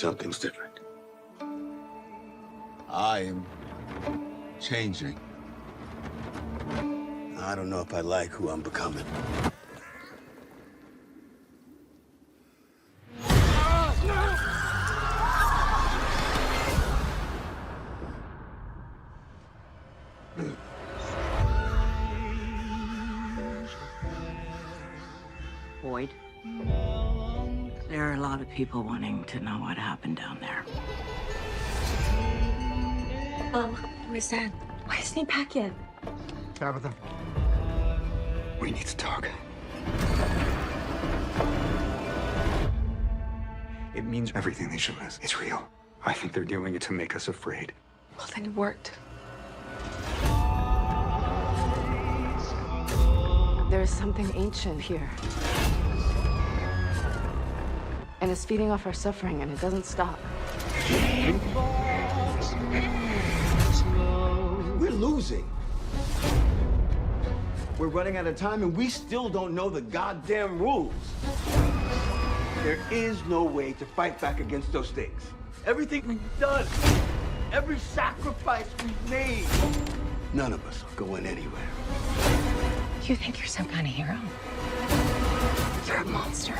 something's different. I am changing. I don't know if I like who I'm becoming. Boyd, there are a lot of people wanting to know what happened down there. Mom, where's Dad? Why isn't he back yet? Tabitha, we need to talk. It means everything they show us. It's real. I think they're doing it to make us afraid. Well, then it worked. There is something ancient here. And it's feeding off our suffering, and it doesn't stop. We're losing. We're running out of time, and we still don't know the goddamn rules. There is no way to fight back against those things. Everything we've done, every sacrifice we've made, none of us are going anywhere. You think you're some kind of hero? You're a monster.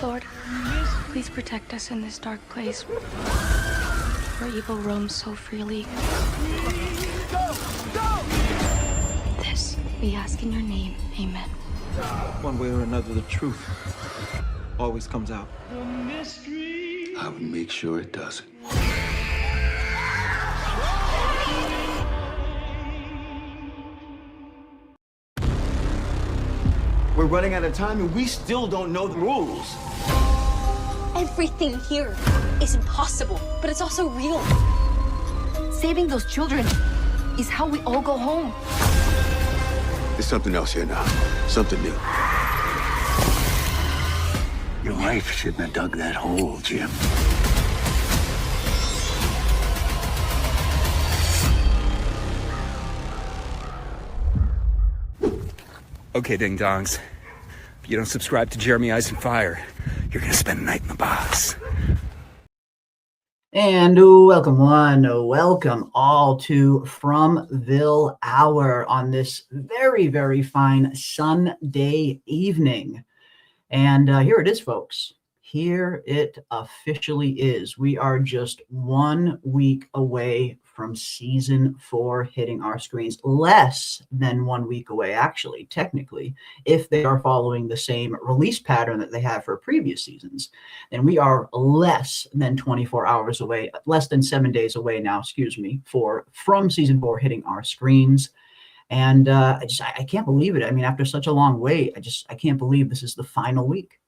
Lord, please protect us in this dark place where evil roams so freely. This we ask in your name. Amen. One way or another, the truth always comes out. I would make sure it doesn't. We're running out of time, and we still don't know the rules. Everything here is impossible, but it's also real. Saving those children is how we all go home. There's something else here now. Something new. Your wife shouldn't have dug that hole, Jim. Okay, ding-dongs. If you don't subscribe to Jeremy Eyes and Fire, you're gonna spend the night in the box. And welcome all to Fromville Hour on this very, very fine Sunday evening. And here it is, folks. Here it officially is. We are just 1 week away from season 4 hitting our screens. Less than 1 week away, actually, technically, if they are following the same release pattern that they have for previous seasons. Then we are less than 24 hours away, less than 7 days away now, from season 4 hitting our screens. And I can't believe it. I mean, after such a long wait, I can't believe this is the final week.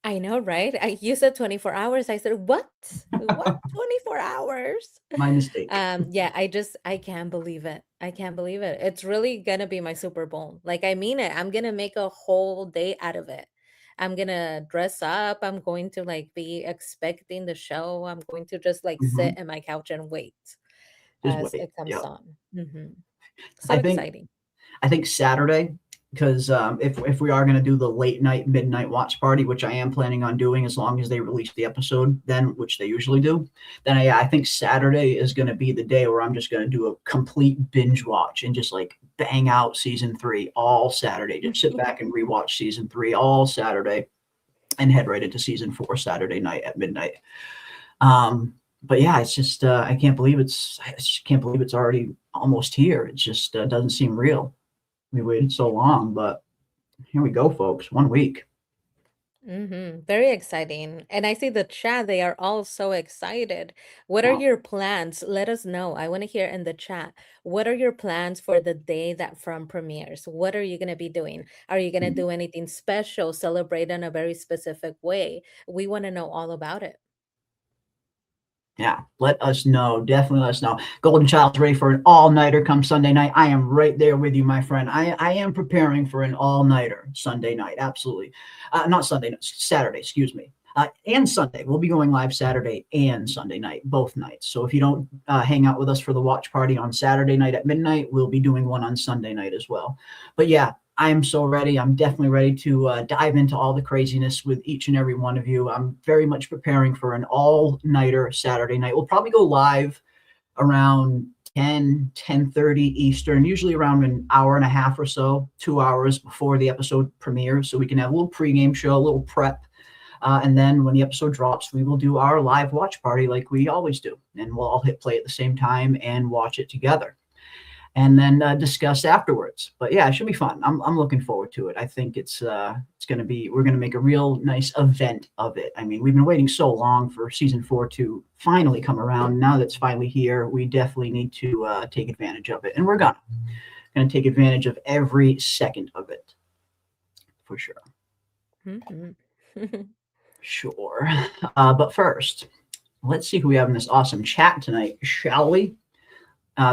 I know, right? You said 24 hours. I said, what? What? 24 hours? My mistake. Yeah, I can't believe it. I can't believe it. It's really gonna be my Super Bowl. Like, I mean it. I'm gonna make a whole day out of it. I'm gonna dress up. I'm going to be expecting the show. I'm going to just sit in my couch and wait as it comes on. So exciting. I think Saturday, because if we are going to do the late night, midnight watch party, which I am planning on doing as long as they release the episode then, which they usually do, then I think Saturday is going to be the day where I'm just going to do a complete binge watch and just bang out season 3 all Saturday. Just sit back and rewatch season 3 all Saturday and head right into season 4 Saturday night at midnight. But yeah, it's just I just can't believe it's already almost here. It just doesn't seem real. We waited so long, but here we go, folks. 1 week. Very exciting. And I see the chat, they are all so excited. What are Wow. your plans? Let us know. I want to hear in the chat. What are your plans for the day that From premieres? What are you going to be doing? Are you going to do anything special, celebrate in a very specific way? We want to know all about it. Yeah, let us know. Definitely let us know. Golden Child's ready for an all-nighter come Sunday night. I am right there with you, my friend. I am preparing for an all-nighter Sunday night. Absolutely. Not Sunday, Saturday, excuse me. and Sunday. We'll be going live Saturday and Sunday night, both nights. So if you don't hang out with us for the watch party on Saturday night at midnight, we'll be doing one on Sunday night as well. But yeah, I am so ready. I'm definitely ready to dive into all the craziness with each and every one of you. I'm very much preparing for an all-nighter Saturday night. We'll probably go live around 10:30 Eastern, usually around an hour and a half or so, 2 hours before the episode premieres, so we can have a little pregame show, a little prep. And then when the episode drops, we will do our live watch party like we always do. And we'll all hit play at the same time and watch it together. And then discuss afterwards. But yeah, it should be fun. I'm looking forward to it. I think it's going to be, we're going to make a real nice event of it. I mean, we've been waiting so long for season 4 to finally come around. Now that it's finally here, we definitely need to take advantage of it. And we're going to take advantage of every second of it. For sure. Sure. But first, let's see who we have in this awesome chat tonight, shall we?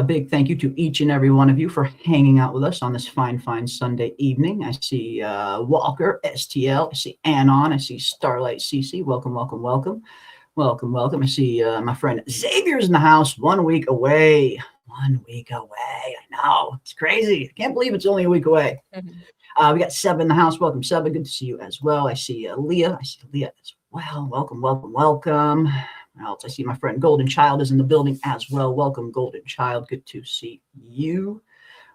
Big thank you to each and every one of you for hanging out with us on this fine Sunday evening. I see Walker, STL. I see Anon. I see Starlight CC. Welcome. I see my friend Xavier's in the house. 1 week away. 1 week away. I know. It's crazy. I can't believe it's only a week away. We got Seba in the house. Welcome, Seba. Good to see you as well. I see Leah. I see Leah as well. Welcome. What else? I see my friend Golden Child is in the building as well. Welcome, Golden Child. Good to see you.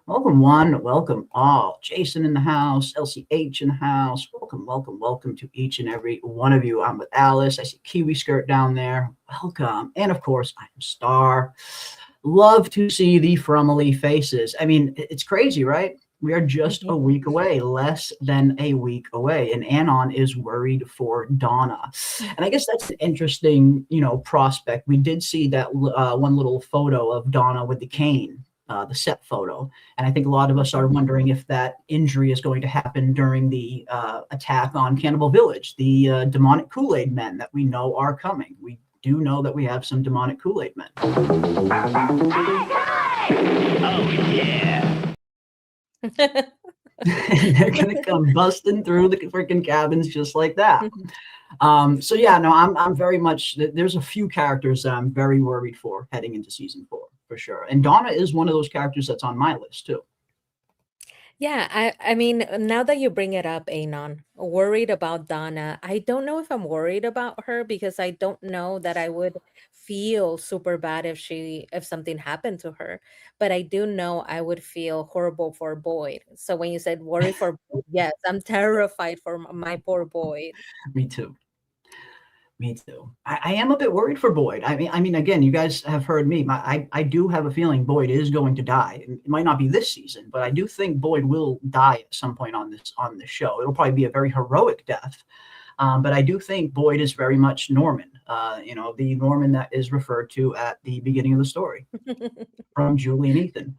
Welcome one. Welcome all. Jason in the house. LCH in the house. Welcome to each and every one of you. I'm with Alice. I see Kiwi Skirt down there. Welcome. And of course, I am Star. Love to see the Frumily faces. I mean, it's crazy, right? We are just a week away, less than a week away, and Anon is worried for Donna. And I guess that's an interesting, prospect. We did see that one little photo of Donna with the cane, the set photo, and I think a lot of us are wondering if that injury is going to happen during the attack on Cannibal Village, the demonic Kool-Aid men that we know are coming. We do know that we have some demonic Kool-Aid men. Oh, yeah. They're gonna come busting through the freaking cabins just like that. So yeah, no, I'm very much. There's a few characters that I'm very worried for heading into season 4 for sure, and Donna is one of those characters that's on my list too. Yeah, I mean, now that you bring it up, Anon, worried about Donna. I don't know if I'm worried about her because I don't know that I would feel super bad if something happened to her. But I do know I would feel horrible for Boyd. So when you said worry for Boyd, yes, I'm terrified for my poor Boyd. Me too. I am a bit worried for Boyd. I mean, again, you guys have heard me. I do have a feeling Boyd is going to die. It might not be this season, but I do think Boyd will die at some point on this show. It'll probably be a very heroic death. But I do think Boyd is very much Norman. The Norman that is referred to at the beginning of the story from Julie and Ethan.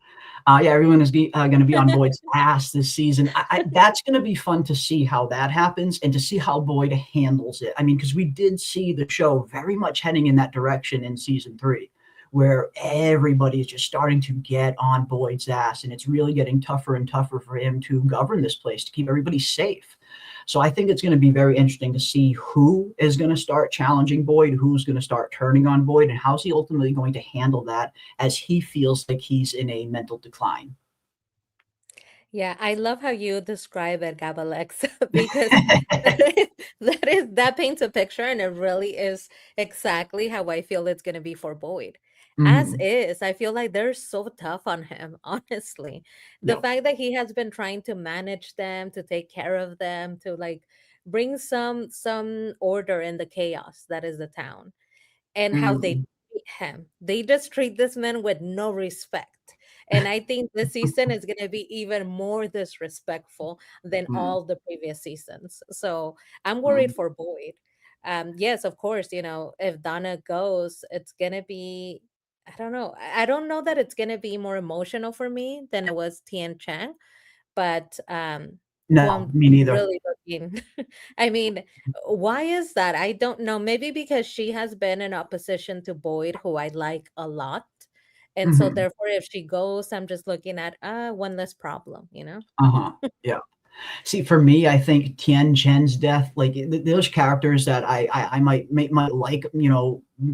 Yeah, everyone is going to be on Boyd's ass this season. That's going to be fun to see how that happens and to see how Boyd handles it. I mean, because we did see the show very much heading in that direction in season 3, where everybody is just starting to get on Boyd's ass, and it's really getting tougher and tougher for him to govern this place, to keep everybody safe. So I think it's going to be very interesting to see who is going to start challenging Boyd, who's going to start turning on Boyd, and how's he ultimately going to handle that as he feels like he's in a mental decline. Yeah, I love how you describe it, Gabalex, because that paints a picture, and it really is exactly how I feel it's going to be for Boyd. As is, I feel like they're so tough on him, honestly. The fact that he has been trying to manage them, to take care of them, to like bring some order in the chaos that is the town, and how they treat him. They just treat this man with no respect. And I think this season is going to be even more disrespectful than all the previous seasons. So I'm worried for Boyd. Yes, of course, if Donna goes, it's going to be, I don't know. I don't know that it's going to be more emotional for me than it was Tien Chang, but no, me neither. Really looking. I mean, why is that? I don't know. Maybe because she has been in opposition to Boyd, who I like a lot. And so therefore, if she goes, I'm just looking at one less problem, Yeah. See, for me, I think Tien Chen's death, like those characters that I might like,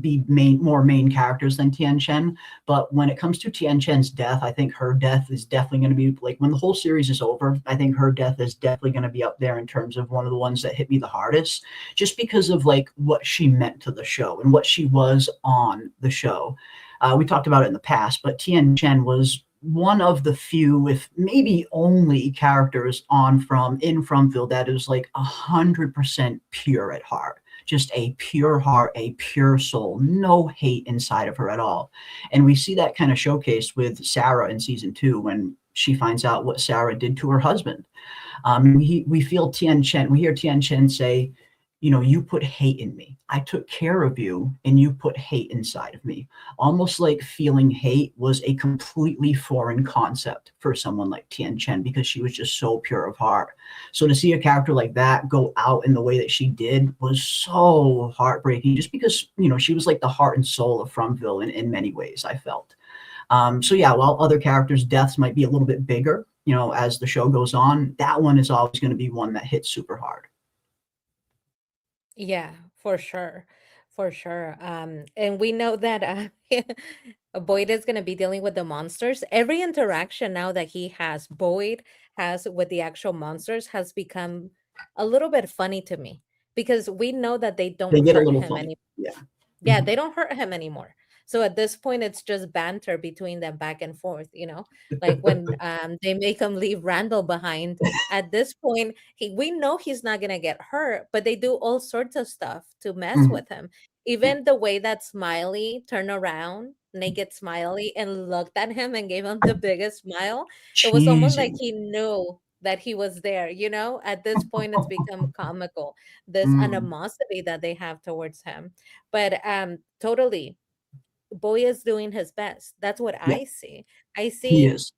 be more main characters than Tien Chen. But when it comes to Tien Chen's death, I think her death is definitely going to be like when the whole series is over. I think her death is definitely going to be up there in terms of one of the ones that hit me the hardest, just because of like what she meant to the show and what she was on the show. We talked about it in the past, but Tien Chen was one of the few, if maybe only, characters in Fromville that is like 100% pure at heart. Just a pure heart, a pure soul, no hate inside of her at all. And we see that kind of showcased with Sarah in season 2 when she finds out what Sarah did to her husband. We feel Tien Chen, we hear Tien Chen say, you put hate in me. I took care of you and you put hate inside of me. Almost like feeling hate was a completely foreign concept for someone like Tien Chen because she was just so pure of heart. So to see a character like that go out in the way that she did was so heartbreaking just because, she was like the heart and soul of Fromville in many ways, I felt. So yeah, while other characters' deaths might be a little bit bigger, as the show goes on, that one is always going to be one that hits super hard. Yeah, for sure. For sure. And we know that Boyd is going to be dealing with the monsters. Every interaction now that Boyd has with the actual monsters has become a little bit funny to me because we know that they don't They get a hurt little him funny. anymore. Yeah. Yeah, Mhm. they don't hurt him anymore. So at this point, it's just banter between them back and forth, like when they make him leave Randall behind. At this point, we know he's not gonna get hurt, but they do all sorts of stuff to mess Mhm. with him. Yeah. Even the way that Smiley turned around, naked Smiley, and looked at him and gave him the biggest smile, it was almost like Cheesy. he knew that he was there. At this point, it's become comical, this Mm. animosity that they have towards him. But totally, Boy is doing his best. That's what Yeah, I see. I he see is.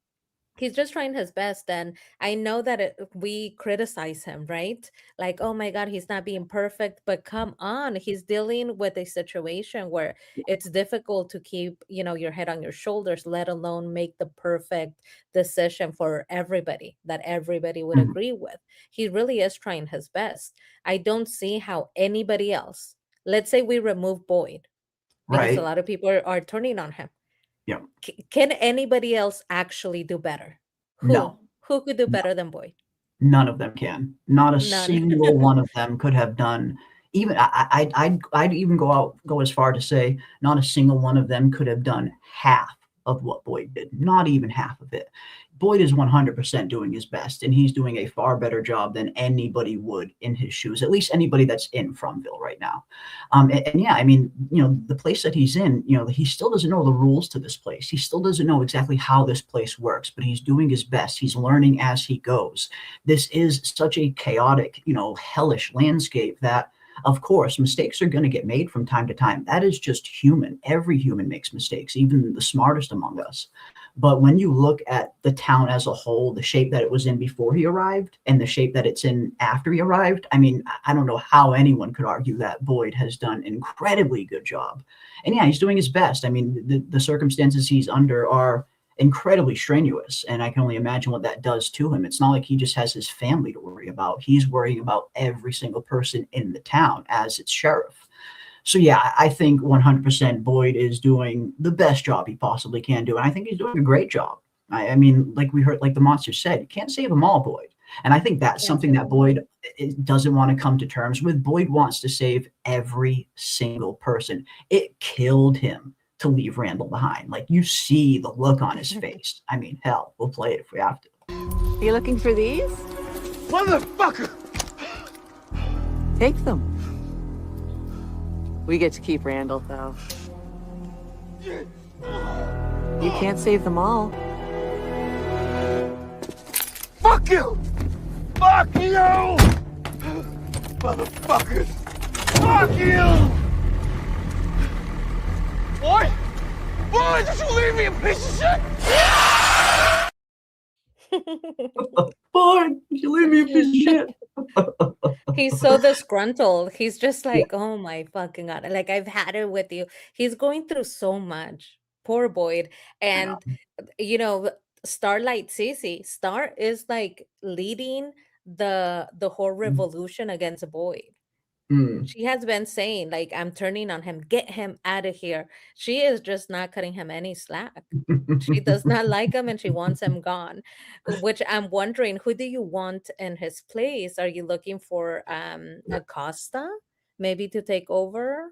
he's just trying his best, and I know that we criticize him, right? Like, oh my god, he's not being perfect, but come on, he's dealing with a situation where it's difficult to keep your head on your shoulders, let alone make the perfect decision for everybody that everybody would Mhm. agree with. He really is trying his best. I don't see how anybody else, let's say we remove Boyd, because a Right. lot of people are turning on him. Yeah. Can anybody else actually do better? Who? No. Who could do No. better than Boyd? None of them can. Not a None. single one of them could have done even I'd even go as far to say not a single one of them could have done half of what Boyd did. Not even half of it. Boyd is 100% doing his best, and he's doing a far better job than anybody would in his shoes, at least anybody that's in Fromville right now. And yeah, I mean, the place that he's in, he still doesn't know the rules to this place. He still doesn't know exactly how this place works, but he's doing his best. He's learning as he goes. This is such a chaotic, hellish landscape that, of course, mistakes are going to get made from time to time. That is just human. Every human makes mistakes, even the smartest among us. But when you look at the town as a whole, the shape that it was in before he arrived and the shape that it's in after he arrived, I mean, I don't know how anyone could argue that Boyd has done an incredibly good job. And yeah, he's doing his best. I mean, the circumstances he's under are incredibly strenuous, and I can only imagine what that does to him. It's not like he just has his family to worry about. He's worrying about every single person in the town as its sheriff. So yeah, I think 100% Boyd is doing the best job he possibly can do, and I think he's doing a great job. I mean, like we heard, like the monster said, you can't save them all, Boyd. And I think that's Can't something say that them all. Boyd doesn't want to come to terms with. Boyd wants to save every single person. It killed him to leave Randall behind. Like, you see the look on his face. I mean, hell, we'll play it if we have to. You looking for these? Motherfucker! Take them. We get to keep Randall, though. You can't save them all. Fuck you! Fuck you! Motherfuckers! Fuck you! What? Boy, did you leave me a piece of shit? Boyd, did you leave me a piece of shit? He's so disgruntled. He's just Yeah. like, oh my fucking god. Like, I've had it with you. He's going through so much. Poor Boyd. I know. And Starlight Cece. Star is like leading the whole revolution against Boyd. Mm. She has been saying, like, I'm turning on him, get him out of here. She is just not cutting him any slack. She does not like him and she wants him gone. Which I'm wondering, who do you want in his place? Are you looking for Acosta maybe to take over?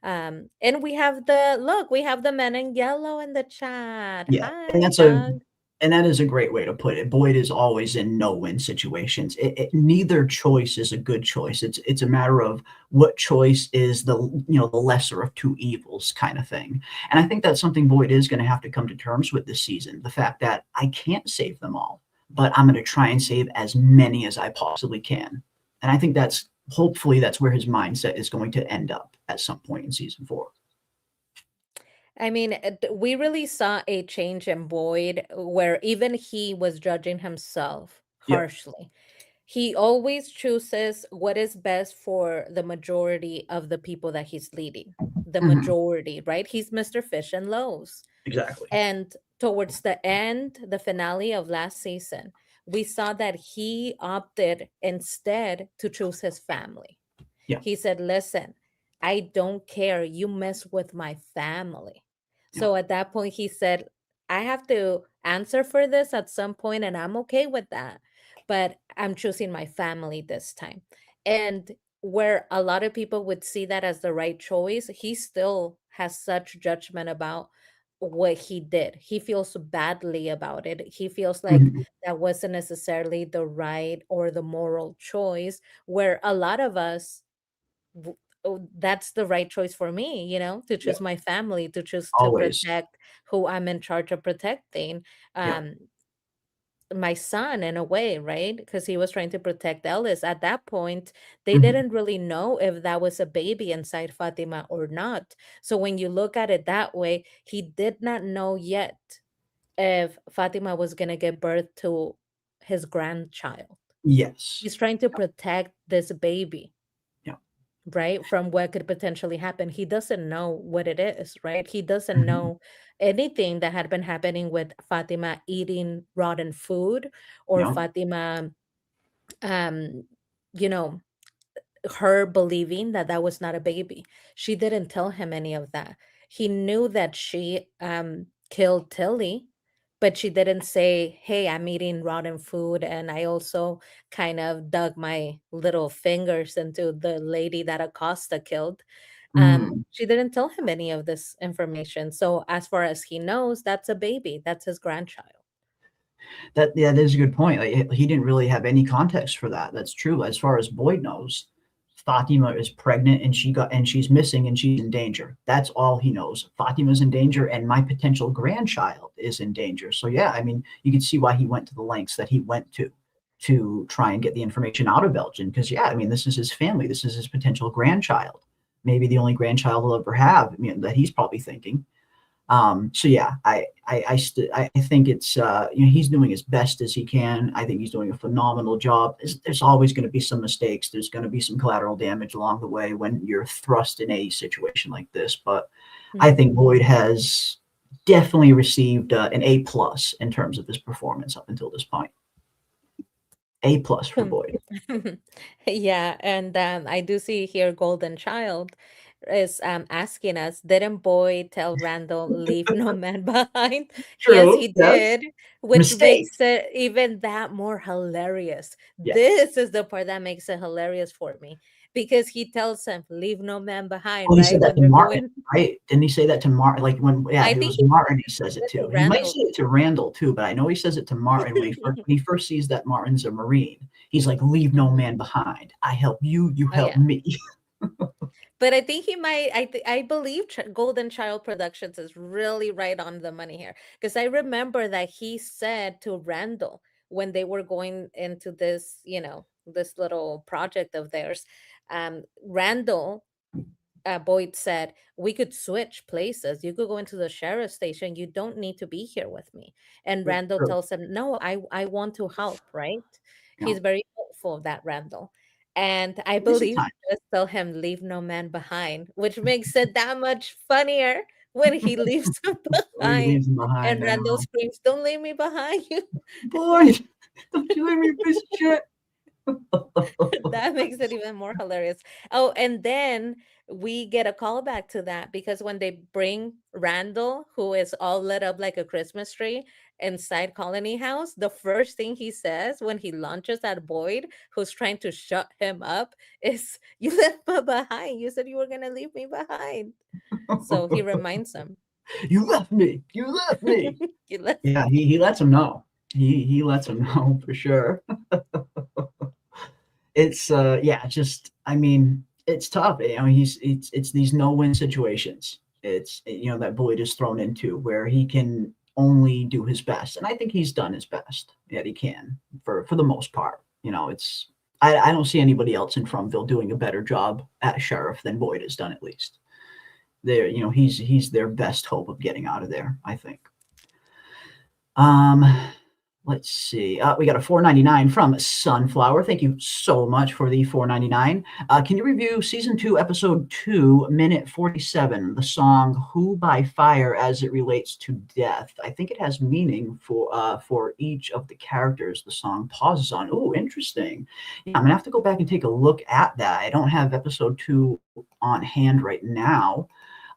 And we have the men in yellow in the chat. Yeah, Hi, and Doug. that is a great way to put it. Boyd is always in no-win situations. Neither choice is a good choice. It's a matter of what choice is the lesser of two evils kind of thing. And I think that's something Boyd is going to have to come to terms with this season. The fact that I can't save them all, but I'm going to try and save as many as I possibly can. And I think hopefully that's where his mindset is going to end up at some point in season 4. I mean, we really saw a change in Boyd where even he was judging himself Yep. harshly. He always chooses what is best for the majority of the people that he's leading. The Mhm. majority, right? He's Mr. Fish and Loaves. Exactly. And towards the end, the finale of last season, we saw that he opted instead to choose his family. Yeah. He said, listen, I don't care. You mess with my family. So at that point, he said, I have to answer for this at some point, and I'm okay with that. But I'm choosing my family this time. And where a lot of people would see that as the right choice, he still has such judgment about what he did. He feels badly about it. He feels like Mhm. that wasn't necessarily the right or the moral choice, where a lot of us, that's the right choice for me, to choose my family, to choose to Always. protect who I'm in charge of protecting. Yeah. My son, in a way, right? Because he was trying to protect Ellis. At that point, they Mhm. didn't really know if that was a baby inside Fatima or not. So when you look at it that way, he did not know yet if Fatima was going to give birth to his grandchild. Yes. He's trying to protect this baby, Yeah. right, from what could potentially happen. He doesn't know what it is, right? He doesn't Mhm. know anything that had been happening with Fatima eating rotten food or Yeah. Fatima, um, you know, her believing that that was not a baby. She didn't tell him any of that. He knew that she killed Tilly, but she didn't say, hey, I'm eating rotten food. And I also kind of dug my little fingers into the lady that Acosta killed. Mm. She didn't tell him any of this information. So as far as he knows, that's a baby. That's his grandchild. That is a good point. Like, he didn't really have any context for that. That's true. As far as Boyd knows, Fatima is pregnant and she's missing and she's in danger. That's all he knows. Fatima's in danger and my potential grandchild is in danger. So yeah, I mean, you can see why he went to the lengths that he went to try and get the information out of Elgin. Because yeah, I mean, this is his family. This is his potential grandchild. Maybe the only grandchild he'll ever have, that he's probably thinking. So yeah, I think it's he's doing as best as he can. I think he's doing a phenomenal job. There's always going to be some mistakes. There's going to be some collateral damage along the way when you're thrust in a situation like this. But I think Boyd has definitely received an A+ in terms of his performance up until this point. A+ for Boyd. Yeah, and I do see here Golden Child is asking us, didn't Boyd tell Randall leave no man behind? True, Yes, he yes. did, which Mistake. makes it even that more hilarious. Yes. This is the part that makes it hilarious for me because he tells him leave no man behind, Oh, he right? said that When to they're Martin, going, right? Didn't he say that to Martin? Like I it think was he Martin he says it said to. to He might Randall. say it to Randall too, but I know he says it to Martin when he first sees that Martin's a Marine. He's like, leave no man behind. I help you, you Oh, help yeah. me. But I think he might. I believe Golden Child Productions is really right on the money here because I remember that he said to Randall when they were going into this, this little project of theirs. Randall Boyd said we could switch places. You could go into the sheriff's station. You don't need to be here with me. And That's Randall true. tells him, "No, I want to help." Right? Yeah. He's very hopeful of that Randall. And I It is at believe times. just tell him leave no man behind, which makes it that much funnier when he leaves him Or he behind. leaves him behind. And I Randall know. screams, "Don't leave me behind!" Boyd, don't you leave me, piece of shit. That makes it even more hilarious. Oh, and then we get a callback to that because when they bring Randall, who is all lit up like a Christmas tree inside Colony House, the first thing he says when he launches at Boyd, who's trying to shut him up, is, "You left me behind. You said you were gonna leave me behind." So he reminds him. You left me. You left me. You left. Yeah, he lets him know. He lets him know for sure. It's yeah, just I mean, it's tough. You know, it's these no-win situations. It's that Boyd is thrown into where he can only do his best, and I think he's done his best that he can for the most part. It's I don't see anybody else in Fromville doing a better job at sheriff than Boyd has done, at least. There, he's their best hope of getting out of there, I think. Let's see. We got a $4.99 from Sunflower. Thank you so much for the $4.99. Can you review season 2, episode 2, minute 47, the song "Who by Fire" as it relates to death? I think it has meaning for each of the characters the song pauses on. Oh, interesting. Yeah, I'm gonna have to go back and take a look at that. I don't have episode 2 on hand right now.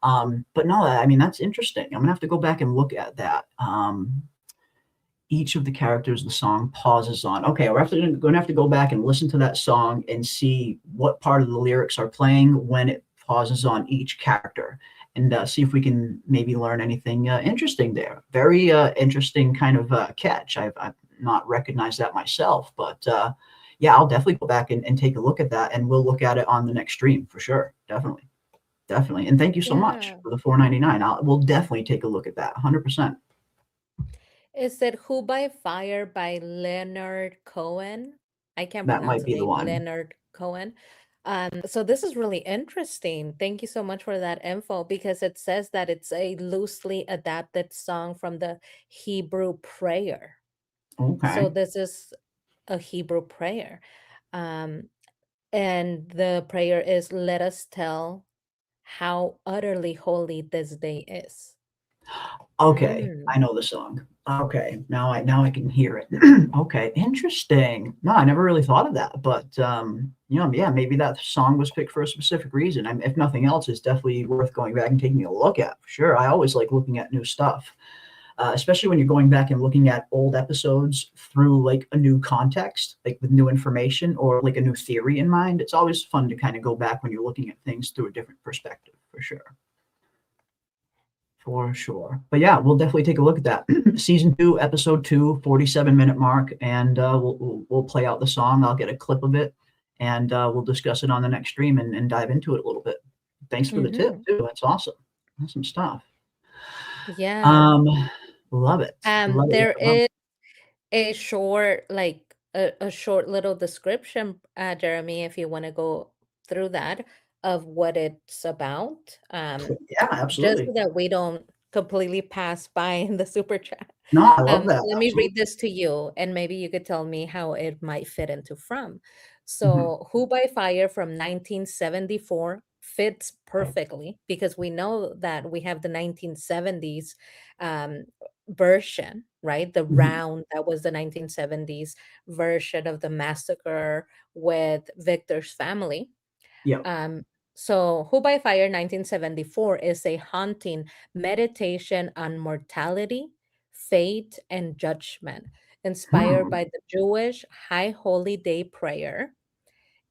But no, I mean, that's interesting. I'm gonna have to go back and look at that. Each of the characters the song pauses on. Okay, we're going to have to go back and listen to that song and see what part of the lyrics are playing when it pauses on each character, and see if we can maybe learn anything interesting there. Very interesting kind of catch. I've not recognized that myself, but yeah, I'll definitely go back and take a look at that, and we'll look at it on the next stream for sure. Definitely. And thank you so much for the $4.99. We'll definitely take a look at that 100%. Is it "Who by Fire" by Leonard Cohen? I can't That pronounce might be the the name. one. Leonard Cohen. So this is really interesting. Thank you so much for that info, because it says that it's a loosely adapted song from the Hebrew prayer. Okay. So this is a Hebrew prayer. And the prayer is, "Let us tell how utterly holy this day is." Okay, I know the song. Okay, now I can hear it. Okay, interesting. No, I never really thought of that, but yeah, maybe that song was picked for a specific reason. If nothing else, it's definitely worth going back and taking a look at for sure. I always like looking at new stuff, especially when you're going back and looking at old episodes through like a new context, like with new information or like a new theory in mind. It's always fun to kind of go back when you're looking at things through a different perspective for sure. For sure. But yeah, we'll definitely take a look at that. Season 2, episode 2, 47-minute mark, and we'll play out the song. I'll get a clip of it, and we'll discuss it on the next stream and dive into it a little bit. Thanks for the tip too. That's awesome. Awesome stuff. Yeah. Love it. There is a short, like a short little description, Jeremy, if you want to go through that, of what it's about. Yeah, Just absolutely. so that we don't completely pass by in the super chat. No, I love that. Let me Absolutely. read this to you, and maybe you could tell me how it might fit into From. So, "Who by Fire" from 1974 fits perfectly, because we know that we have the 1970s version, right? The round that was the 1970s version of the massacre with Victor's family. Yeah. So "Who by Fire" 1974 is a haunting meditation on mortality, fate, and judgment, inspired by the Jewish High Holy Day prayer.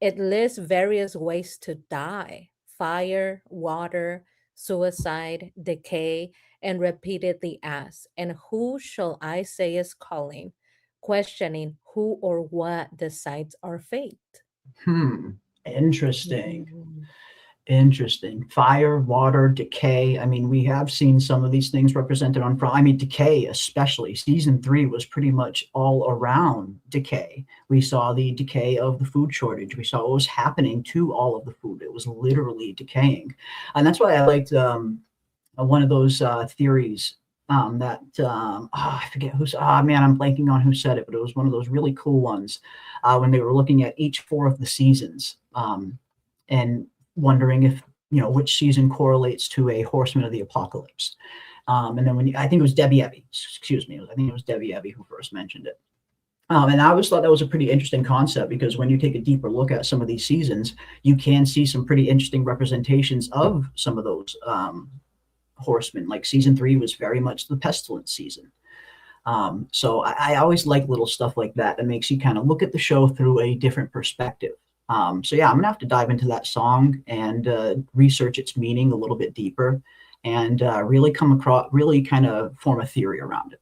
It lists various ways to die: fire, water, suicide, decay, and repeatedly asks, "And who shall I say is calling?" questioning who or what decides our fate. Interesting. Interesting. Fire, water, decay. I mean, we have seen some of these things represented on From. I mean, decay especially. Season 3 was pretty much all around decay. We saw the decay of the food shortage. We saw what was happening to all of the food. It was literally decaying. And that's why I liked one of those theories that I forget who's, man, I'm blanking on who said it, but it was one of those really cool ones when they were looking at each 4 of the seasons and wondering if, which season correlates to a Horseman of the Apocalypse. And then I think it was Debbie Ebby, excuse me. I think it was Debbie Ebby who first mentioned it. And I always thought that was a pretty interesting concept because when you take a deeper look at some of these seasons, you can see some pretty interesting representations of some of those horsemen. Like season 3 was very much the pestilence season. So I always like little stuff like that makes you kind of look at the show through a different perspective. So yeah, I'm gonna have to dive into that song and research its meaning a little bit deeper and really really kind of form a theory around it.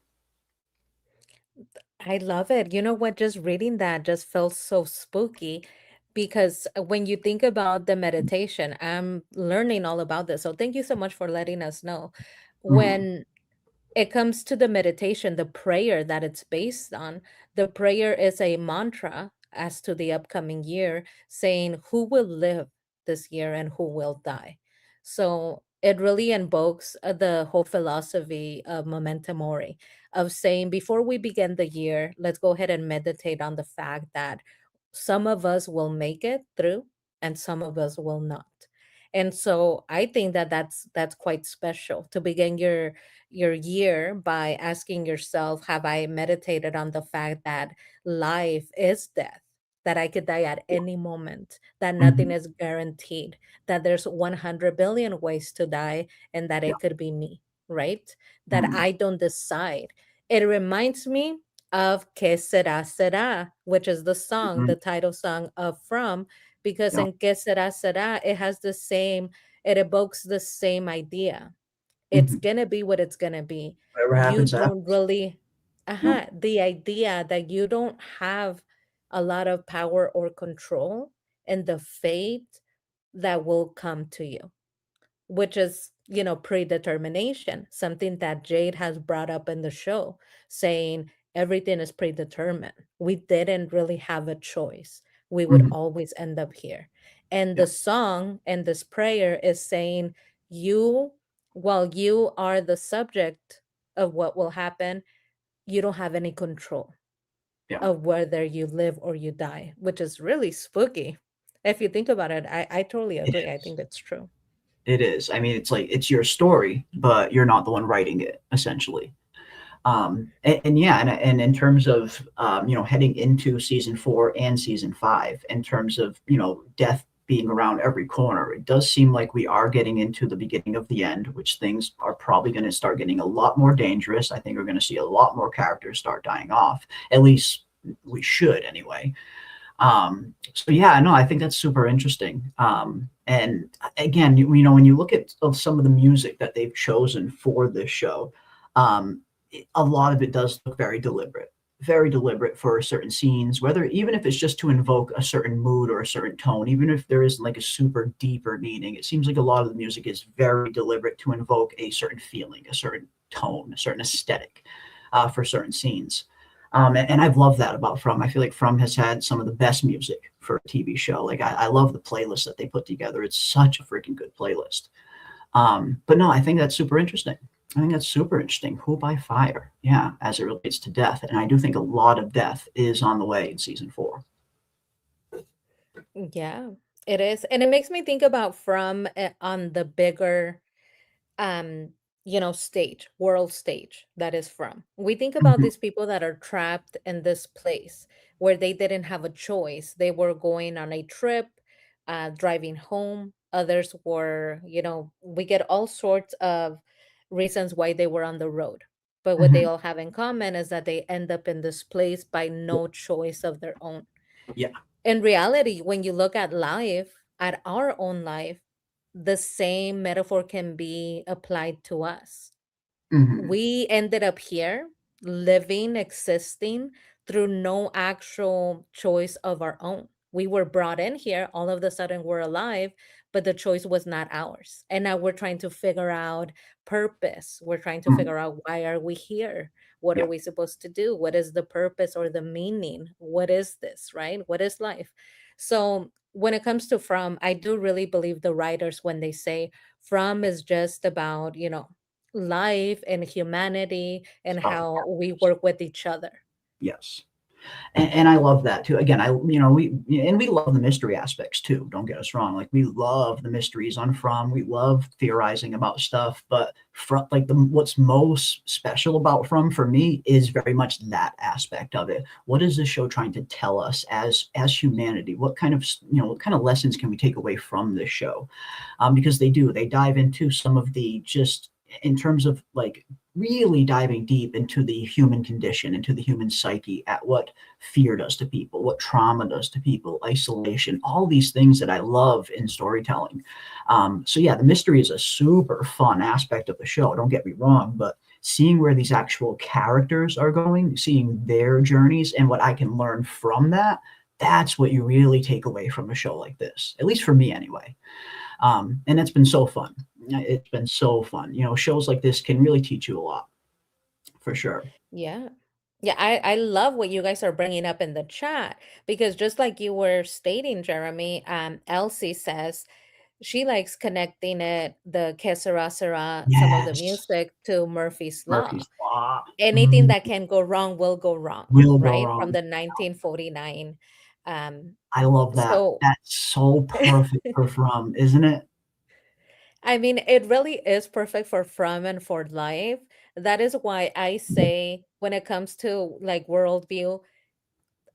I love it. You know what? Just reading that just felt so spooky because when you think about the meditation, I'm learning all about this. So thank you so much for letting us know. Mhm. When it comes to the meditation, the prayer that it's based on, the prayer is a mantra as to the upcoming year, saying who will live this year and who will die. So it really invokes the whole philosophy of memento mori, of saying before we begin the year, let's go ahead and meditate on the fact that some of us will make it through and some of us will not. And so I think that that's quite special to begin your year by asking yourself, have I meditated on the fact that life is death, that I could die at any moment, that nothing Mhm. is guaranteed, that there's 100 billion ways to die, and that Yeah. it could be me, right? That Mhm. I don't decide. It reminds me of Que Sera Sera, which is the song, Mhm. the title song of From, because Yeah. in Que Sera Sera, it has the same, it evokes the same idea. It's Mhm. gonna be what it's gonna be. Whatever You happens, don't happens. really, Yep. the idea that you don't have a lot of power or control and the fate that will come to you, which is, predetermination, something that Jade has brought up in the show, saying everything is predetermined. We didn't really have a choice. We would Mhm. always end up here. And Yeah. the song and this prayer is saying, you, while you are the subject of what will happen, you don't have any control Yeah. of whether you live or you die, which is really spooky. If you think about it, I totally It agree. I is. think that's true. It is. I mean, it's like it's your story, but you're not the one writing it, essentially. And yeah, and in terms of heading into season 4 and season 5, in terms of death being around every corner, it does seem like we are getting into the beginning of the end, which things are probably going to start getting a lot more dangerous. I think we're going to see a lot more characters start dying off. At least we should, anyway. So yeah, no, I think that's super interesting. And again, when you look at some of the music that they've chosen for this show, a lot of it does look very deliberate for certain scenes, whether even if it's just to invoke a certain mood or a certain tone, even if there isn't like a super deeper meaning, it seems like a lot of the music is very deliberate to invoke a certain feeling, a certain tone, a certain aesthetic for certain scenes. And I've loved that about From. I feel like From has had some of the best music for a TV show. Like I love the playlist that they put together. It's such a freaking good playlist. But no, I think that's super interesting. I think that's super interesting. Who by fire? Yeah, as it relates to death. And I do think a lot of death is on the way in season 4. Yeah, it is. And it makes me think about From on the bigger um stage, world stage, that is From. We think about Mhm. these people that are trapped in this place where they didn't have a choice. They were going on a trip, driving home. Others were, we get all sorts of reasons why they were on the road. But what they Mhm. all have in common is that they end up in this place by no choice of their own. Yeah. In reality, when you look at life, at our own life, the same metaphor can be applied to us. Mhm. We ended up here living, existing through no actual choice of our own. We were brought in here, all of a sudden we're alive, but the choice was not ours. And now we're trying to figure out purpose. We're trying to Mhm. figure out, why are we here? What are Yeah. we supposed to do? What is the purpose or the meaning? What is this, right? What is life? So when it comes to From, I do really believe the writers when they say From is just about, life and humanity and It's about the how we characters. work with each other. Yes. And I love that too. Again, we love the mystery aspects too. Don't get us wrong. Like, we love the mysteries on From. We love theorizing about stuff. But from like what's most special about From for me is very much that aspect of it. What is this show trying to tell us as humanity? What kind of lessons can we take away from this show? Because they dive into some of the, just in terms of like really diving deep into the human condition, into the human psyche, at what fear does to people, what trauma does to people, isolation, all these things that I love in storytelling. So yeah, the mystery is a super fun aspect of the show. Don't get me wrong, but seeing where these actual characters are going, seeing their journeys and what I can learn from that, that's what you really take away from a show like this, at least for me anyway. And it's been so fun. It's been so fun. Shows like this can really teach you a lot, for sure. Yeah. Yeah, I love what you guys are bringing up in the chat, because just like you were stating, Jeremy, Elsie says she likes connecting the Que Sera Sera, some of the Yes. music, to Murphy's Law. Murphy's Law. Anything that can go wrong will go wrong, Will go right? wrong. From the 1949. I love that. So That's so perfect for From, isn't it? I mean, it really is perfect for From and for life. That is why I say, when it comes to like worldview,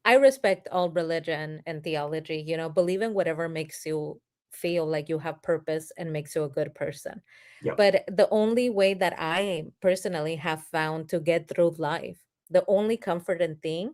I respect all religion and theology. Believe in whatever makes you feel like you have purpose and makes you a good person. Yep. But the only way that I personally have found to get through life, the only comforting thing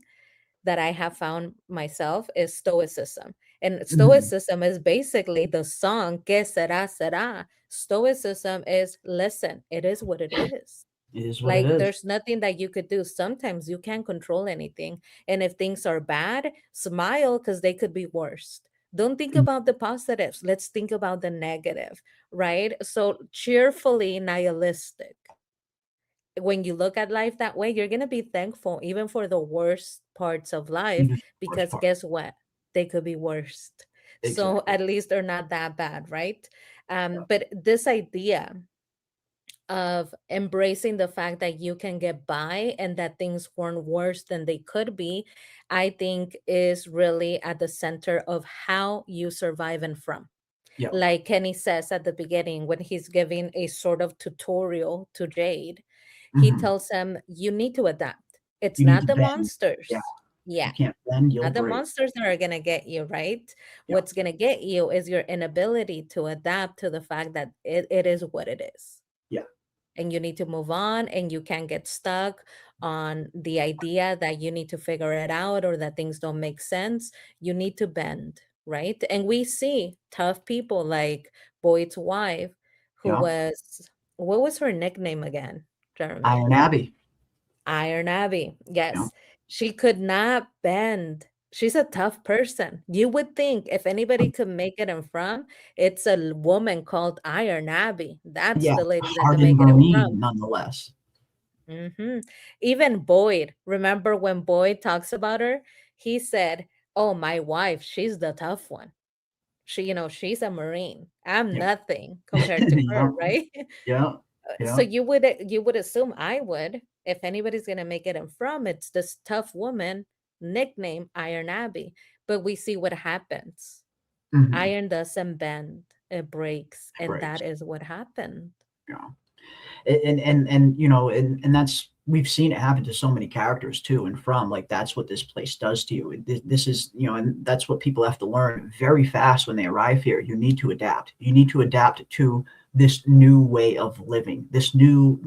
that I have found myself is Stoicism. And Stoicism is basically the song Que Sera Sera. Stoicism is, listen, it is what it is. It is what it Like, is. there's nothing that you could do. Sometimes you can't control anything. And if things are bad, smile, because they could be worse. Don't think about the positives. Let's think about the negative, right? So cheerfully nihilistic. When you look at life that way, you're going to be thankful even for the worst parts of life, Even the worst because part. guess what? They could be worse. So Exactly. at least they're not that bad, right? But this idea of embracing the fact that you can get by and that things weren't worse than they could be, I think is really at the center of how you survive and from. Yep. Like Kenny says at the beginning, when he's giving a sort of tutorial to Jade, he Mhm. tells him, you need to adapt. It's You need not to the bend. monsters. Yeah. Yeah. You can't bend, you'll Not the break. monsters that are going to get you, right? Yeah. What's going to get you is your inability to adapt to the fact that it is what it is. Yeah. And you need to move on, and you can't get stuck on the idea that you need to figure it out or that things don't make sense. You need to bend, right? And we see tough people like Boyd's wife, who Yeah. was, what was her nickname again, Jeremy? Iron Abbey. Iron Abbey. Yes. Yeah. She could not bend. She's a tough person. You would think if anybody could make it in From, it's a woman called Iron Abbey. That's Yeah. the lady that could Hardened make it in Marine, From. nonetheless. Even Boyd, remember when Boyd talks about her? He said, oh, my wife, she's the tough one. She's a Marine. I'm Yeah. nothing compared to her, Yeah. right? Yeah. So Yeah. you would assume I would, if anybody's gonna make it in From, it's this tough woman, nickname Iron Abbey. But we see what happens. Mhm. Iron doesn't bend, it breaks, It and breaks. that is what happened. Yeah. And that's, we've seen it happen to so many characters too. And From, like, that's what this place does to you. This is, and that's what people have to learn very fast when they arrive here. You need to adapt. You need to adapt to this new way of living, this new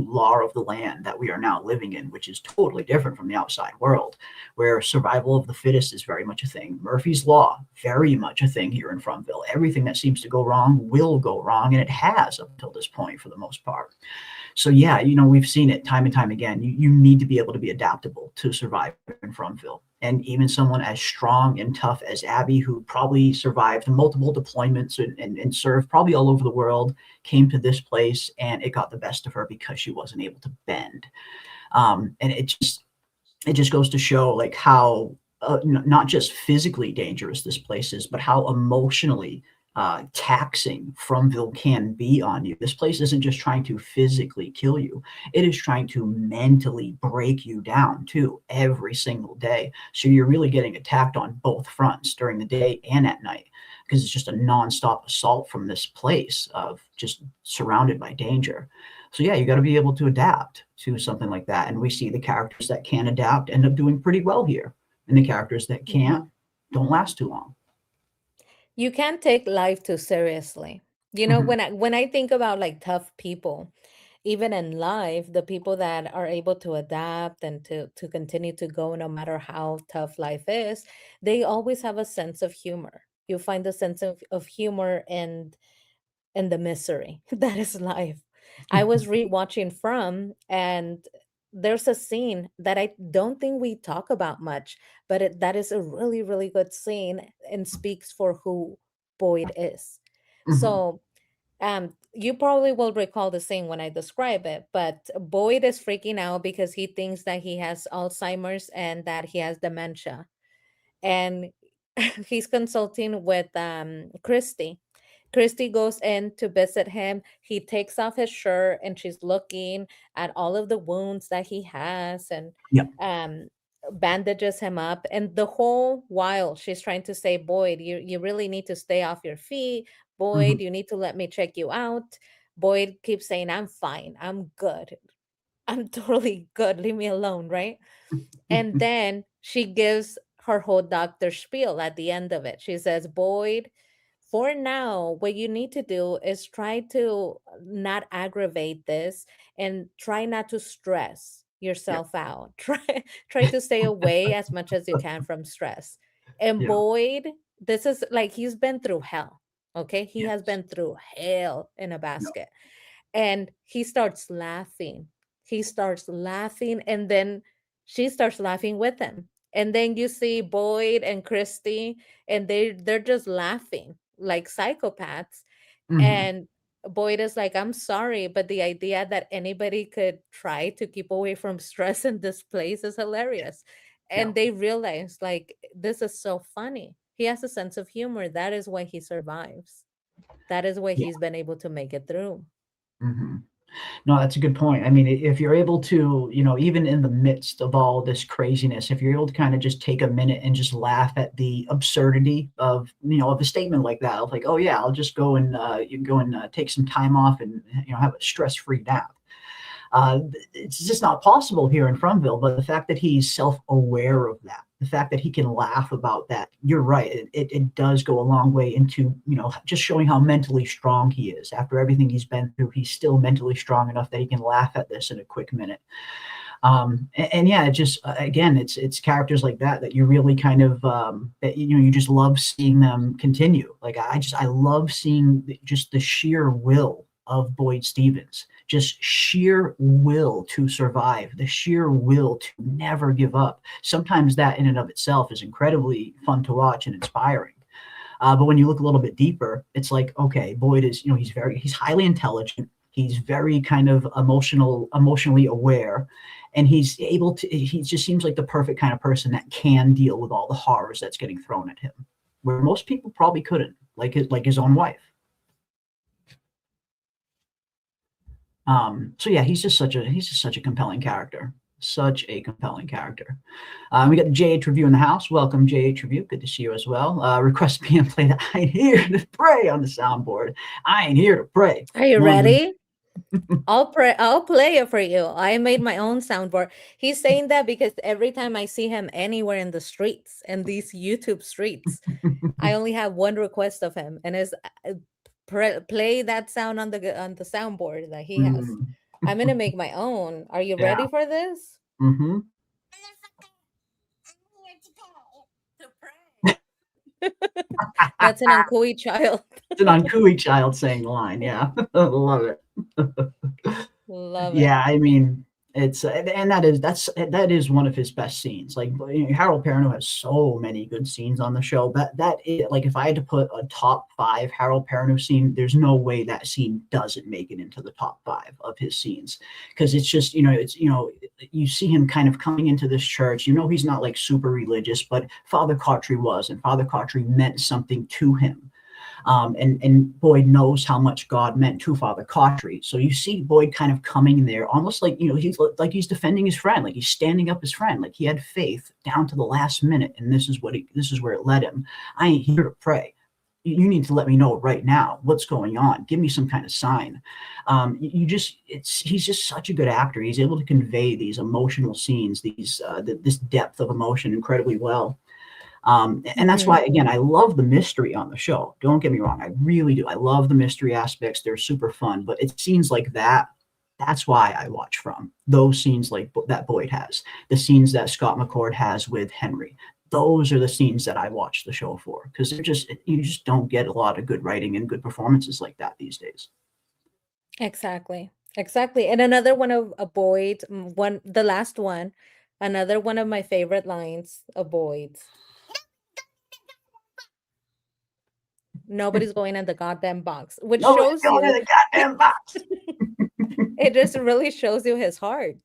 law of the land that we are now living in, which is totally different from the outside world, where survival of the fittest is very much a thing. Murphy's Law, very much a thing here in Fromville. Everything that seems to go wrong will go wrong, and it has up until this point for the most part. So yeah, we've seen it time and time again. You need to be able to be adaptable to survive in Fromville. And even someone as strong and tough as Abby, who probably survived multiple deployments and served probably all over the world, came to this place and it got the best of her because she wasn't able to bend. And it just goes to show like how not just physically dangerous this place is, but how emotionally taxing Fromville can be on you. This place isn't just trying to physically kill you. It is trying to mentally break you down too every single day. So you're really getting attacked on both fronts during the day and at night, because it's just a nonstop assault from this place of just surrounded by danger. So yeah, you got to be able to adapt to something like that. And we see the characters that can adapt end up doing pretty well here. And the characters that can't don't last too long. You can't take life too seriously. When I think about like tough people, even in life, the people that are able to adapt and to continue to go no matter how tough life is, they always have a sense of humor. You find a sense of humor in the misery that is life. I was rewatching From, and there's a scene that I don't think we talk about much, but that is a really, really good scene and speaks for who Boyd is. So you probably will recall the scene when I describe it, but Boyd is freaking out because he thinks that he has Alzheimer's and that he has dementia. And he's consulting with Christy. Christy goes in to visit him. He takes off his shirt and she's looking at all of the wounds that he has and bandages him up. And the whole while she's trying to say, Boyd, you really need to stay off your feet. Boyd, you need to let me check you out. Boyd keeps saying, I'm fine. I'm good. I'm totally good. Leave me alone, right? And then she gives her whole doctor spiel at the end of it. She says, Boyd, for now, what you need to do is try to not aggravate this and try not to stress yourself out. Try to stay away as much as you can from stress. And Boyd, this is like he's been through hell. Okay, he has been through hell in a basket. And he starts laughing. He starts laughing, and then she starts laughing with him. And then you see Boyd and Christy, and they're just laughing like psychopaths. And Boyd is like, I'm sorry, but the idea that anybody could try to keep away from stress in this place is hilarious. And they realize, like, this is so funny. He has a sense of humor. That is why he survives. That is why he's been able to make it through. No, that's a good point. I mean, if you're able to, even in the midst of all this craziness, if you're able to kind of just take a minute and just laugh at the absurdity of, of a statement like that, of like, oh yeah, I'll just go and take some time off and, have a stress-free nap. It's just not possible here in Fromville, but the fact that he's self-aware of that, the fact that he can laugh about that, you're right. It does go a long way into, just showing how mentally strong he is. After everything he's been through, he's still mentally strong enough that he can laugh at this in a quick minute. And yeah, it just, again, it's characters like that you really kind of, that, you just love seeing them continue. Like, I love seeing just the sheer will of Boyd Stevens, just sheer will to survive, the sheer will to never give up. Sometimes that in and of itself is incredibly fun to watch and inspiring. But when you look a little bit deeper, it's like, okay, Boyd is, he's highly intelligent. He's very kind of emotionally aware, and he just seems like the perfect kind of person that can deal with all the horrors that's getting thrown at him, where most people probably couldn't, like his own wife. So yeah, he's just such a compelling character. Such a compelling character. We got the JH Review in the house. Welcome, JH Review. Good to see you as well. Request being played. I ain't here to pray on the soundboard. I ain't here to pray. Are you ready? I'll play it for you. I made my own soundboard. He's saying that because every time I see him anywhere in the streets, in these YouTube streets, I only have one request of him, and it's play that sound on the soundboard that he has. I'm gonna make my own. Are you ready for this? That's an Ankui child. It's an Ankui child saying the line. Yeah, love it. Love it. Yeah, I mean, it's and that is one of his best scenes. Like, Harold Perrineau has so many good scenes on the show. That is, like, if I had to put a top 5 Harold Perrineau scene, there's no way that scene doesn't make it into the top 5 of his scenes, because it's just, you see him kind of coming into this church. He's not like super religious, but Father Cautry was, and Father Cautry meant something to him. And Boyd knows how much God meant to Father Cautry. So you see Boyd kind of coming there, almost like, he's defending his friend, like he's standing up his friend, like he had faith down to the last minute, and this is where it led him. I ain't here to pray. You need to let me know right now what's going on. Give me some kind of sign. He's just such a good actor. He's able to convey these emotional scenes, this depth of emotion incredibly well. And that's why, again, I love the mystery on the show. Don't get me wrong. I really do. I love the mystery aspects. They're super fun, but it's scenes like that. That's why I watch from those scenes like that Boyd has, the scenes that Scott McCord has with Henry. Those are the scenes that I watch the show for, because you just don't get a lot of good writing and good performances like that these days. Exactly. And another one of a Boyd, the last one, another one of my favorite lines of Boyd's. Nobody's going in the goddamn box, which shows you the goddamn box. It just really shows you his heart.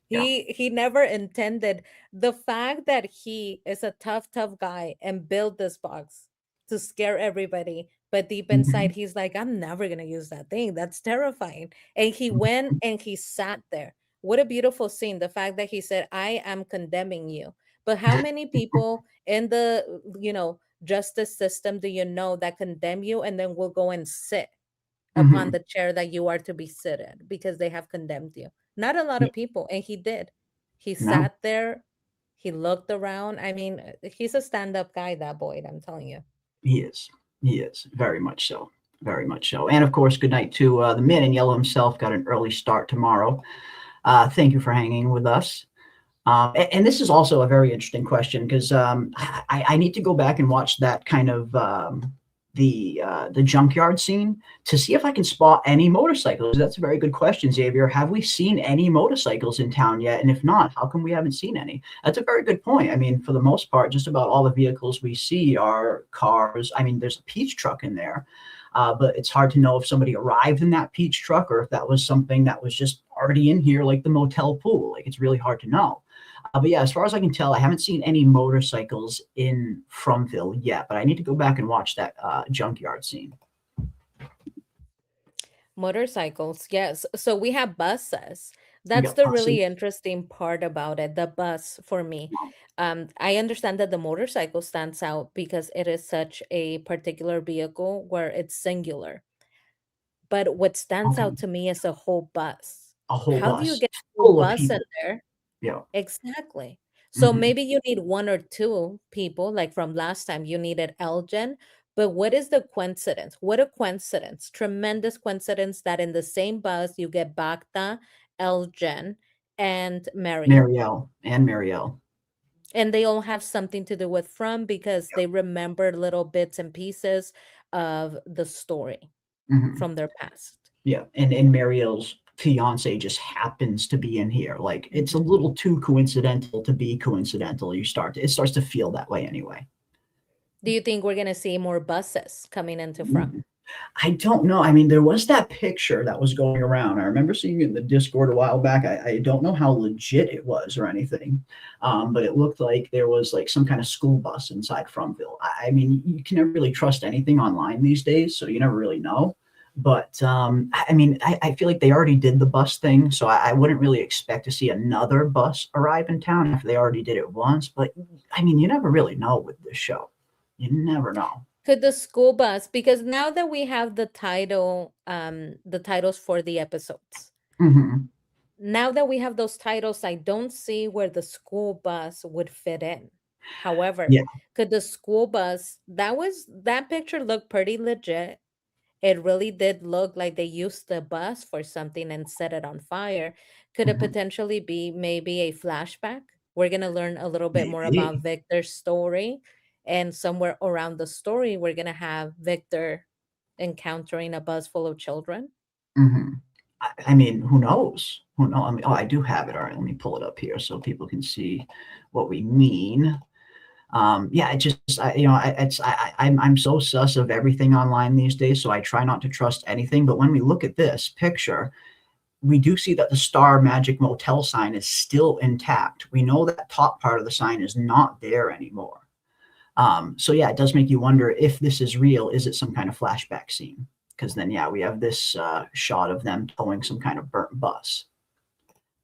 He never intended, the fact that he is a tough guy and built this box to scare everybody, but deep inside he's like, I'm never gonna use that thing. That's terrifying. And he went and he sat there. What a beautiful scene. The fact that he said, I am condemning you. But how many people in the justice system do you know that condemn you and then will go and sit upon the chair that you are to be seated because they have condemned you? Not a lot of people. And he did. He sat there. He looked around. I mean, he's a stand-up guy, that Boyd, I'm telling you. He is very much so. And of course, good night to the man in yellow himself. Got an early start tomorrow. Thank you for hanging with us. And this is also a very interesting question, because I need to go back and watch that kind of the junkyard scene to see if I can spot any motorcycles. That's a very good question, Xavier. Have we seen any motorcycles in town yet? And if not, how come we haven't seen any? That's a very good point. I mean, for the most part, just about all the vehicles we see are cars. I mean, there's a peach truck in there, but it's hard to know if somebody arrived in that peach truck or if that was something that was just already in here, like the motel pool. Like, it's really hard to know. But yeah, as far as I can tell, I haven't seen any motorcycles in Fromville yet, but I need to go back and watch that junkyard scene. Motorcycles, yes. So we have buses. That's the really interesting part about it, the bus for me. I understand that the motorcycle stands out because it is such a particular vehicle where it's singular. But what stands out to me is a whole bus. How do you get a whole bus in there? Yeah, exactly. So maybe you need one or two people, like from last time you needed Elgin. But what is the coincidence? What a coincidence. Tremendous coincidence that in the same bus you get Bacta, Elgin, and Marielle. And they all have something to do with From, because they remember little bits and pieces of the story from their past. Yeah, and Marielle's fiance just happens to be in here. Like, it's a little too coincidental to be coincidental. It starts to feel that way anyway. Do you think we're gonna see more buses coming into From? I don't know. I mean, there was that picture that was going around. I remember seeing it in the Discord a while back. I don't know how legit it was or anything, but it looked like there was like some kind of school bus inside Fromville. I mean, you can never really trust anything online these days, so you never really know. But I mean, I feel like they already did the bus thing, so I wouldn't really expect to see another bus arrive in town after they already did it once. But I mean, you never really know with this show. You never know. Could the school bus, because now that we have the title, the titles for the episodes, now that we have those titles, I don't see where the school bus would fit in. However, could the school bus, that picture looked pretty legit. It really did look like they used the bus for something and set it on fire. Could it potentially be maybe a flashback? We're going to learn a little bit more about Victor's story. And somewhere around the story, we're going to have Victor encountering a bus full of children. I mean, who knows? I mean, I do have it. All right, let me pull it up here so people can see what we mean. Yeah, I'm so sus of everything online these days, so I try not to trust anything. But when we look at this picture, we do see that the Star Magic Motel sign is still intact. We know that top part of the sign is not there anymore. So yeah, it does make you wonder if this is real. Is it some kind of flashback scene? Because then, yeah, we have this shot of them towing some kind of burnt bus.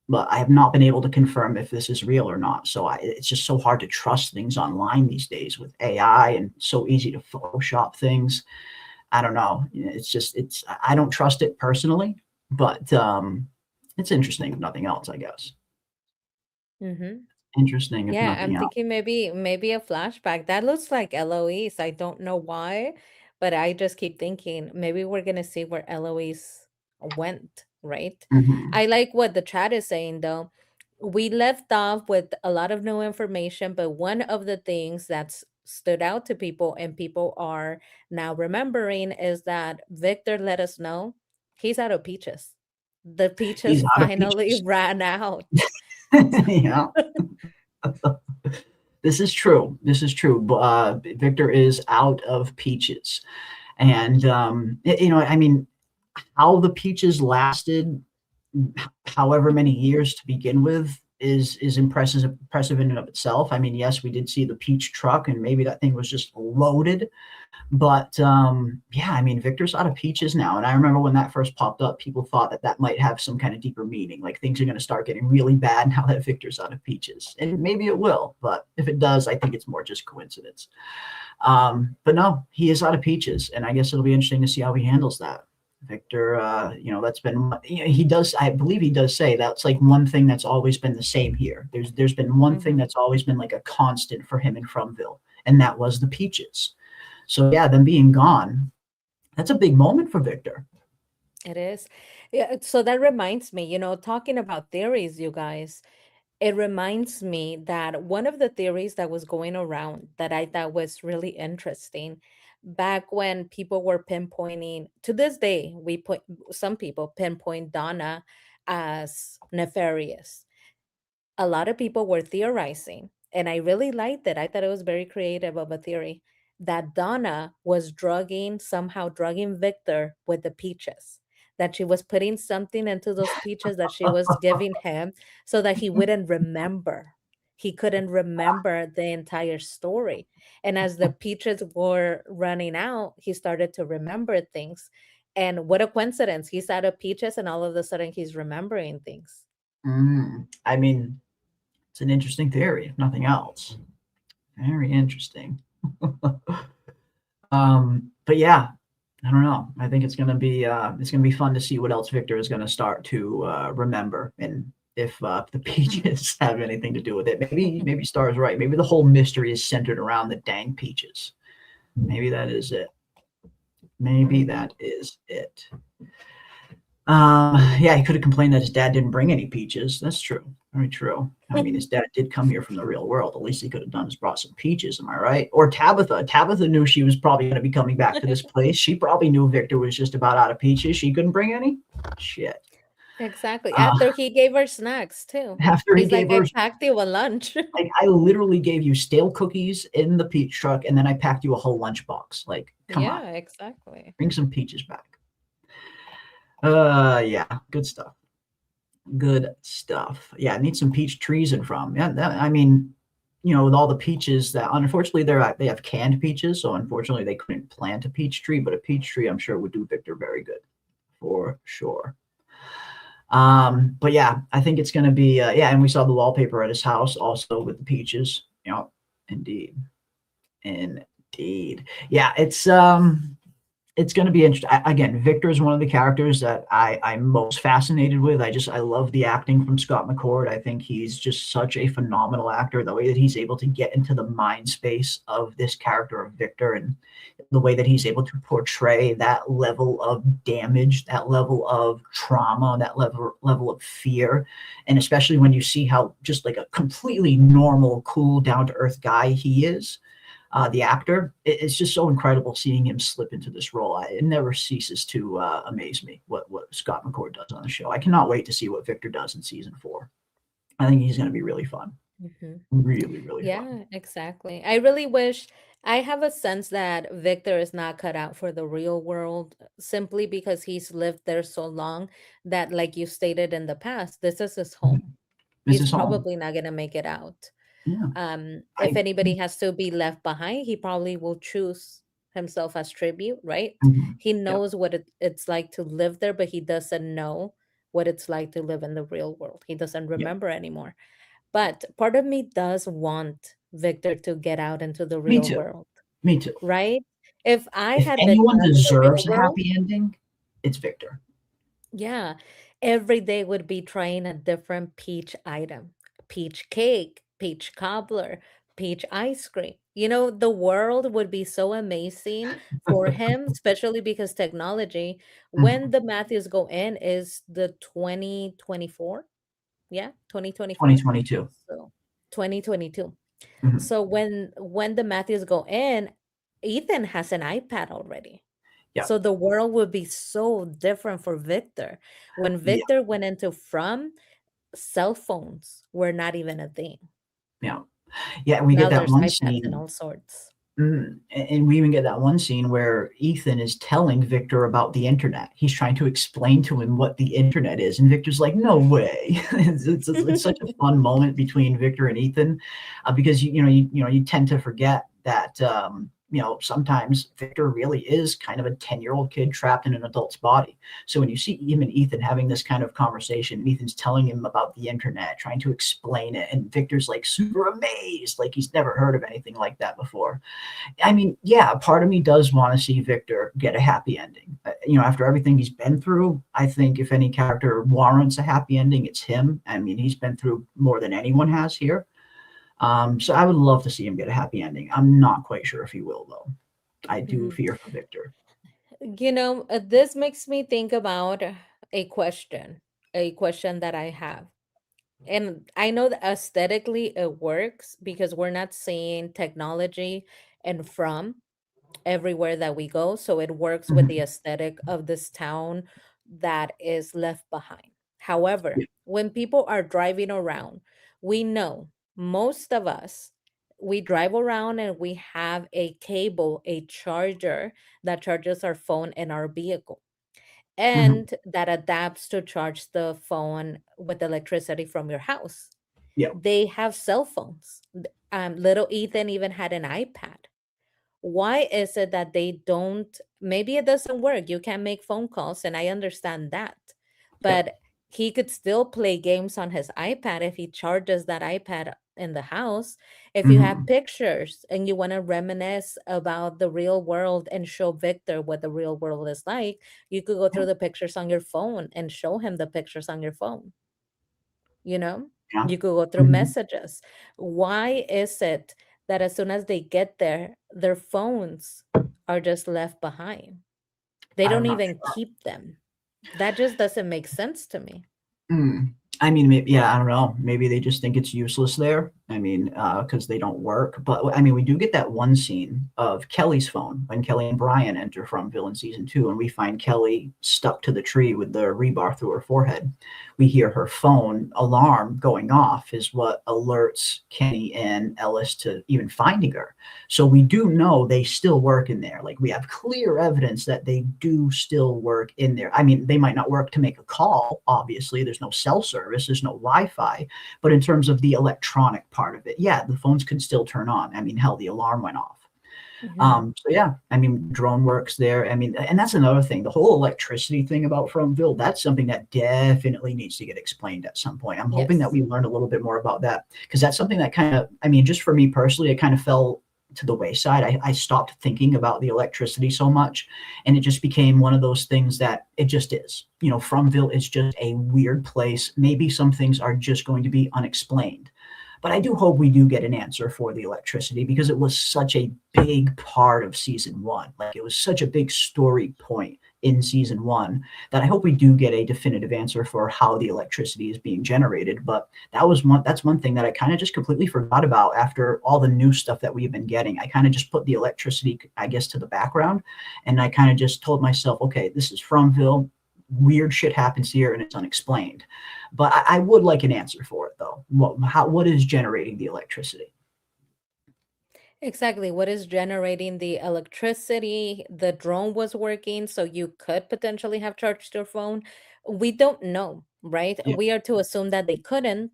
But I have not been able to confirm if this is real or not. So it's just so hard to trust things online these days with AI, and so easy to Photoshop things. I don't know. I don't trust it personally, but it's interesting if nothing else, I guess. Mm-hmm. Interesting if Yeah, nothing I'm else. thinking maybe a flashback. That looks like Eloise. I don't know why, but I just keep thinking maybe we're gonna see where Eloise went, right? Mhm. I like what the chat is saying though. We left off with a lot of new information, but one of the things that's stood out to people and people are now remembering is that Victor let us know he's out of peaches. The He's peaches out of finally peaches. ran out. Yeah. This is true. This is true. Victor is out of peaches. And, I mean, how the peaches lasted however many years to begin with is impressive in and of itself. I mean, yes, we did see the peach truck, and maybe that thing was just loaded. But yeah, I mean, Victor's out of peaches now, and I remember when that first popped up, people thought that that might have some kind of deeper meaning, like things are going to start getting really bad now that Victor's out of peaches, and maybe it will. But if it does, I think it's more just coincidence. But no, he is out of peaches, and I guess it'll be interesting to see how he handles that. Victor, that's been, he does, I believe he does say that's like one thing that's always been the same here. There's been one thing Mhm. that's always been like a constant for him in Fromville, and that was the peaches. So yeah, them being gone, that's a big moment for Victor. It is. Yeah, so that reminds me, talking about theories, you guys, it reminds me that one of the theories that was going around that I thought was really interesting back when people were pinpointing, to this day, some people pinpoint Donna as nefarious. A lot of people were theorizing, and I really liked it. I thought it was very creative of a theory that Donna was somehow drugging Victor with the peaches, that she was putting something into those peaches that she was giving him so that he wouldn't remember. He couldn't remember the entire story. And as the peaches were running out, he started to remember things. And what a coincidence. He's out of peaches, and all of a sudden he's remembering things. I mean, it's an interesting theory, if nothing else. Very interesting. But yeah, I don't know. I think it's gonna be fun to see what else Victor is gonna start to remember, and if the peaches have anything to do with it. Maybe Star is right. Maybe the whole mystery is centered around the dang peaches. Maybe that is it. Maybe that is it. Yeah, he could have complained that his dad didn't bring any peaches. That's true. Very true. I mean, his dad did come here from the real world. The least he could have done is brought some peaches. Am I right? Or Tabitha. Tabitha knew she was probably going to be coming back to this place. She probably knew Victor was just about out of peaches. She couldn't bring any. Shit. Exactly. Uh, After he gave her snacks too. After he He's like, gave I her, packed you a lunch. like, I literally gave you stale cookies in the peach truck, and then I packed you a whole lunchbox. Like, come on, Yeah, exactly. bring some peaches back. Yeah, good stuff. Good stuff. Yeah, I need some peach trees in from. Yeah, I mean, with all the peaches that unfortunately they have canned peaches, so unfortunately they couldn't plant a peach tree, but a peach tree I'm sure would do Victor very good, for sure. But yeah, I think it's gonna be yeah, and we saw the wallpaper at his house also with the peaches. Indeed. Indeed. Yeah, it's going to be interesting. Again, Victor is one of the characters that I'm most fascinated with. I love the acting from Scott McCord. I think he's just such a phenomenal actor. The way that he's able to get into the mind space of this character of Victor, and the way that he's able to portray that level of damage, that level of trauma, that level of fear. And especially when you see how just like a completely normal, cool, down to earth guy he is. The actor, it's just so incredible seeing him slip into this role. It never ceases to amaze me what Scott McCord does on the show. I cannot wait to see what Victor does in season 4. I think he's going to be really fun. Really, really fun. Yeah, exactly. I really wish I have a sense that Victor is not cut out for the real world simply because he's lived there so long that, like you stated in the past, this is his home. This He's is home. probably not going to make it out. Yeah. If I anybody has to be left behind, he probably will choose himself as tribute, right? Mhm. He Yep. knows what it's like to live there, but he doesn't know what it's like to live in the real world. He doesn't Yep. remember anymore. But part of me does want Victor to get out into the Me real too. world, Me too. right? If I If had been anyone left in the real deserves a world, happy ending, it's Victor. yeah, every day would be trying a different peach item, peach cake, peach cobbler, peach ice cream. The world would be so amazing for him, especially because technology, when Mhm. the Matthews go in, is the 2024. Yeah, 2024. 2022. So 2022. Mhm. So when the Matthews go in, Ethan has an iPad already. Yeah. So the world would be so different for Victor. When Yeah. Victor went into From, cell phones were not even a thing. Yeah. Yeah, we get Now that there's one iPads and scene. all sorts. And we even get that one scene where Ethan is telling Victor about the internet. He's trying to explain to him what the internet is, and Victor's like, "No way!" It's such a fun moment between Victor and Ethan, because you tend to forget that sometimes Victor really is kind of a 10-year-old kid trapped in an adult's body. So when you see him and Ethan having this kind of conversation, Ethan's telling him about the internet, trying to explain it, and Victor's like super amazed, like he's never heard of anything like that before. I mean, yeah, part of me does want to see Victor get a happy ending. After everything he's been through, I think if any character warrants a happy ending, it's him. I mean, he's been through more than anyone has here. So I would love to see him get a happy ending. I'm not quite sure if he will, though. I do Mhm. fear for Victor. This makes me think about a question that I have. And I know that aesthetically it works because we're not seeing technology and From everywhere that we go. So it works with the Mhm. aesthetic of this town that is left behind. However, Yeah. when people are driving around, we know most of us, we drive around and we have a cable, a charger that charges our phone in our vehicle Mhm. and that adapts to charge the phone with electricity from your house. Yeah. They have cell phones. Little Ethan even had an iPad. Why is it that they don't? Maybe it doesn't work. You can't make phone calls, and I understand that. Yeah. But he could still play games on his iPad if he charges that iPad in the house. If you have Mhm. pictures and you want to reminisce about the real world and show Victor what the real world is like, you could go Yeah. through the pictures on your phone and show him the pictures on your phone. You know, Yeah. you could go through Mhm. messages. Why is it that as soon as they get there, their phones are just left behind? They I'm don't not even sure. keep them. That just doesn't make sense to me. Mm. I mean, yeah, I don't know. Maybe they just think it's useless there. I mean, because they don't work. But I mean, we do get that one scene of Kelly's phone when Kelly and Brian enter from Villain season 2, and we find Kelly stuck to the tree with the rebar through her forehead. We hear her phone alarm going off, is what alerts Kenny and Ellis to even finding her. So we do know they still work in there. Like we have clear evidence that they do still work in there. I mean, they might not work to make a call, obviously. There's no cell service, there's no Wi-Fi. But in terms of the electronic part of it, yeah, the phones could still turn on. I mean, hell, the alarm went off. Mhm. So yeah, I mean, drone works there. I mean, and that's another thing. The whole electricity thing about Fromville, that's something that definitely needs to get explained at some point. I'm hoping that Yes. we learn a little bit more about that because that's something that kind of, I mean, just for me personally, it kind of fell to the wayside. I stopped thinking about the electricity so much, and it just became one of those things that it just is. Fromville is just a weird place. Maybe some things are just going to be unexplained. But I do hope we do get an answer for the electricity because it was such a big part of season 1. Like it was such a big story point in season 1 that I hope we do get a definitive answer for how the electricity is being generated. But that's one thing that I kind of just completely forgot about after all the new stuff that we've been getting. I kind of just put the electricity, I guess, to the background, and I kind of just told myself, okay, this is Fromville. Weird shit happens here and it's unexplained. But I would like an answer for it, though. What is generating the electricity? Exactly. What is generating the electricity? The drone was working, so you could potentially have charged your phone. We don't know, right? Yeah. We are to assume that they couldn't,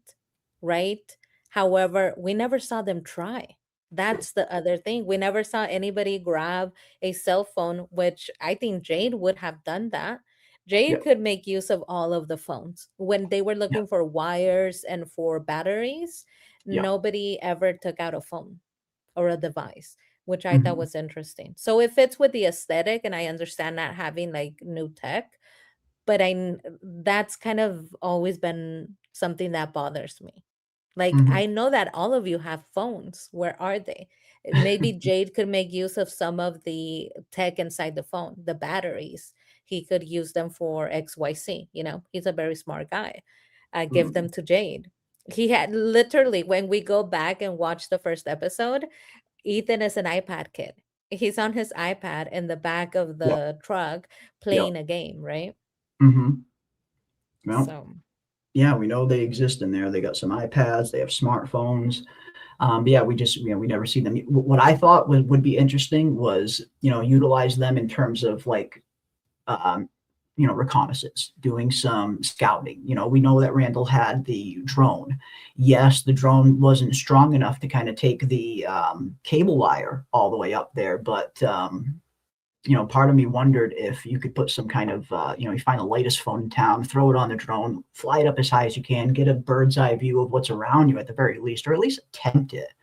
right? However, we never saw them try. That's the other thing. We never saw anybody grab a cell phone, which I think Jade would have done that. Jade Yep. could make use of all of the phones. When they were Yeah. looking for wires and for batteries, Yeah. nobody ever took out a phone or a device, which I thought Mhm. was interesting. So it fits with the aesthetic, and I understand not having like new tech, but that's kind of always been something that bothers me. Like, Mhm. I know that all of you have phones. Where are they? Maybe Jade could make use of some of the tech inside the phone, the batteries. He could use them for XYZ. He's a very smart guy. Give them Mhm. to Jade. He had literally, when we go back and watch the first episode, Ethan is an iPad kid. He's on his iPad in the back of Yep. the truck Yep. playing a game, right? Mhm. Well, So, yeah, we know they exist in there. They got some iPads. They have smartphones. But yeah, we never see them. What I thought would be interesting was, utilize them in terms of like, um, reconnaissance, doing some scouting. We know that Randall had the drone. Yes, the drone wasn't strong enough to kind of take the cable wire all the way up there, but part of me wondered if you could put some kind of, you find the latest phone in town, throw it on the drone, fly it up as high as you can, get a bird's eye view of what's around you at the very least, or at least attempt it.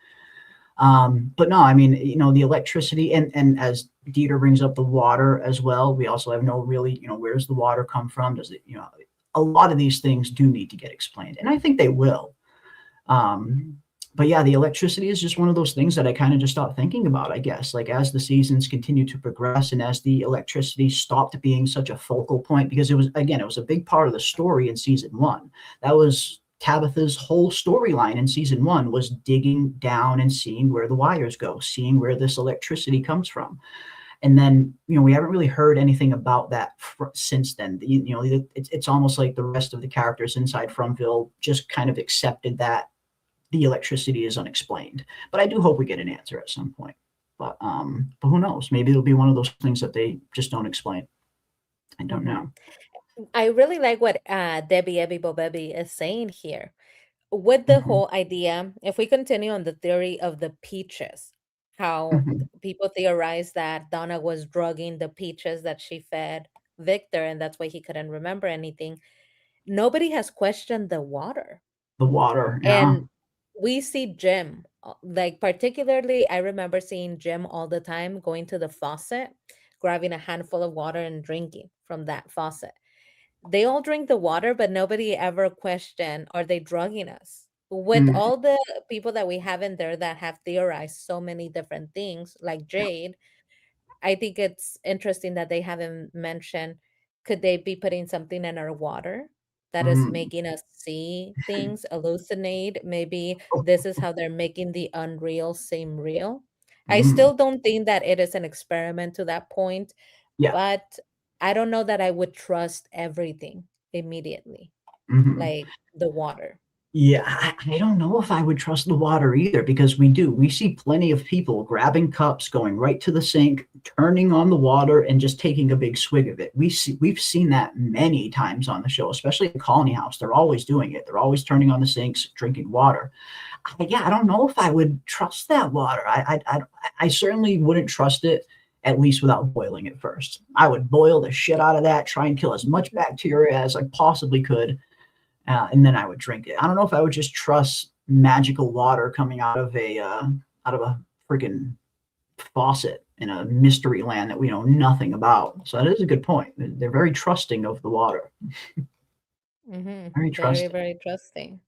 But no, I mean, the electricity, and as Dieter brings up the water as well, we also have no really, where's the water come from? Does it, a lot of these things do need to get explained, and I think they will. But yeah, the electricity is just one of those things that I kind of just start thinking about, I guess, like as the seasons continue to progress and as the electricity stopped being such a focal point, because it was a big part of the story in season 1. That was Tabitha's whole storyline in season 1, was digging down and seeing where the wires go, seeing where this electricity comes from. And then, we haven't really heard anything about that since then. It's almost like the rest of the characters inside Fromville just kind of accepted that the electricity is unexplained. But I do hope we get an answer at some point. But who knows? Maybe it'll be one of those things that they just don't explain. I don't know. I really like what Debbie Ebby Bobebi is saying here. With the Mhm. whole idea, if we continue on the theory of the peaches, how Mhm. people theorize that Donna was drugging the peaches that she fed Victor, and that's why he couldn't remember anything. Nobody has questioned the water. The water, yeah. And we see Jim, like particularly, I remember seeing Jim all the time going to the faucet, grabbing a handful of water and drinking from that faucet. They all drink the water, but nobody ever questioned, are they drugging us? With Mhm. all the people that we have in there that have theorized so many different things, like Yeah. Jade, I think it's interesting that they haven't mentioned, could they be putting something in our water that is Mm. making us see things, hallucinate? Maybe this is how they're making the unreal seem real. I Mm. still don't think that it is an experiment to that point, Yeah. but I don't know that I would trust everything immediately, Mhm. like the water. Yeah, I don't know if I would trust the water either, because we see plenty of people grabbing cups, going right to the sink, turning on the water, and just taking a big swig of it. We've seen that many times on the show, especially in Colony House. They're always doing it. They're always turning on the sinks, drinking water. Yeah, I don't know if I would trust that water. I certainly wouldn't trust it, at least without boiling it first. I would boil the shit out of that, try and kill as much bacteria as I possibly could, and then I would drink it. I don't know if I would just trust magical water coming out of a freaking faucet in a mystery land that we know nothing about. So that is a good point. They're very trusting of the water. Very Very, trusting. very trusting.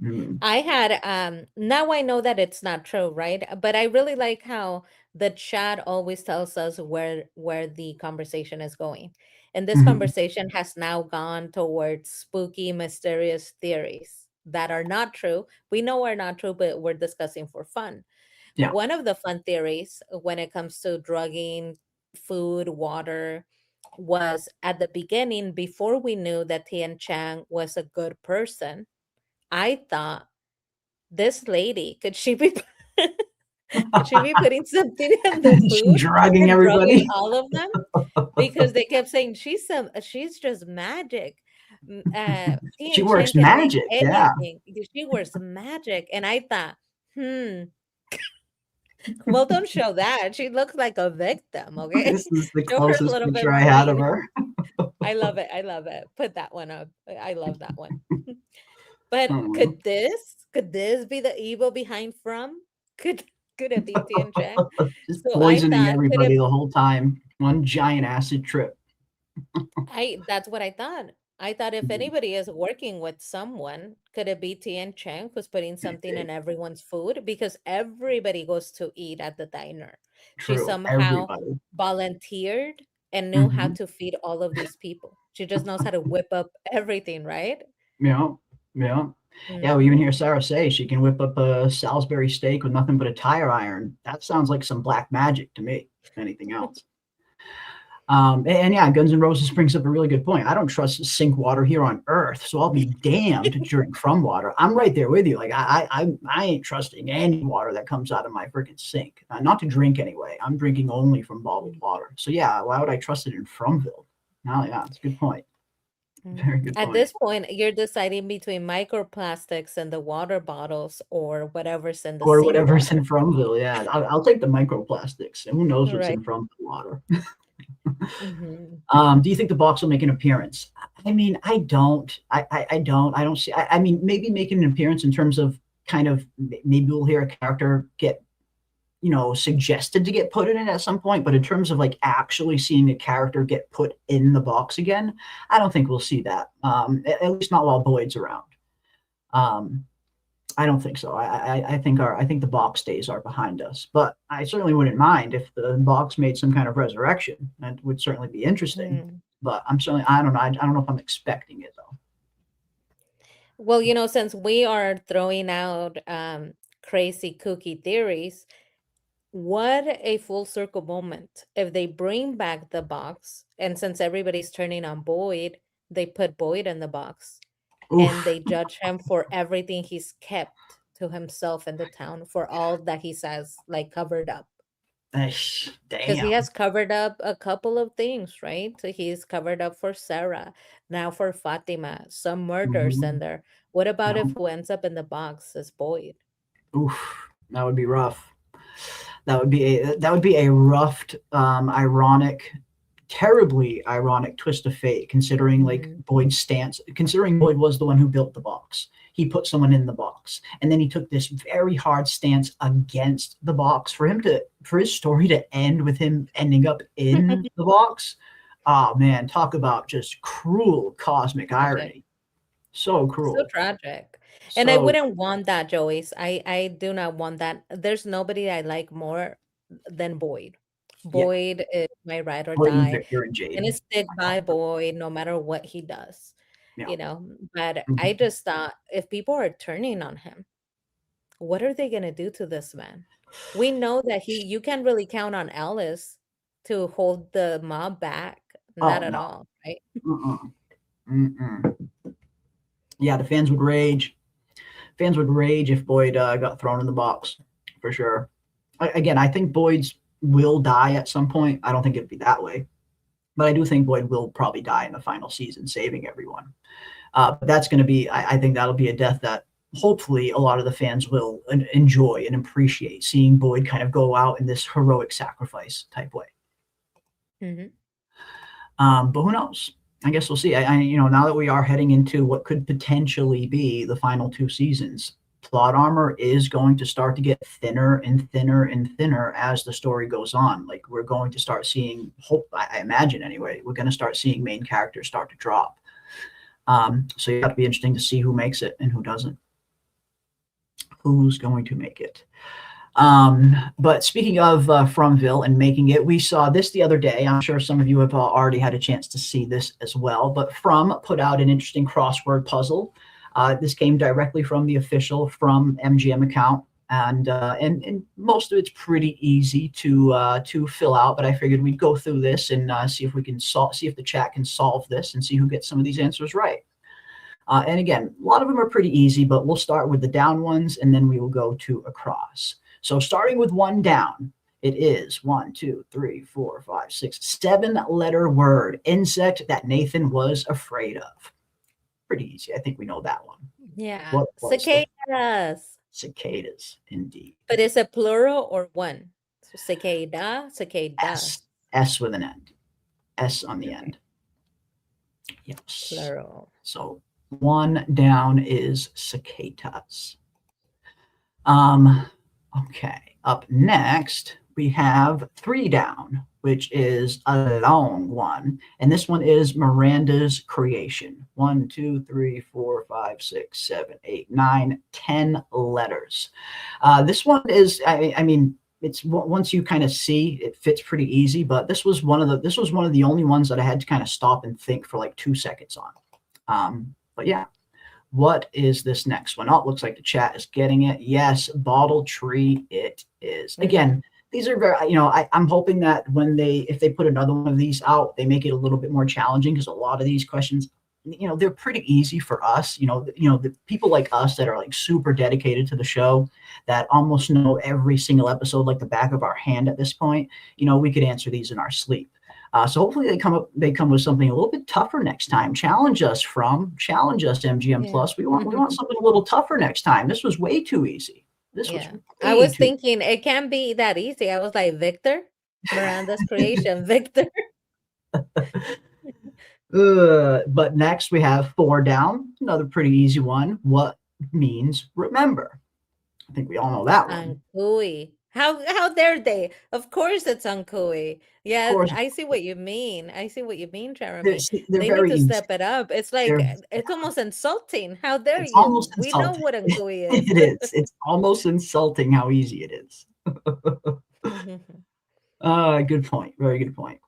Mm. I had now I know that it's not true, right? But I really like how the chat always tells us where the conversation is going. And this Mhm. conversation has now gone towards spooky, mysterious theories that are not true. We know are not true, but we're discussing for fun. Yeah. One of the fun theories when it comes to drugging food, water, was at the beginning, before we knew that Tian Chang was a good person, I thought, this lady, could she be putting something in the She's food drugging and drugging everybody. all of them? Because they kept saying she's just magic. She Tian works Chen can make magic. Yeah. anything. She works magic. And I thought, well, don't show that. She looks like a victim, okay? This is the Show her a closest little bit picture I more had of evil. her. I love it. I love it. Put that one up. I love that one. But Oh. could this be the evil behind From? Could it be Tian Chen? Just So I poisoning thought, could everybody it the whole time. One giant acid trip. that's what I thought. I thought if Mhm. anybody is working with someone, could it be Tian Chen who's putting something in everyone's food? Because everybody goes to eat at the diner. She True. somehow Everybody. volunteered and knew how Mhm. to feed all of these people. She just knows how to whip up everything, right? Yeah. Yeah. Yeah, we Mhm. even hear Sarah say she can whip up a Salisbury steak with nothing but a tire iron. That sounds like some black magic to me, if anything else. And yeah, Guns N' Roses brings up a really good point. I don't trust sink water here on Earth, so I'll be damned to drink from water. I'm right there with you. Like I ain't trusting any water that comes out of my freaking sink. Not to drink anyway. I'm drinking only from bottled water. So yeah, why would I trust it in Fromville? No, yeah, it's a good point. Very good At point. this point, you're deciding between microplastics and the water bottles or whatever's in the Or whatever's seawater. in Fromville. Yeah, I'll take the microplastics. And who knows what's Right. in Fromville water? Mhm. Do you think the box will make an appearance? I mean, I don't. I don't see. I mean, maybe making an appearance in terms of kind of maybe we'll hear a character get, suggested to get put in it at some point. But in terms of like actually seeing a character get put in the box again, I don't think we'll see that. At least not while Boyd's around. I don't think so. I think the box days are behind us. But I certainly wouldn't mind if the box made some kind of resurrection. That would certainly be interesting. Mm. But I don't know. I don't know if I'm expecting it though. Well, since we are throwing out crazy kooky theories, what a full circle moment if they bring back the box, and since everybody's turning on Boyd, they put Boyd in the box and they judge him for everything he's kept to himself in the town, for all that he says, like covered up. Because he Damn. has covered up a couple of things, right? So he's covered up for Sarah, now for Fatima, some murders in there. What about if who ends up in the box is Boyd? Oof, that would be rough. That would be a rough, ironic, terribly ironic twist of fate, considering like Boyd's stance, considering Boyd was the one who built the box. He put someone in the box, and then he took this very hard stance against the box for his story to end with him ending up in the box. Oh man, talk about just cruel cosmic irony. So cruel. So tragic. And I wouldn't want that, Joyce. I do not want that. There's nobody I like more than Boyd. Boyd is my ride or Boyd and die. Victor and Jade. Gonna stick by Boyd no matter what he does. Yeah. But I just thought, if people are turning on him, what are they gonna do to this man? We know that you can't really count on Ellis to hold the mob back. Not at all, right? Yeah, the fans would rage. Fans would rage if Boyd got thrown in the box, for sure. Again, I think Boyd's will die at some point. I don't think it'd be that way, but I do think Boyd will probably die in the final season, saving everyone. But that's going to be, I think that'll be a death that hopefully a lot of the fans will enjoy and appreciate, seeing Boyd kind of go out in this heroic sacrifice type way. But who knows? I guess we'll see. Now that we are heading into what could potentially be the final 2 seasons, plot armor is going to start to get thinner and thinner and thinner as the story goes on. Like we're going to start seeing, I imagine anyway, we're going to start seeing main characters start to drop. So it'll be interesting to see who makes it and who doesn't. Who's going to make it? But speaking of Fromville and making it, we saw this the other day. I'm sure some of you have already had a chance to see this as well. But From put out an interesting crossword puzzle. This came directly from the official From MGM account, and most of it's pretty easy to fill out. But I figured we'd go through this and see if we can see if the chat can solve this and see who gets some of these answers right. And again, a lot of them are pretty easy, but we'll start with the down ones and then we will go to across. So starting with 1 down, it is 1, 2, 3, 4, 5, 6, 7-letter word, insect that Nathan was afraid of. Pretty easy. I think we know that one. Yeah. What was the Cicadas. cicadas? Indeed. But is it plural or one? So cicada, cicadas. S with an end. S on the end. Yes. Plural. So one down is cicadas. Okay. Up next, we have 3 down, which is a long one. And this one is Miranda's creation. 1, 2, 3, 4, 5, 6, 7, 8, 9, 10 letters. This one is, I mean, it's once you kind of see, it fits pretty easy, but this was one of the only ones that I had to kind of stop and think for like 2 seconds on. But yeah, what is this next one? Oh, it looks like the chat is getting it. Yes, bottle tree it is. Again, these are very, I'm hoping that if they put another one of these out, they make it a little bit more challenging, because a lot of these questions, they're pretty easy for us. The people like us that are like super dedicated to the show, that almost know every single episode like the back of our hand at this point, we could answer these in our sleep. So hopefully they come with something a little bit tougher next time. Challenge us, MGM Plus. We want something a little tougher next time. This was way too easy. I was thinking it can't be that easy. I was like, Victor, Miranda's creation, Victor. But next we have 4 down, another pretty easy one. What means remember? I think we all know that one. Ancui. How dare they? Of course it's Ancui. Yeah, I see what you mean. Jeremy. They're they very need to step it up. It's like it's almost insulting. How dare It's you? almost We know insulting. what Ancui is. It is. It's almost insulting how easy it is. Good point. Very good point.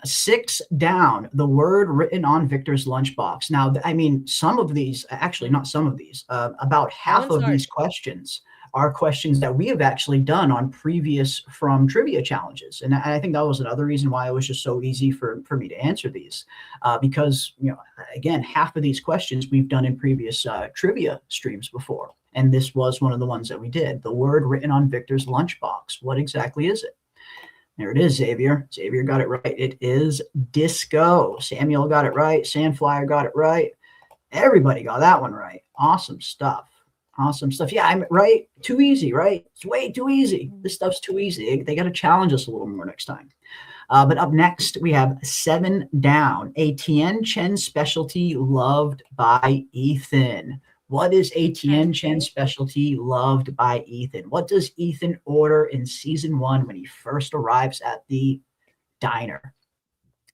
6 down, the word written on Victor's lunchbox. Now, I mean, some of these, actually not some of these, about half of these questions are questions that we have actually done on previous From Trivia challenges. And I think that was another reason why it was just so easy for me to answer these, because, again, half of these questions we've done in previous trivia streams before. And this was one of the ones that we did. The word written on Victor's lunchbox. What exactly is it? There it is, Xavier. Xavier got it right. It is disco. Samuel got it right. Sandflyer got it right. Everybody got that one right. Awesome stuff. Yeah, I'm right. Too easy, right? It's way too easy. This stuff's too easy. They got to challenge us a little more next time. But up next, we have 7 down. A Tien Chen specialty loved by Ethan. What is a Tien Chen specialty loved by Ethan? What does Ethan order in season 1 when he first arrives at the diner?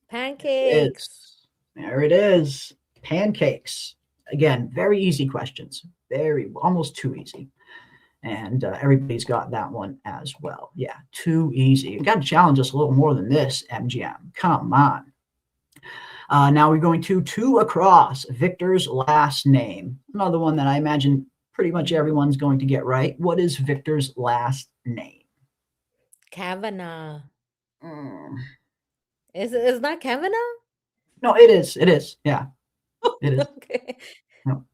Pancakes. There it is. Pancakes. Again, very easy questions. Almost too easy. And everybody's got that one as well. Yeah, too easy. You got to challenge us a little more than this, MGM. Come on. Now we're going to 2 across, Victor's last name. Another one that I imagine pretty much everyone's going to get right. What is Victor's last name? Kavanaugh. Is it not Kavanaugh? No, it is. It is. Yeah, it is. Okay. No.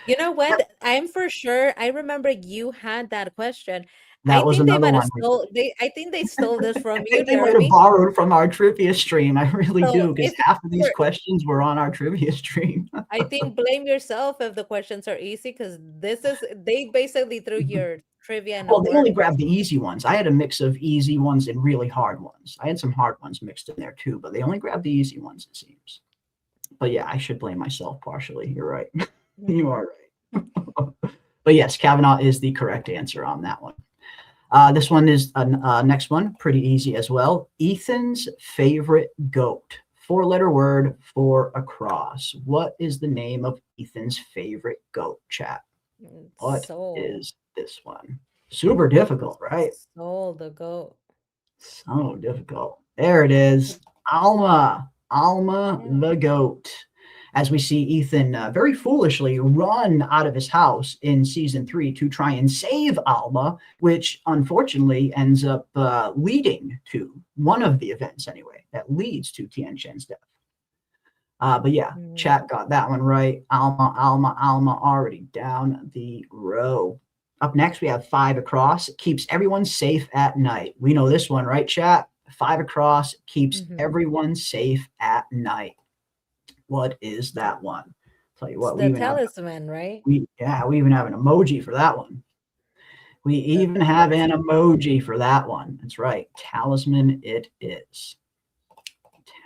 You know what? I'm for sure. I remember you had that question. That was another one. I think they stole this from you, they might Jeremy. have borrowed from our trivia stream. I really do, because if half of these questions were on our trivia stream. I think blame yourself if the questions are easy, because they basically threw your trivia in Well, they only word. grabbed the easy ones. I had a mix of easy ones and really hard ones. I had some hard ones mixed in there too, but they only grabbed the easy ones, it seems. But yeah, I should blame myself partially. You're right. You are right. But yes, Kavanaugh is the correct answer on that one. This one is next one, pretty easy as well. Ethan's favorite goat. 4-letter word, 4 across. What is the name of Ethan's favorite goat, chat? What is this one? Super difficult, right? Soul the goat. So difficult. There it is. Alma the goat. As we see Ethan very foolishly run out of his house in season 3 to try and save Alma, which unfortunately ends up leading to one of the events anyway, that leads to Tien Chen's death. But yeah, chat got that one right. Alma already down the row. Up next, we have 5 across. It keeps everyone safe at night. We know this one, right, chat? 5 across keeps everyone safe at night. What is that one? Tell you It's what, the talisman, right? we even have an emoji for that one. We even have an emoji for that one. That's right. Talisman it is.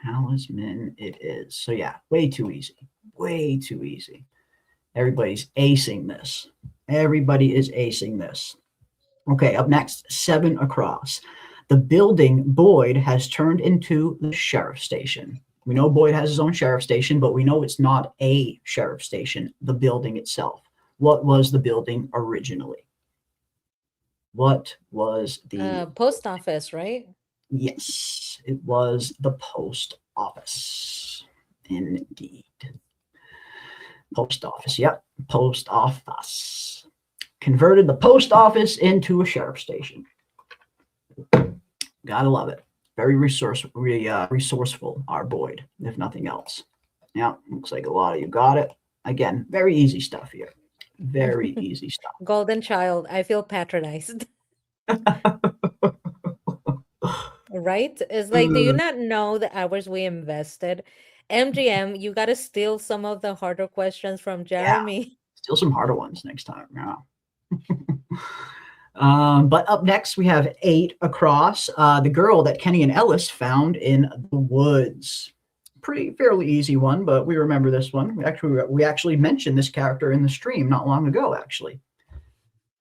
Talisman it is. So yeah, way too easy. Way too easy. Everybody's acing this. Everybody is acing this. Okay, up next, 7 across. The building Boyd has turned into the sheriff station. We know Boyd has his own sheriff station, but we know it's not a sheriff station, the building itself. What was the building originally? What was the post office, right? Yes, it was the post office. Indeed. Post office. Yep. Post office. Converted the post office into a sheriff station. Gotta love it. Very resourceful, our Boyd, if nothing else. Yeah, looks like a lot of you got it. Again, very easy stuff here. Very easy stuff. Golden child. I feel patronized. Right? It's like, do you not know the hours we invested? MGM, you got to steal some of the harder questions from Jeremy. Yeah, steal some harder ones next time. Yeah. But up next, we have 8 across. The girl that Kenny and Ellis found in the woods. Fairly easy one, but we remember this one. We actually mentioned this character in the stream not long ago, actually.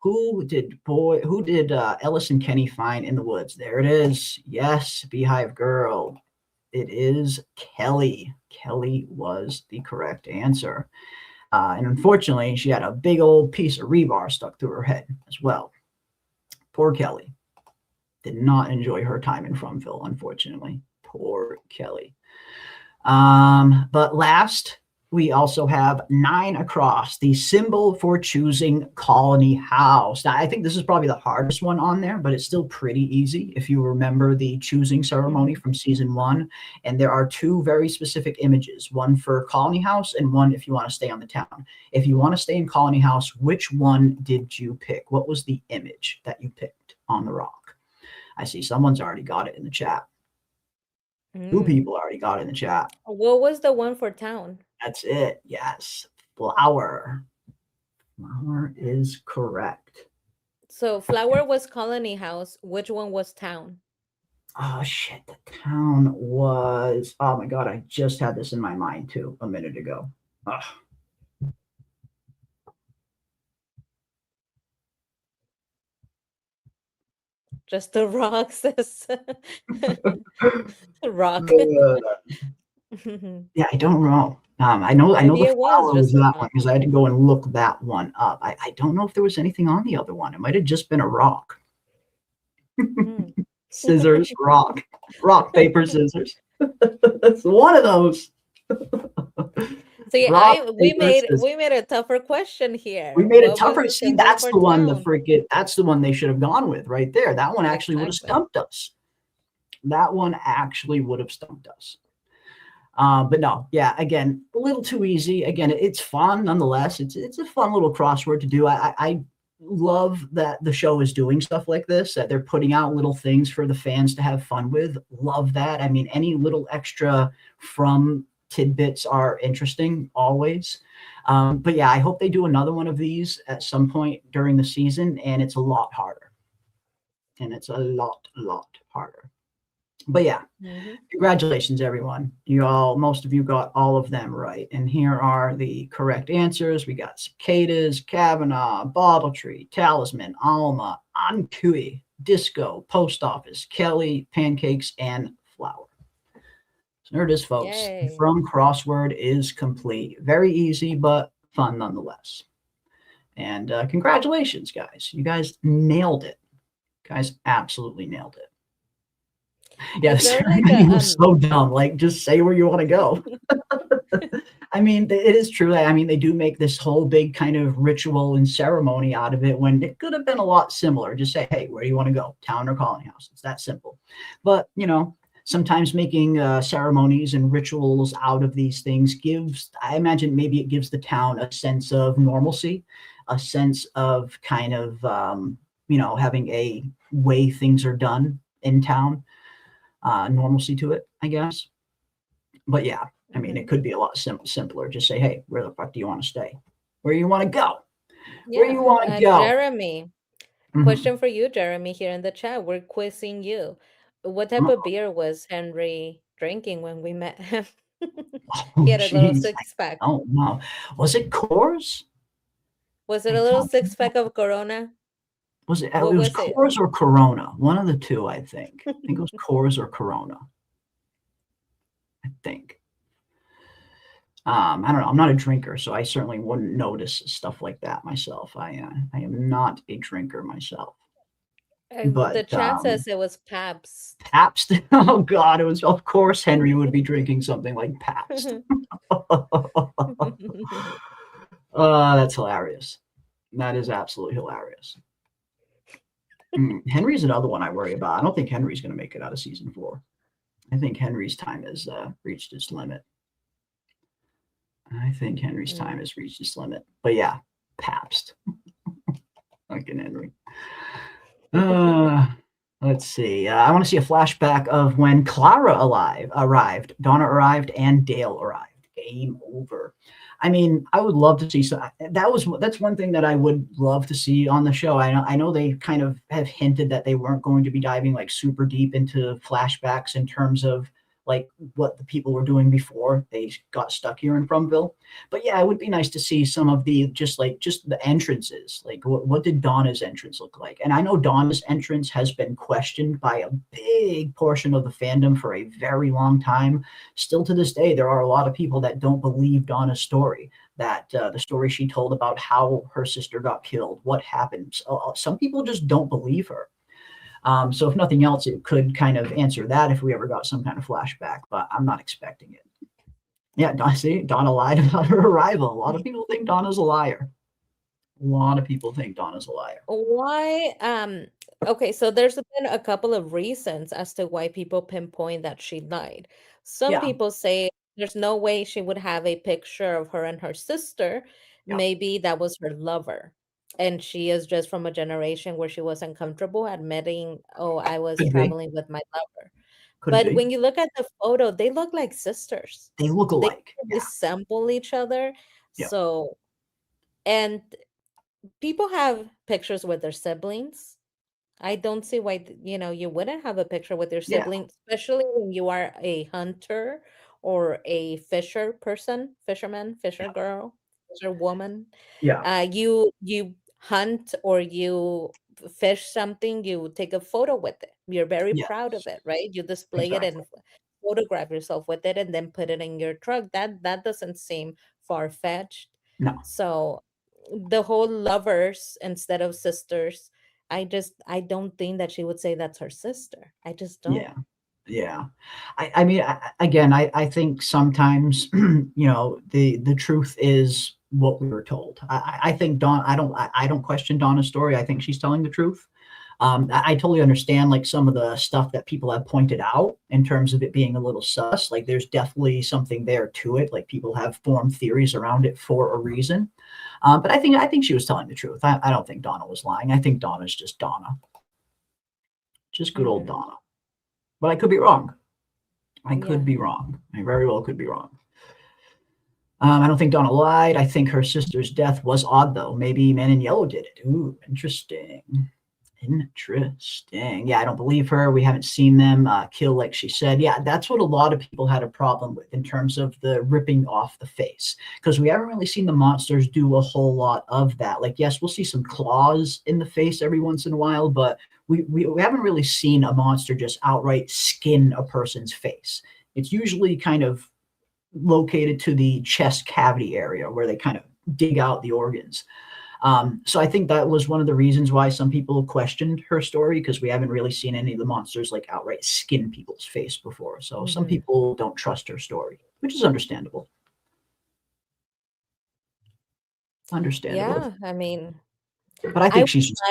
Who did Ellis and Kenny find in the woods? There it is. Yes, Beehive Girl. It is Kelly. Kelly was the correct answer. And unfortunately, she had a big old piece of rebar stuck through her head as well. Poor Kelly. Did not enjoy her time in Fromville, unfortunately. Poor Kelly. But last, we also have 9 across, the symbol for choosing Colony House. Now, I think this is probably the hardest one on there, but it's still pretty easy if you remember the choosing ceremony from season 1. And there are 2 very specific images, one for Colony House and one if you want to stay on the town. If you want to stay in Colony House, which one did you pick? What was the image that you picked on the rock? I see someone's already got it in the chat. 2 people already got it in the chat. What was the one for town? That's it. Yes. Flower. Flower is correct. So Flower was Colony House. Which one was town? Oh, shit. The town was... Oh, my God. I just had this in my mind, too, a minute ago. Ugh. Just the rock says. Rock. Yeah, I don't know. I know the flower was that one because I had to go and look that one up. I don't know if there was anything on the other one. It might have just been a rock. Scissors, rock, paper, scissors. It's one of those. See, we made a tougher question here. We made it tougher. See, that's the one. That's the one they should have gone with right there. That one actually would have stumped us. That one actually would have stumped us. But no, yeah, again, a little too easy. Again, it's fun nonetheless. It's a fun little crossword to do. I love that the show is doing stuff like this, that they're putting out little things for the fans to have fun with. Love that. I mean, any little extra from tidbits are interesting always. But yeah, I hope they do another one of these at some point during the season, and it's a lot harder. But yeah, Congratulations, everyone. Most of you got all of them right. And here are the correct answers. We got Cicadas, Kavanaugh, Bottletree, Talisman, Alma, Ankui, Disco, Post Office, Kelly, Pancakes, and Flower. So there it is, folks. Yay. From Crossword is complete. Very easy, but fun nonetheless. And congratulations, guys. You guys nailed it. Guys absolutely nailed it. Yes, like so dumb. Like, just say where you want to go. I mean, it is true. I mean, they do make this whole big kind of ritual and ceremony out of it when it could have been a lot simpler. Just say, hey, where do you want to go? Town or Colony House? It's that simple. But, sometimes making ceremonies and rituals out of these things I imagine maybe it gives the town a sense of normalcy, a sense of kind of, having a way things are done in town. Normalcy to it, I guess. But yeah, I mean, Mhm. it could be a lot simpler. Just say, hey, where the fuck do you want to stay? Where you want to go? Where you Yeah. want to go? Jeremy, Mhm. question for you, Jeremy, here in the chat. We're quizzing you. What type of beer was Henry drinking when we met him? Oh, He had a little jeez. six pack. Oh, no. Was it Coors? Was it I a little don't six pack of Corona? Was it? What It was was it? Coors or Corona. One of the two, I think. I think it was Coors or Corona. I think. I don't know. I'm not a drinker, so I certainly wouldn't notice stuff like that myself. I am not a drinker myself. The But chat says it was Pabst. Pabst. Oh God, it was. Of course, Henry would be drinking something like Pabst. That's hilarious. That is absolutely hilarious. Henry's another one I worry about. I don't think Henry's going to make it out of season 4. I think Henry's time has reached its limit. But yeah, Pabst. Fucking Henry. Let's see. I want to see a flashback of when Clara arrived, Donna arrived, and Dale arrived. Game over. I mean, I would love to see that's one thing that I would love to see on the show. I know they kind of have hinted that they weren't going to be diving like super deep into flashbacks in terms of like what the people were doing before they got stuck here in Fromville. But yeah, it would be nice to see some of the just the entrances. Like what did Donna's entrance look like? And I know Donna's entrance has been questioned by a big portion of the fandom for a very long time. Still to this day, there are a lot of people that don't believe Donna's story, that the story she told about how her sister got killed, what happened. So, some people just don't believe her. So if nothing else, it could kind of answer that if we ever got some kind of flashback, but I'm not expecting it. Yeah, Donna lied about her arrival. A lot of people think Donna's a liar. Why? Okay, so there's been a couple of reasons as to why people pinpoint that she lied. Some Yeah. people say there's no way she would have a picture of her and her sister. Yeah. Maybe that was her lover. And she is just from a generation where she wasn't comfortable admitting, oh, I was Could be. traveling with my lover. Could But be. when you look at the photo, they look like sisters. They look alike. They resemble each other. Yeah. So, and people have pictures with their siblings. I don't see why, you wouldn't have a picture with your Yeah. sibling, especially when you are a hunter or a fisherman, fisher girl, fisher woman. Yeah. You hunt or you fish something, you take a photo with it. You're very proud of it, right? You display it and photograph yourself with it and then put it in your truck. That doesn't seem far-fetched. No. So the whole lovers instead of sisters, I don't think that she would say that's her sister. I just don't. Yeah. I mean, I think sometimes, the truth is what we were told. I think I don't question Donna's story. I think she's telling the truth. I totally understand like some of the stuff that people have pointed out in terms of it being a little sus. Like there's definitely something there to it. Like people have formed theories around it for a reason. But I think she was telling the truth. I don't think Donna was lying. I think Donna's just Donna. Just good old Donna. But I could be wrong. I could be wrong. I very well could be wrong. I don't think Donna lied. I think her sister's death was odd, though. Maybe Man in Yellow did it. Ooh, interesting. Yeah, I don't believe her. We haven't seen them kill like she said. Yeah, that's what a lot of people had a problem with in terms of the ripping off the face. Because we haven't really seen the monsters do a whole lot of that. Like, yes, we'll see some claws in the face every once in a while, but we haven't really seen a monster just outright skin a person's face. It's usually kind of located to the chest cavity area where they kind of dig out the organs. So I think that was one of the reasons why some people questioned her story, because we haven't really seen any of the monsters like outright skin people's face before. So some people don't trust her story, which is understandable. Yeah, I mean, but I think she's just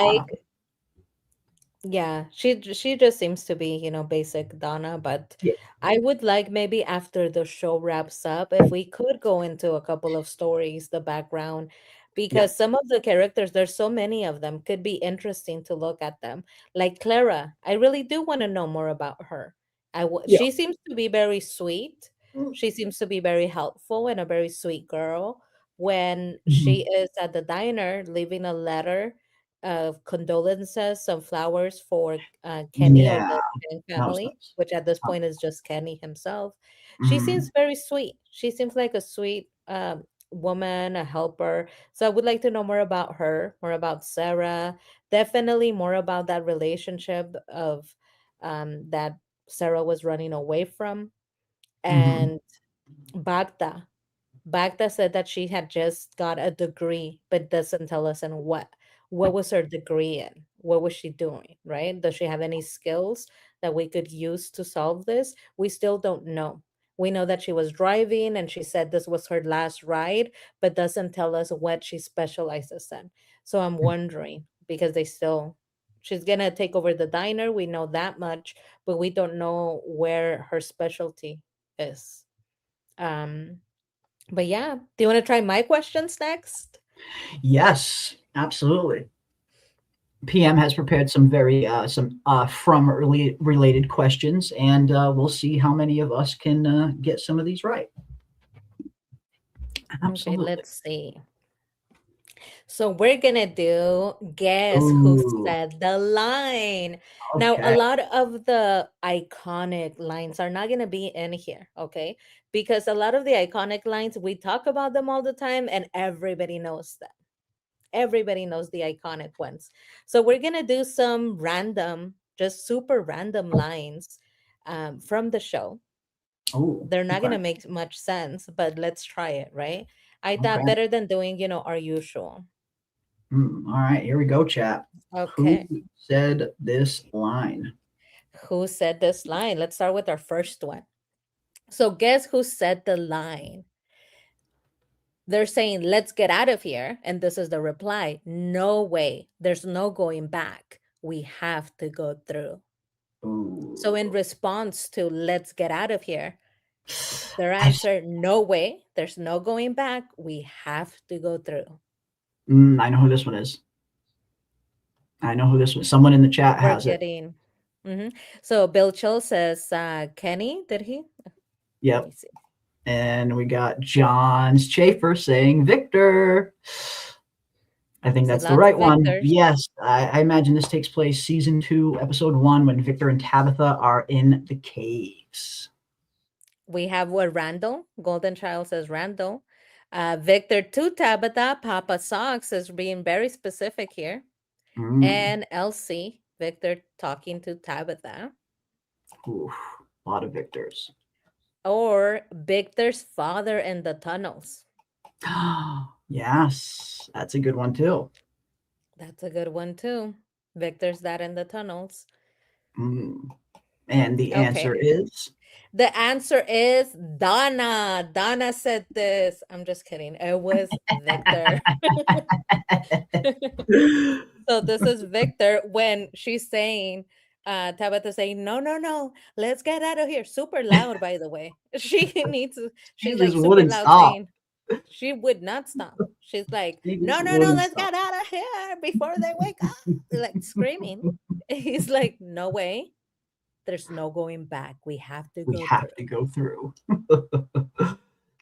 yeah, she just seems to be, basic Donna, but I would like maybe after the show wraps up, if we could go into a couple of stories, the background, because some of the characters, there's so many of them, could be interesting to look at them. Like Clara, I really do want to know more about her. She seems to be very sweet. She seems to be very helpful and a very sweet girl. When she Mhm. is at the diner leaving a letter of condolences, some flowers for Kenny or Yeah, the Chang that was family, nice. which at this point is just Kenny himself. She seems Mhm. very sweet. She seems like a sweet woman, a helper. So I would like to know more about her, more about Sarah, definitely more about that relationship of that Sarah was running away from. Mhm. And Bagda. Bagda said that she had just got a degree, but doesn't tell us in what. What was her degree in? What was she doing, right? Does she have any skills that we could use to solve this? We still don't know. We know that she was driving and she said this was her last ride, but doesn't tell us what she specializes in. So I'm wondering because she's gonna take over the diner. We know that much, but we don't know where her specialty is. Um, but yeah, do you want to try my questions next? Yes, absolutely. PM has prepared some very some from related questions, and we'll see how many of us can get some of these right. Okay, Absolutely. let's see. So we're gonna do guess who Ooh, said the line. Now, a okay. lot of the iconic lines are not gonna be in here, okay? Because a lot of the iconic lines, we talk about them all the time and everybody knows them. Everybody knows the iconic ones. So we're gonna do some random, just super random lines from the show. Oh, They're not okay. gonna make much sense, but let's try it, right? I thought Okay. better than doing, our usual. All right, here we go, chat. Who Okay. said this line? Who said this line? Let's start with our first one. So guess who said the line? They're saying, let's get out of here. And this is the reply. No way. There's no going back. We have to go through. So in Ooh. response to let's get out of here, their I, answer, no way. There's no going back. We have to go through. I know who this one is. I know who this was. Someone in the chat We're has it. getting. Mhm. So Bill Chill says, Kenny, did he? Let Yep. me see. And we got John's Schaefer saying Victor. I think So that's the lots of right one. Victors. Yes, I imagine this takes place season 2, episode 1, when Victor and Tabitha are in the caves. We have what Randall, Golden Child says Randall. Victor to Tabitha, Papa Socks is being very specific here. Mm. And Elsie, Victor talking to Tabitha. Oof, a lot of Victors. Or Victor's father in the tunnels. Yes, that's a good one too. That's a good one too. Victor's dad in the tunnels. Mm. And the Okay. answer is The answer is Donna. Donna said this. I'm just kidding. It was Victor. So this is Victor when she's saying, Tabitha saying, no, no, no, let's get out of here. Super loud, by the way. she She's just like super wouldn't loud stop. saying, she would not stop. She's like, She no, just no, no, wouldn't let's stop. get out of here before they wake up. Like screaming. He's like, no way. There's no going back. We have to We go have through. to go through.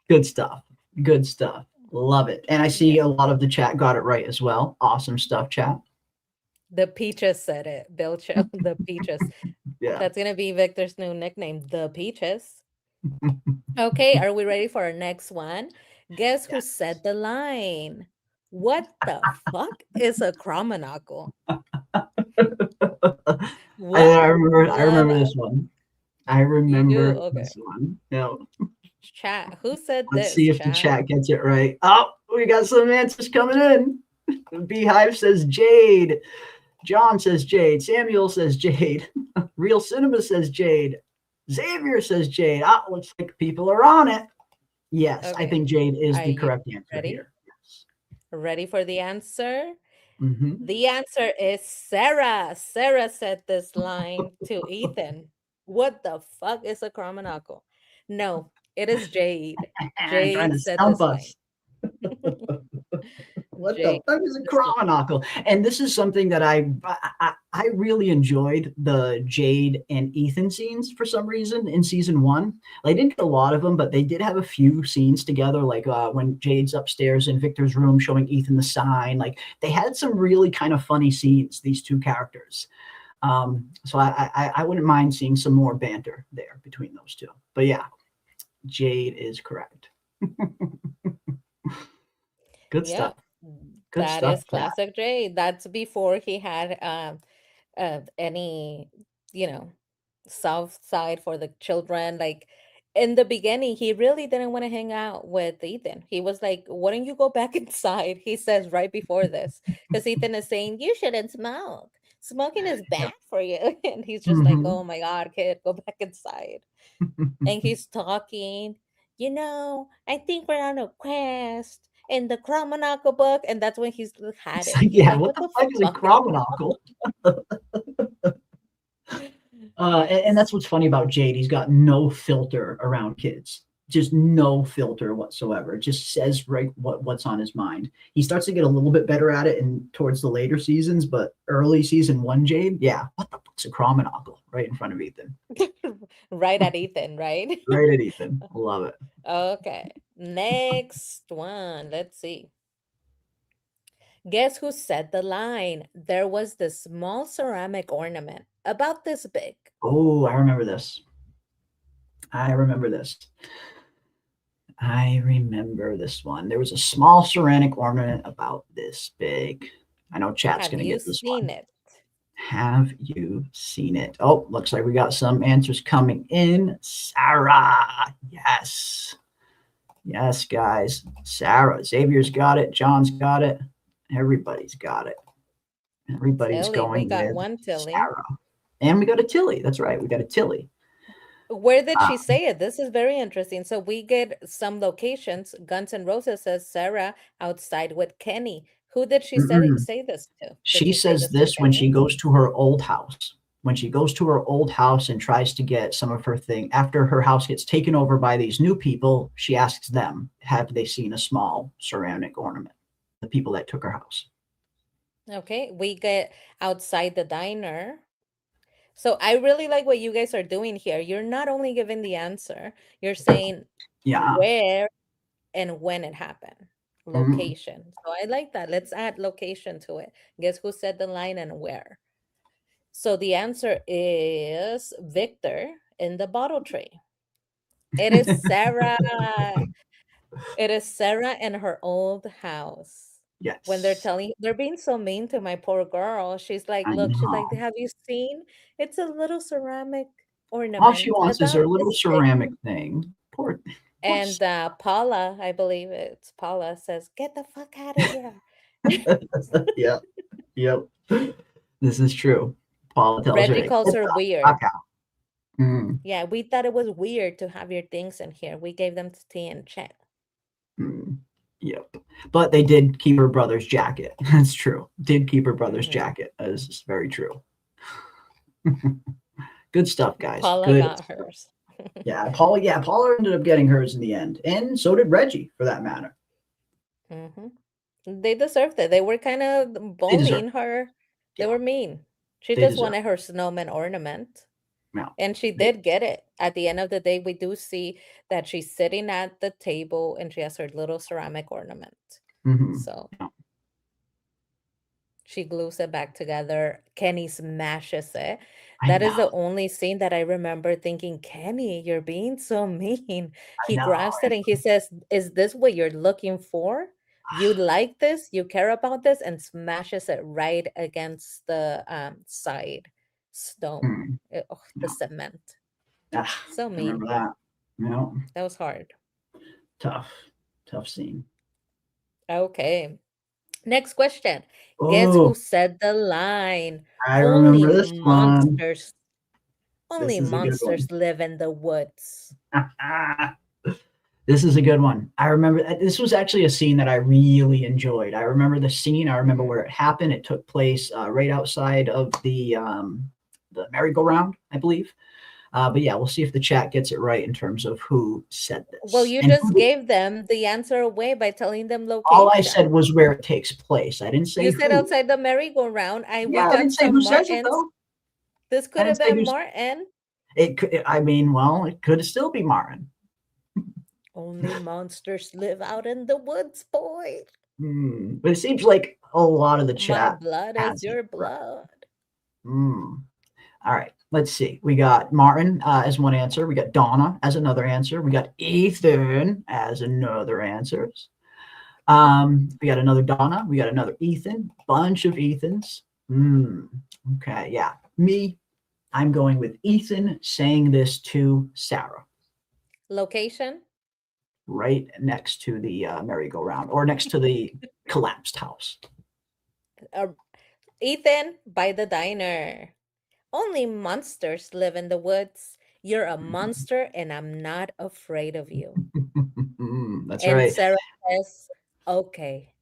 Good stuff. Good stuff. Love it. And I see Yeah. a lot of the chat got it right as well. Awesome stuff, chat. The Peaches said it. Bill Chill, the Peaches. Yeah. That's going to be Victor's new nickname, the Peaches. Okay, are we ready for our next one? Guess who said the line? What the fuck is a Cromonacle? What I remember the this one. I you do? remember Okay. this one. Now, Chat. Who said let's see this, if the chat? chat gets it right. Oh, we got some answers coming in. Beehive says Jade. John says Jade. Samuel says Jade. Real Cinema says Jade. Xavier says Jade. Ah, looks like people are on it. Yes, I Okay. think Jade is Are the you correct answer ready? here. Yes. Ready for the answer? Mm-hmm. The answer is Sarah. Sarah said this line to Ethan. What the fuck is a Cromonacle? No, it is Jade. Trying Jade to said stump this line. us. What the Jade. fuck is a Chromanocle? And this is something that I really enjoyed the Jade and Ethan scenes for some reason in season 1. They didn't get a lot of them, but they did have a few scenes together, like when Jade's upstairs in Victor's room showing Ethan the sign. Like they had some really kind of funny scenes, these two characters. So I wouldn't mind seeing some more banter there between those two. But yeah, Jade is correct. Good stuff. Good That stuff, is classic Jade. That's before he had any, soft side for the children. Like in the beginning, he really didn't want to hang out with Ethan. He was like, "Wouldn't you go back inside?" He says right before this, because Ethan is saying, "You shouldn't smoke. Smoking is bad for you." And he's just like, "Oh my God, kid, go back inside." And he's talking, I think we're on a quest in the Chromanocle book. And that's when he's had It's it. like, He's yeah, like, what the fuck is a Chromanocle? And that's what's funny about Jade. He's got no filter around kids. Just no filter whatsoever. It just says right what's on his mind. He starts to get a little bit better at it towards the later seasons, but early season 1 Jade, yeah, what the fuck's a Chromanocle? Right in front of Ethan. Right at Ethan, right? Right at Ethan. Love it. Okay. Next one. Let's see. Guess who said the line? There was this small ceramic ornament about this big. Oh, I remember this. I remember this one. There was a small ceramic ornament about this big. I know chat's going to get this one. Have you seen it? Oh, looks like we got some answers coming in. Sarah. Yes. Yes, guys. Sarah. Xavier's got it. John's got it. Everybody's got it. Everybody's Tilly, going we got with one Tilly. Sarah. And we got a Tilly. That's right. We got a Tilly. Where did she say it? This is very interesting. So we get some locations. Guns N' Roses says Sarah outside with Kenny. Who did she say this to? She says this when she goes to her old house. When she goes to her old house and tries to get some of her thing, after her house gets taken over by these new people, she asks them, have they seen a small ceramic ornament? The people that took her house. Okay, we get outside the diner. So I really like what you guys are doing here. You're not only giving the answer, you're saying where and when it happened. Location. So I like that. Let's add location to it. Guess who said the line and where? So the answer is Victor in the bottle tree. It is Sarah. It is Sarah in her old house. Yes. When they're being so mean to my poor girl. She's like, look, she's like, have you seen? It's a little ceramic ornament. All she wants is her little ceramic thing. Poor. And Paula, I believe it's Paula, says, get the fuck out of here. Yep. This is true. Paula tells Reggie her, calls her weird. Mm. Yeah, we thought it was weird to have your things in here. We gave them to T and Chet. Yep. But they did keep her brother's jacket. That's true. Did keep her brother's jacket. That is very true. Good stuff, guys. Paula Good got stuff. hers. Paula ended up getting hers in the end. And so did Reggie, for that matter. They deserved it. They were kind of bullying her. They were mean. She just wanted her snowman ornament. Yeah. And she did get it. At the end of the day, we do see that she's sitting at the table and she has her little ceramic ornament. So she glues it back together. Kenny smashes it. That is the only scene that I remember thinking, Kenny, you're being so mean. He grabs it and he says, is this what you're looking for? You like this? You care about this? And smashes it right against the side stone. The cement. So mean. Remember that. Yeah. That was hard. Tough scene. Okay. Next question. Guess who said the line? I remember this monsters. one. Only monsters live in the woods. This is a good one. I remember this was actually a scene that I really enjoyed. I remember the scene. I remember where it happened. It took place right outside of the merry-go-round, I believe. But yeah, we'll see if the chat gets it right in terms of who said this. Well, you And just gave them the answer away by telling them all I location. said was where it takes place. I didn't say You said who. outside the merry-go-round. We Yeah, I got didn't say some who says it Martins. though. This I could have didn't say been who's- Martin. It could. I mean, well, it could still be Martin. Only monsters live out in the woods, boy. But it seems like a lot of the My chat. blood has is your it right. blood. All right, let's see. We got Martin as one answer. We got Donna as another answer. We got Ethan as another answer. We got another Donna. We got another Ethan. Bunch of Ethans. Okay, yeah. Me, I'm going with Ethan saying this to Sarah. Location? Right next to the merry-go-round, or next to the collapsed house. Ethan, by the diner. Only monsters live in the woods. You're a monster, and I'm not afraid of you. That's and right. Sarah says, okay.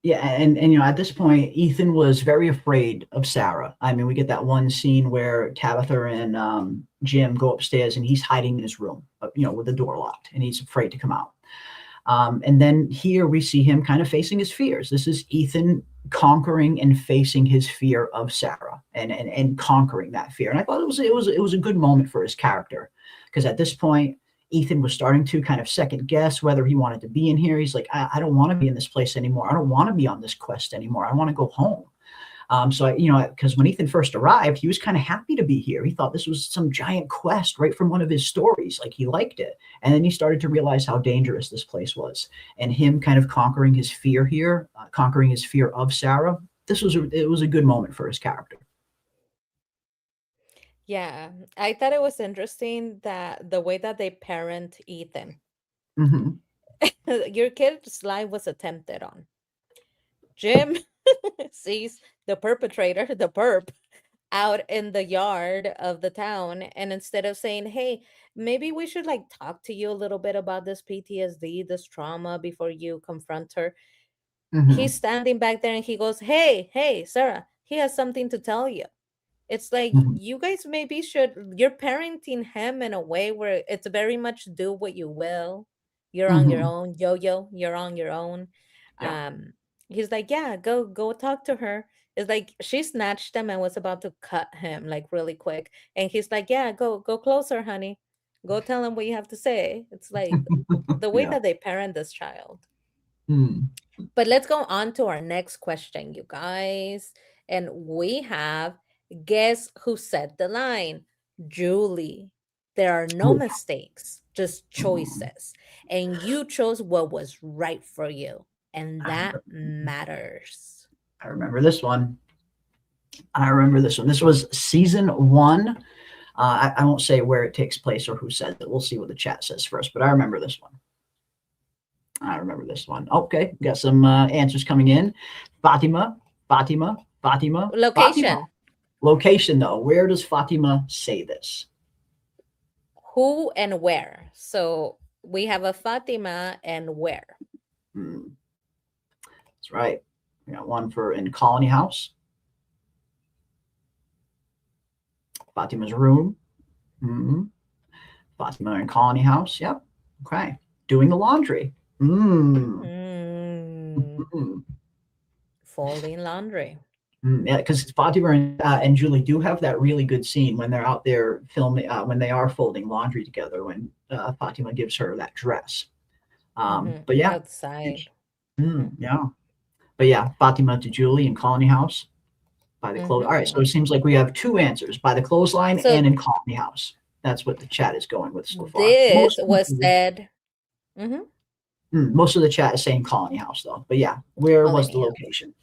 Yeah, and at this point, Ethan was very afraid of Sarah. I mean, we get that one scene where Tabitha and Jim go upstairs, and he's hiding in his room, with the door locked, and he's afraid to come out. And then here we see him kind of facing his fears. This is Ethan conquering and facing his fear of Sarah, and conquering that fear. And I thought it was a good moment for his character, because at this point, Ethan was starting to kind of second guess whether he wanted to be in here. He's like, I don't want to be in this place anymore. I don't want to be on this quest anymore. I want to go home. Because when Ethan first arrived, he was kind of happy to be here. He thought this was some giant quest right from one of his stories. Like, he liked it. And then he started to realize how dangerous this place was. And him kind of conquering his fear here, conquering his fear of Sarah, it was a good moment for his character. Yeah, I thought it was interesting that the way that they parent Ethan. Your kid's life was attempted on. Jim sees the perpetrator, the perp, out in the yard of the town, and instead of saying, hey, maybe we should talk to you a little bit about this PTSD, this trauma, before you confront her, he's standing back there and he goes, hey, Sarah, he has something to tell you. It's like, you guys maybe you're parenting him in a way where it's very much do what you will. You're on your own, yo-yo, you're on your own. Yeah. He's like, yeah, go talk to her. It's like she snatched him and was about to cut him really quick. And he's like, yeah, go closer, honey. Go tell him what you have to say. It's like the way that they parent this child. But let's go on to our next question, you guys. And we have, guess who said the line? Julie. There are no mistakes, just choices. And you chose what was right for you. And that matters. I remember this one. This was season 1. I won't say where it takes place or who says it. We'll see what the chat says first, but I remember this one. Okay, got some answers coming in. Fatima. Location. Fatima. Location, though. Where does Fatima say this? Who and where? So we have a Fatima and where. That's right. We got one in Colony House. Fatima's room. Fatima in Colony House. Yep. Okay. Doing the laundry. Folding laundry. Yeah, because Fatima and Julie do have that really good scene when they're out there filming, when they are folding laundry together, when Fatima gives her that dress. But yeah. Outside. Yeah. But yeah, Fatima to Julie in Colony House by the clothes. All right, so it seems like we have 2 answers, by the clothesline and in Colony House. That's what the chat is going with so far. This was said. Most of the chat is saying Colony House, though. But yeah, where Colony was the House. location?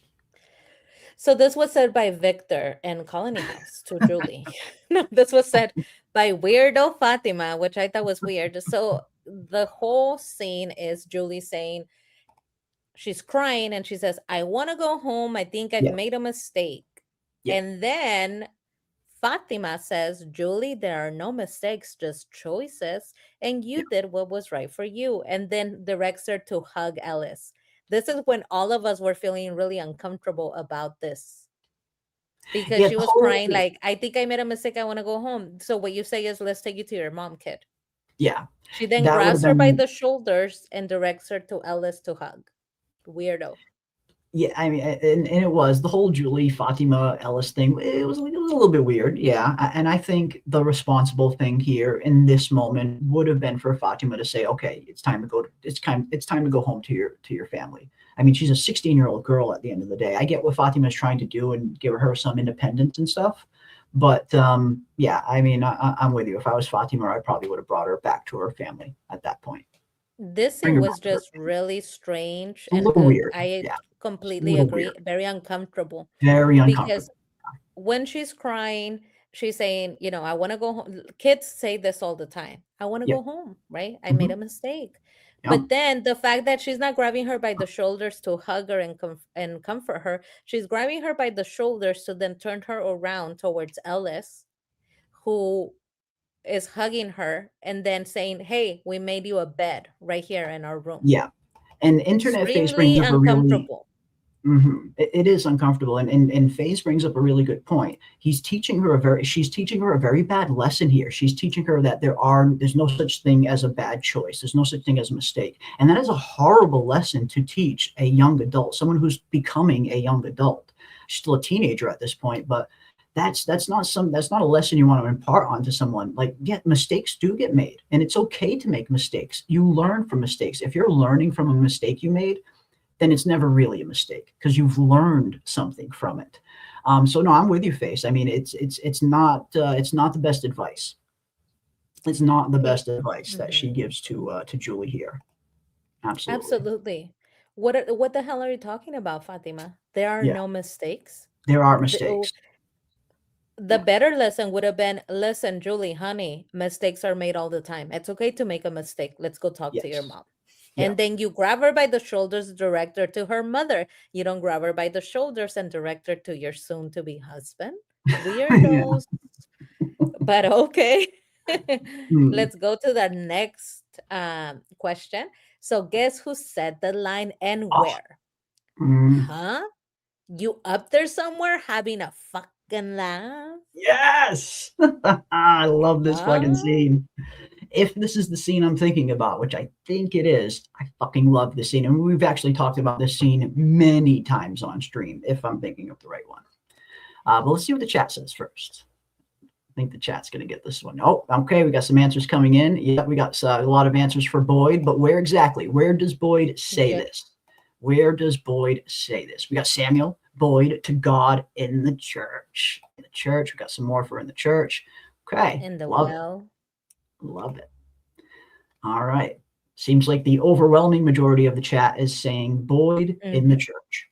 So this was said by Victor and Colony House to Julie. No, this was said by Weirdo Fatima, which I thought was weird. So the whole scene is Julie saying, she's crying and she says, I want to go home. I think I've made a mistake. And then Fatima says, Julie, there are no mistakes, just choices. And you did what was right for you. And then directs her to hug Ellis. This is when all of us were feeling really uncomfortable about this. because Yeah, she was crying totally. like, I think I made a mistake, I want to go home. So what you say is, let's take you to your mom, kid. Yeah, She then that would have grabs her by been. the shoulders and directs her to Ellis to hug. Weirdo. Yeah, I mean, and it was the whole Julie Fatima Ellis thing. It was a little bit weird, yeah. And I think the responsible thing here in this moment would have been for Fatima to say, "Okay, it's time to go. It's time to go home to your family." I mean, she's a 16-year-old girl at the end of the day. I get what Fatima's trying to do and give her some independence and stuff, but yeah, I mean, I'm with you. If I was Fatima, I probably would have brought her back to her family at that point. This Bring scene her was back to her just really strange family. A and little weird, I yeah, just a completely little agree. weird, Very uncomfortable very because uncomfortable. when she's crying, she's saying, I want to go home. Kids say this all the time. I want to Yeah. go home, right? I made Mhm. a mistake. Yeah. But then the fact that she's not grabbing her by the shoulders to hug her and comfort her, she's grabbing her by the shoulders to then turn her around towards Ellis, who is hugging her and then saying, "Hey, we made you a bed right here in our room." Yeah. And internet face brings Extremely up a really uncomfortable. it is uncomfortable, and Faze brings up a really good point. She's teaching her a very bad lesson here. She's teaching her that there's no such thing as a bad choice. There's no such thing as a mistake, and that is a horrible lesson to teach a young adult, someone who's becoming a young adult. She's still a teenager at this point, but that's not a lesson you want to impart onto someone. Like, yeah, mistakes do get made, and it's okay to make mistakes. You learn from mistakes. If you're learning from a mistake you made, then it's never really a mistake because you've learned something from it. So no, I'm with you, Face. I mean, it's not the best advice. It's not the best advice that she gives to Julie here. Absolutely. Absolutely. What the hell are you talking about, Fatima? There are Yeah, no mistakes. there are The, mistakes. the better lesson would have been, listen, Julie, honey, mistakes are made all the time. It's okay to make a mistake. Let's go talk to your Yes. mom. Yeah. And then you grab her by the shoulders, direct her to her mother. You don't grab her by the shoulders and direct her to your soon to be husband. Yeah. Weirdos. But okay. Hmm. Let's go to the next question. So, guess who said the line and Oh, where? Huh? You up there somewhere having a fucking laugh? yes. I love this fucking Huh? scene. If this is the scene I'm thinking about, which I think it is, I fucking love this scene. And we've actually talked about this scene many times on stream, if I'm thinking of the right one. But let's see what the chat says first. I think the chat's going to get this one. Oh, okay. We got some answers coming in. Yeah, we got a lot of answers for Boyd, but where exactly? Where does Boyd say Yeah. this? Where does Boyd say this? We got Samuel, Boyd, to God in the church. In the church. We got some more for in the church. Okay. In the Love well. it. Love it. All right. Seems like the overwhelming majority of the chat is saying Boyd in the church.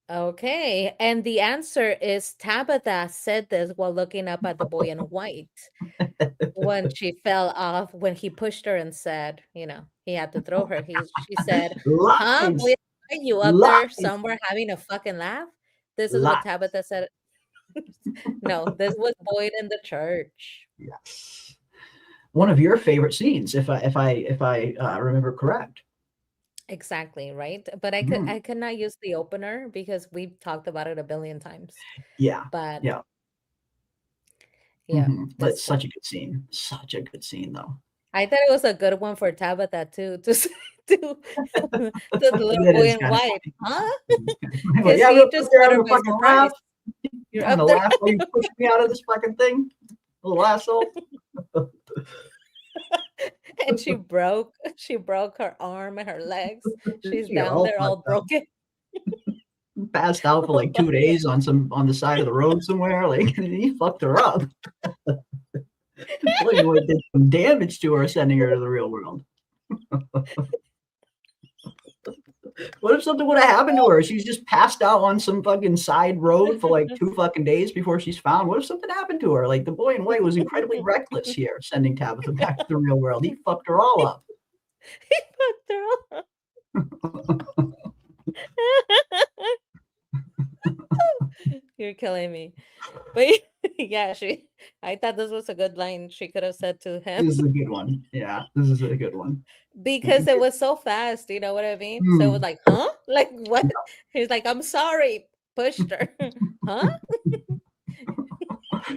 Okay. And the answer is Tabitha said this while looking up at the boy in white when she fell off, when he pushed her and said, he had to throw her. She said, huh? Lies. Boy, are you up there Lies. somewhere having a fucking laugh? This is Lies. what Tabitha said. No, this was Boyd in the church. Yes. One of your favorite scenes, if I remember correct. Exactly, right? But I could not use the opener because we've talked about it a billion times. Yeah. But yeah. Yeah. But it's such a good scene. Such a good scene, though. I thought it was a good one for Tabitha too, to the little That boy is in kinda white. Huh? Like, Because yeah, he we're up just there caught having her a by fucking surprise. laugh. You're Having up a there. laugh while you push me out of this fucking thing, little asshole. And she broke her arm and her legs. She's She got down all there all fucked up. broken. Passed out for like 2 days on the side of the road somewhere. Like, he fucked her up. Boy, you did some damage to her, sending her to the real world. What if something would have happened to her? She's just passed out on some fucking side road for like 2 fucking days before she's found. What if something happened to her? Like, the boy in white was incredibly reckless here, sending Tabitha back to the real world. He fucked her all up. He fucked her up. You're killing me. But yeah, I thought this was a good line she could have said to him. This is a good one. Yeah, this is a good one. Because it was so fast, you know what I mean? So it was like, huh? Like what? He's like, I'm sorry. pushed her. Huh?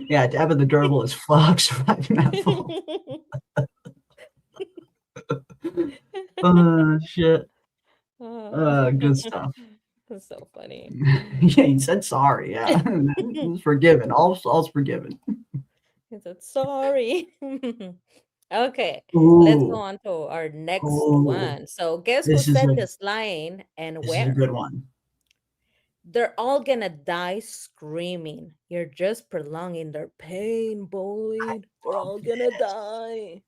Yeah, Tabitha the Gerbil is fuck surviving that fall. Oh, shit. Good stuff. That's so funny. Yeah, he said sorry. Yeah, it was forgiven. All's forgiven. He said sorry. Okay, let's go Ooh, on to our next ooh, one. So guess who this is said a this line and this is a where? good one. They're all gonna die screaming. You're just prolonging their pain, Boyd. They're all gonna die.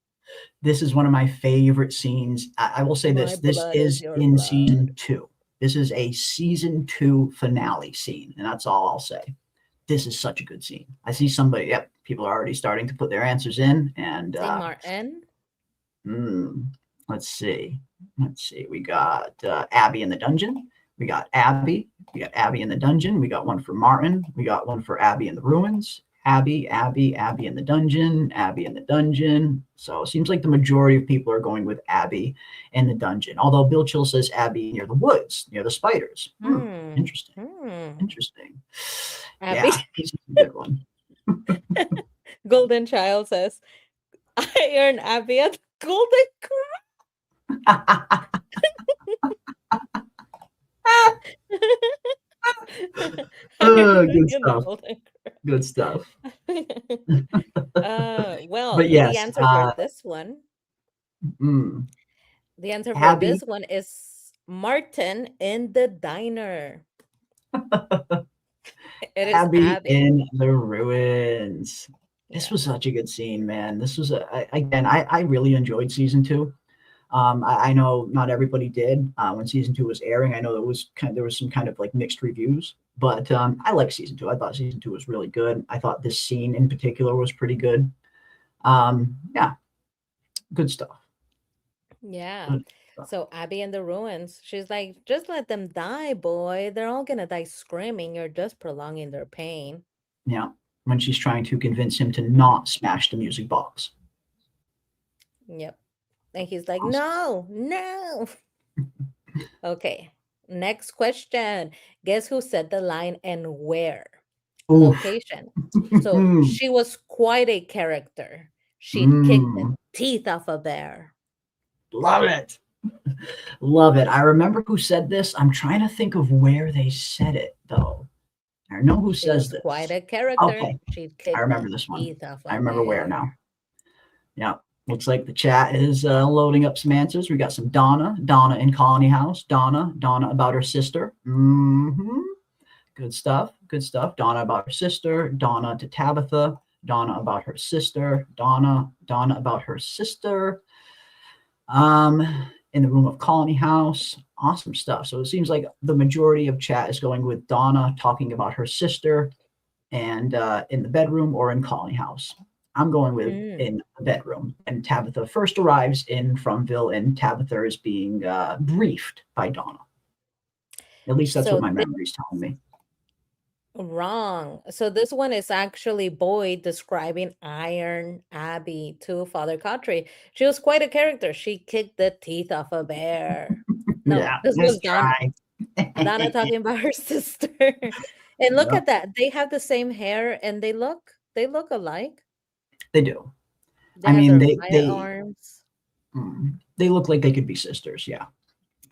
This is one of my favorite scenes. I will say My this. This blood is is your in blood. season 2. This is a season 2 finale scene, and that's all I'll say. This is such a good scene. I see somebody. Yep, people are already starting to put their answers in, and St. Martin. let's see. We got Abby in the dungeon. We got Abby. We got Abby in the dungeon. We got one for Martin. We got one for Abby in the ruins. Abby in the dungeon. Abby in the dungeon. So it seems like the majority of people are going with Abby in the dungeon. Although Bill Chill says Abby near the woods, near the spiders. Interesting. Interesting. Abby. Yeah, this is a good one. Golden Child says, Iron Abby at Golden Crown. Good stuff. Good stuff. Well, But yes, the answer for this one. The answer for Abby. this one is Martin in the diner. It is Abby in the ruins. This was such a good scene, man. This was I really enjoyed season 2. I know not everybody did when season 2 was airing. I know there was some kind of like mixed reviews, but I like season 2. I thought season 2 was really good. I thought this scene in particular was pretty good. Yeah, good stuff. Yeah. Good stuff. So Abby in the ruins, she's like, just let them die, boy. They're all gonna die screaming. You're just prolonging their pain. Yeah, when she's trying to convince him to not smash the music box. Yep. And he's like, no. Okay. Next question. Guess who said the line and where? Oof. Location. So she was quite a character. She'd kick the teeth off a bear. Love it. Love it. I remember who said this. I'm trying to think of where they said it, though. I know who says this. Quite a character. Okay. She'd kick I remember the this one. teeth off a I remember where bear. now. Yeah. Looks like the chat is loading up some answers. We got some Donna in Colony House. Donna about her sister. Good stuff. Donna about her sister. Donna to Tabitha. Donna about her sister. Donna about her sister. In the room of Colony House. Awesome stuff. So it seems like the majority of chat is going with Donna talking about her sister, and in the bedroom or in Colony House. I'm going with in the bedroom. And Tabitha first arrives in Fromville, and Tabitha is being briefed by Donna. At least that's So what my memory's telling me. Wrong. So this one is actually Boyd describing Iron Abby to Father Cotry. She was quite a character. She kicked the teeth off a bear. No, Yeah, this was Donna. try. Donna talking about her sister. And look at that. They have the same hair and they look alike. They do. They I have mean, their they firearms. they look like they could be sisters. Yeah.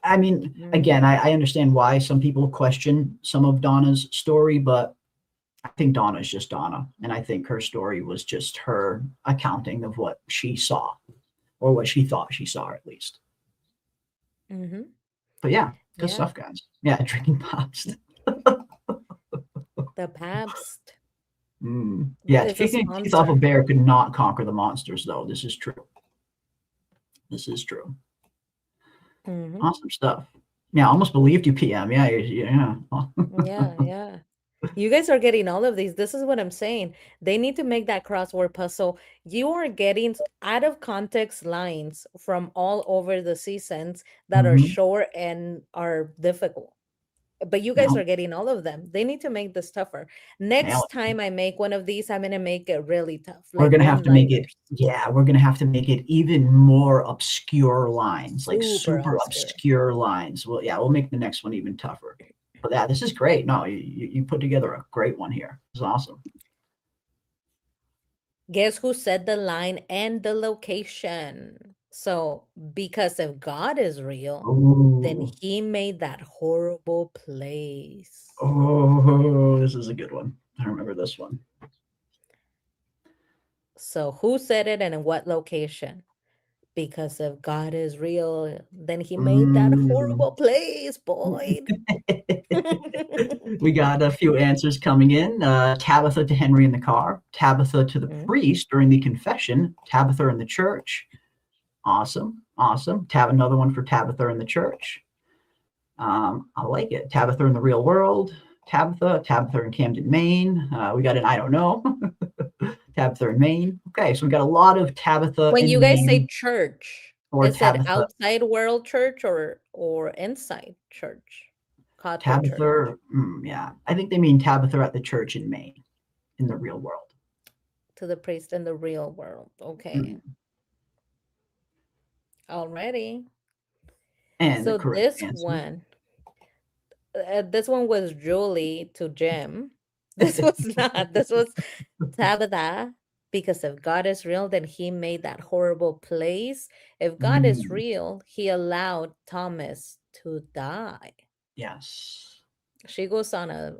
I mean, again, I understand why some people question some of Donna's story, but I think Donna is just Donna. And I think her story was just her accounting of what she saw, or what she thought she saw, at least. But yeah, good stuff, guys. Yeah, drinking Pabst. The Pabst. Yeah, It's a kicking teeth off a sponsor. bear could not conquer the monsters, though. This is true. This is true. Awesome stuff. Yeah, I almost believed you, PM. Yeah, yeah. Yeah. You guys are getting all of these. This is what I'm saying. They need to make that crossword puzzle. You are getting out of context lines from all over the seasons that are short and are difficult. But you guys are getting all of them. They need to make this tougher. Next time I make one of these, I'm going to make it really tough. We're going to have to make it, we're going to have to make it even more obscure lines, like super obscure lines. Well, yeah, we'll make the next one even tougher. for that. This is great. No, you put together a great one here. This is awesome. Guess who said the line and the location? So, because if God is real, then Ooh. he made that horrible place. Oh, this is a good one. I remember this one. So, who said it and in what location? Because if God is real, then he made that horrible place, Boyd. We got a few answers coming in. Tabitha to Henry in the car, Tabitha to the priest during the confession, Tabitha in the church. Awesome. Another one for Tabitha in the church. I like it. Tabitha in the real world, Tabitha in Camden, Maine. We got an I don't know. Tabitha in Maine. Okay, so we got a lot of Tabitha. When in you guys Maine say church, or is that Tabitha. outside world church or inside church? Cotton church. Tabitha, yeah. I think they mean Tabitha at the church in Maine, in the real world. To the priest in the real world. Okay. Alrighty. And So the correct this answer. this one was Julie to Jim. This was not. This was Tabitha. Because if God is real, then he made that horrible place. If God is real, he allowed Thomas to die. Yes. She goes on a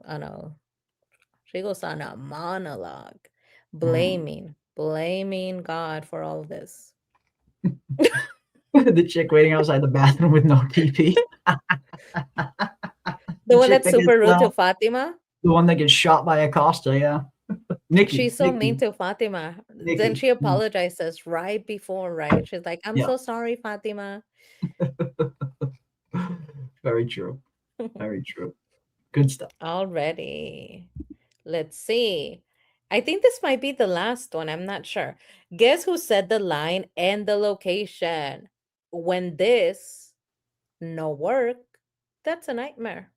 monologue, blaming God for all this. The chick waiting outside the bathroom with no TP. The one that's super rude to Fatima. The one that gets shot by Acosta, yeah. Nikki. She's so mean to Fatima. Then she apologizes right before, right? She's like, I'm so sorry, Fatima. Very true. Very true. Good stuff. Already. Let's see. I think this might be the last one. I'm not sure. Guess who said the line and the location? When this no work, that's a nightmare.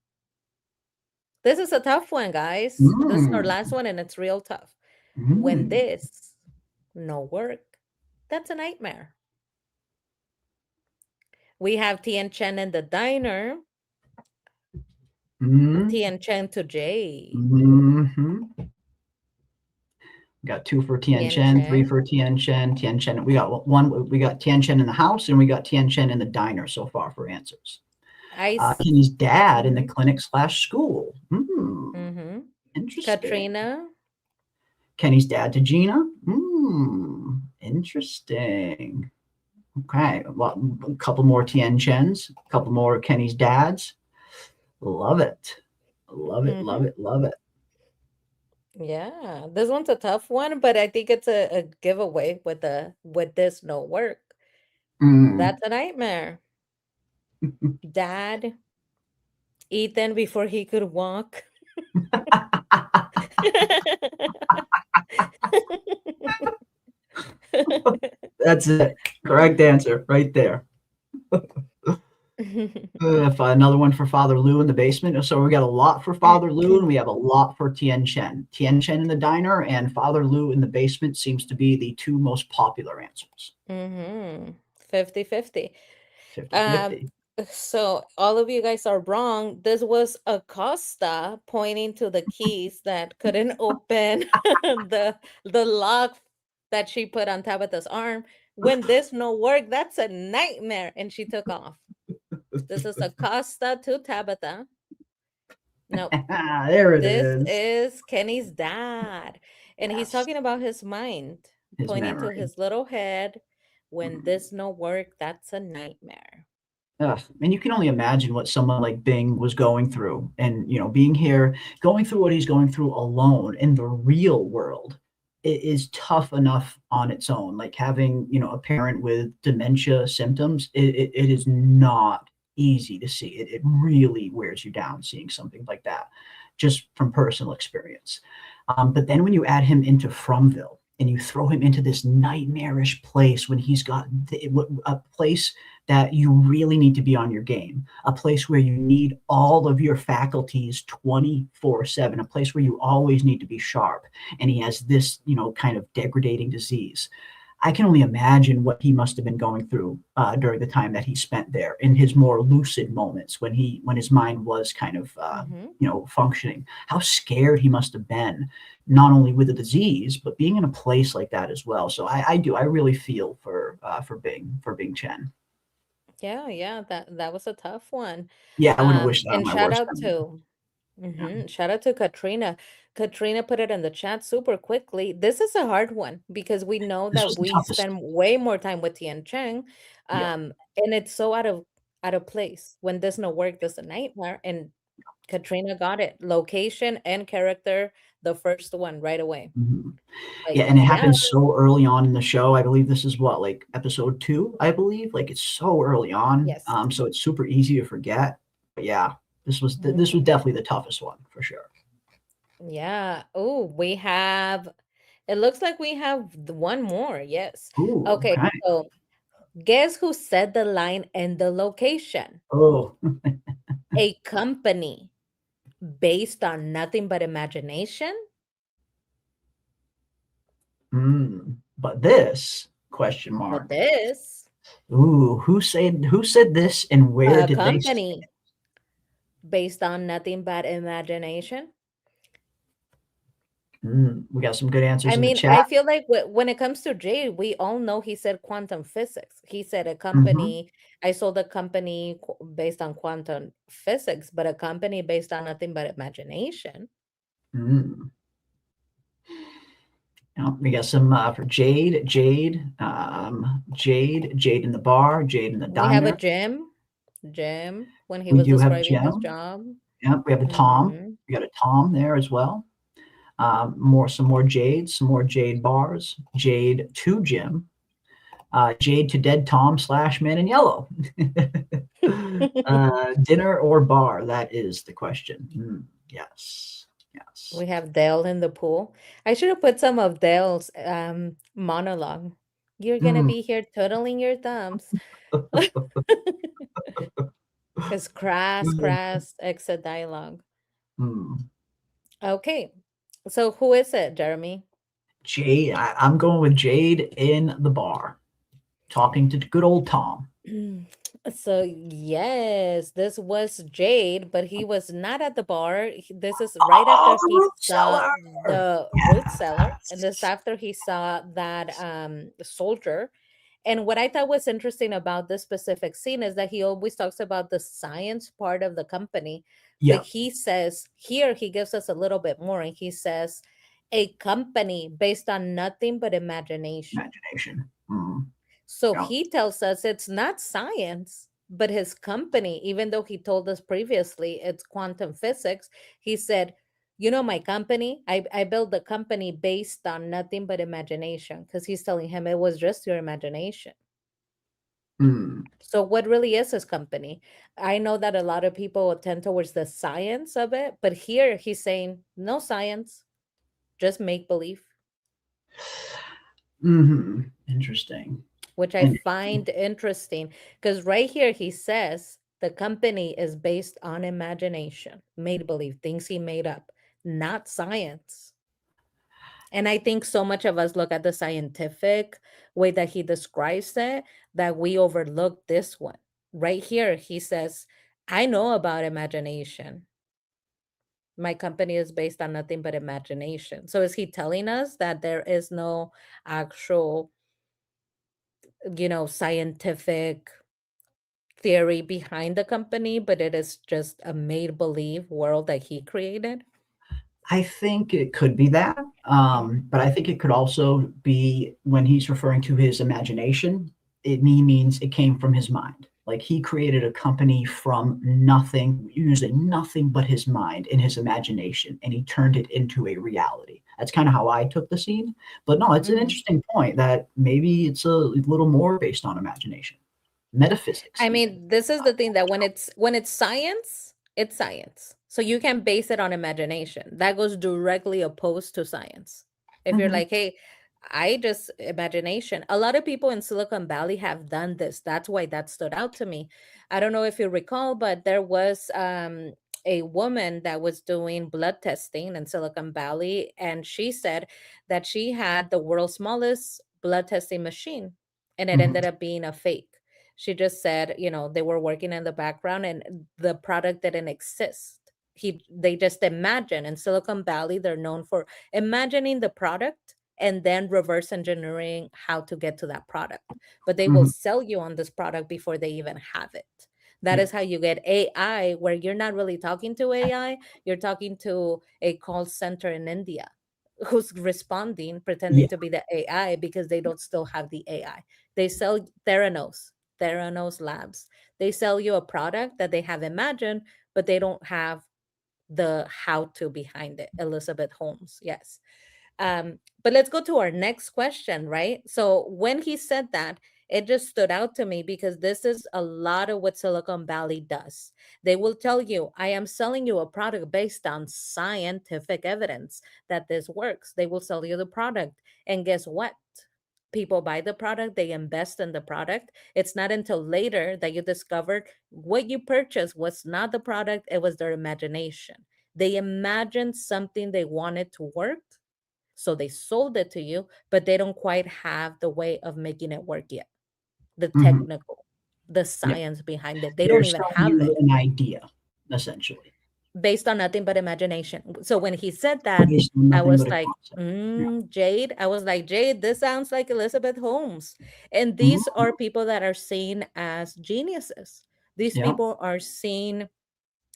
This is a tough one, guys. This is our last one, and it's real tough. When this no work, that's a nightmare. We have Tien Chen in the diner. Tien Chen to Jay. We got 2 for Tien Chen, 3 for Tien Chen. Tien Chen. We got 1. We got Tien Chen in the house, and we got Tien Chen in the diner so far for answers. Kenny's dad in the clinic/school. Interesting. Katrina. Kenny's dad to Gina. Interesting. Okay, a couple more Tien Chens, a couple more Kenny's dads. Love it. Love it. Yeah, this one's a tough one, but I think it's a giveaway with this no work. That's a nightmare. Dad, Ethan before he could walk. That's it. Correct answer right there. Another one for Father Lou in the basement. So we got a lot for Father Lou, and we have a lot for Tien Chen. Tien Chen in the diner and Father Lou in the basement seems to be the 2 most popular answers. 50-50. 50-50. So all of you guys are wrong. This was Acosta pointing to the keys that couldn't open the lock that she put on Tabitha's arm. When this no work, that's a nightmare. And she took off. This is Acosta to Tabitha. No, there it is. This is Kenny's dad. And he's talking about his mind, pointing to his little head. When this no work, that's a nightmare. And you can only imagine what someone like Bing was going through, and being here, going through what he's going through alone in the real world. It is tough enough on its own. Like having a parent with dementia symptoms, it is not easy to see. It really wears you down seeing something like that, just from personal experience. But then when you add him into Fromville and you throw him into this nightmarish place when he's got a place that you really need to be on your game, a place where you need all of your faculties 24/7, a place where you always need to be sharp. And he has this, kind of degrading disease. I can only imagine what he must have been going through during the time that he spent there in his more lucid moments when his mind was kind of functioning. How scared he must have been, not only with the disease but being in a place like that as well. So I really feel for Bing Chen. Yeah, that was a tough one. Yeah, I wouldn't wish that on And my shout worst out enemy. to Yeah. shout out to Katrina. Katrina put it in the chat super quickly. This is a hard one because we know This was that the we toughest. spend way more time with Tian Cheng, Yeah. and it's so out of place. When there's no work, there's a nightmare. And Katrina got it. Location and character, the first one right away. Mhm. Like, Yeah, and it yeah, happens so early on in the show. I believe this is what, like episode 2, I believe. Like it's so early on. yes. So it's super easy to forget. But yeah, this was Mhm. definitely the toughest one for sure. Yeah. Oh, we have, it looks like we have one more. Yes. Ooh, Okay. okay. So guess who said the line and the location? Oh, A company based on nothing but imagination. but this question But mark. this, Ooh, who said this and where a did they say it? company based on nothing but imagination. We got some good answers I in the mean, chat. I feel like when it comes to Jade, we all know he said quantum physics. He said a Mhm. company, I sold a company based on quantum physics, but a company based on nothing but imagination. Mm. We got some for Jade, Jade in the bar, Jade in the We have a diner. Jim, when he We was do have describing his Jem. job. Yep, we have a Tom. Hmm. We got a Tom there as well. Some more Jade, some more Jade bars. Jade to Jim. Jade to Dead Tom / Man in Yellow. Dinner or bar? That is the question. Yes. We have Dale in the pool. I should have put some of Dale's monologue. You're gonna Mm. be here twiddling your thumbs. Because crass exit dialogue. Mm. Okay. So who is it, Jeremy? Jade, I'm going with Jade in the bar, talking to good old Tom. So yes, this was Jade, but he was not at the bar. This is right Oh, after the he root saw cellar. the root cellar, and this after he saw that soldier. And what I thought was interesting about this specific scene is that he always talks about the science part of the company, but Yeah, he says here he gives us a little bit more, and he says a company based on nothing but imagination. imagination. So Yeah. he tells us it's not science, but his company, even though he told us previously it's quantum physics, he said, you know, my company, I built the company based on nothing but imagination, because he's telling him it was just your imagination. So what really is his company? I know that a lot of people tend towards the science of it, but here he's saying no science, just make believe. Interesting. Which I find interesting because right here he says the company is based on imagination, made believe, things he made up, not science. And I think so much of us look at the scientific way that he describes it that we overlook this one. Right here, he says, I know about imagination. My company is based on nothing but imagination. So is he telling us that there is no actual, scientific theory behind the company, but it is just a made believe world that he created? I think it could be that, but I think it could also be when he's referring to his imagination, it means it came from his mind. Like he created a company from nothing, using nothing but his mind and his imagination, and he turned it into a reality. That's kind of how I took the scene. But no, it's an interesting point that maybe it's a little more based on imagination, metaphysics. I mean, this is the thing that when it's science, it's science. So you can base it on imagination. That goes directly opposed to science. If you're like, hey, I just imagination. A lot of people in Silicon Valley have done this. That's why that stood out to me. I don't know if you recall, but there was a woman that was doing blood testing in Silicon Valley, and she said that she had the world's smallest blood testing machine, and it ended up being a fake. She just said, they were working in the background and the product didn't exist. They just imagine. In Silicon Valley, they're known for imagining the product and then reverse engineering how to get to that product. But they will sell you on this product before they even have it. That is how you get AI, where you're not really talking to AI, you're talking to a call center in India who's responding, pretending to be the AI because they don't still have the AI. They sell Theranos Labs. They sell you a product that they have imagined, but they don't have the how to behind it. Elizabeth Holmes, yes. But let's go to our next question, right? So when he said that, it just stood out to me because this is a lot of what Silicon Valley does. They will tell you, I am selling you a product based on scientific evidence that this works. They will sell you the product. And guess what? People buy the product, they invest in the product. It's not until later that you discovered what you purchased was not the product, it was their imagination. They imagined something they wanted to work, so they sold it to you, but they don't quite have the way of making it work yet. The technical, the science behind it. They don't even have it. An idea, essentially. Based on nothing but imagination. So when he said that, I was like, Jade, Jade, this sounds like Elizabeth Holmes. And these are people that are seen as geniuses. These people are seen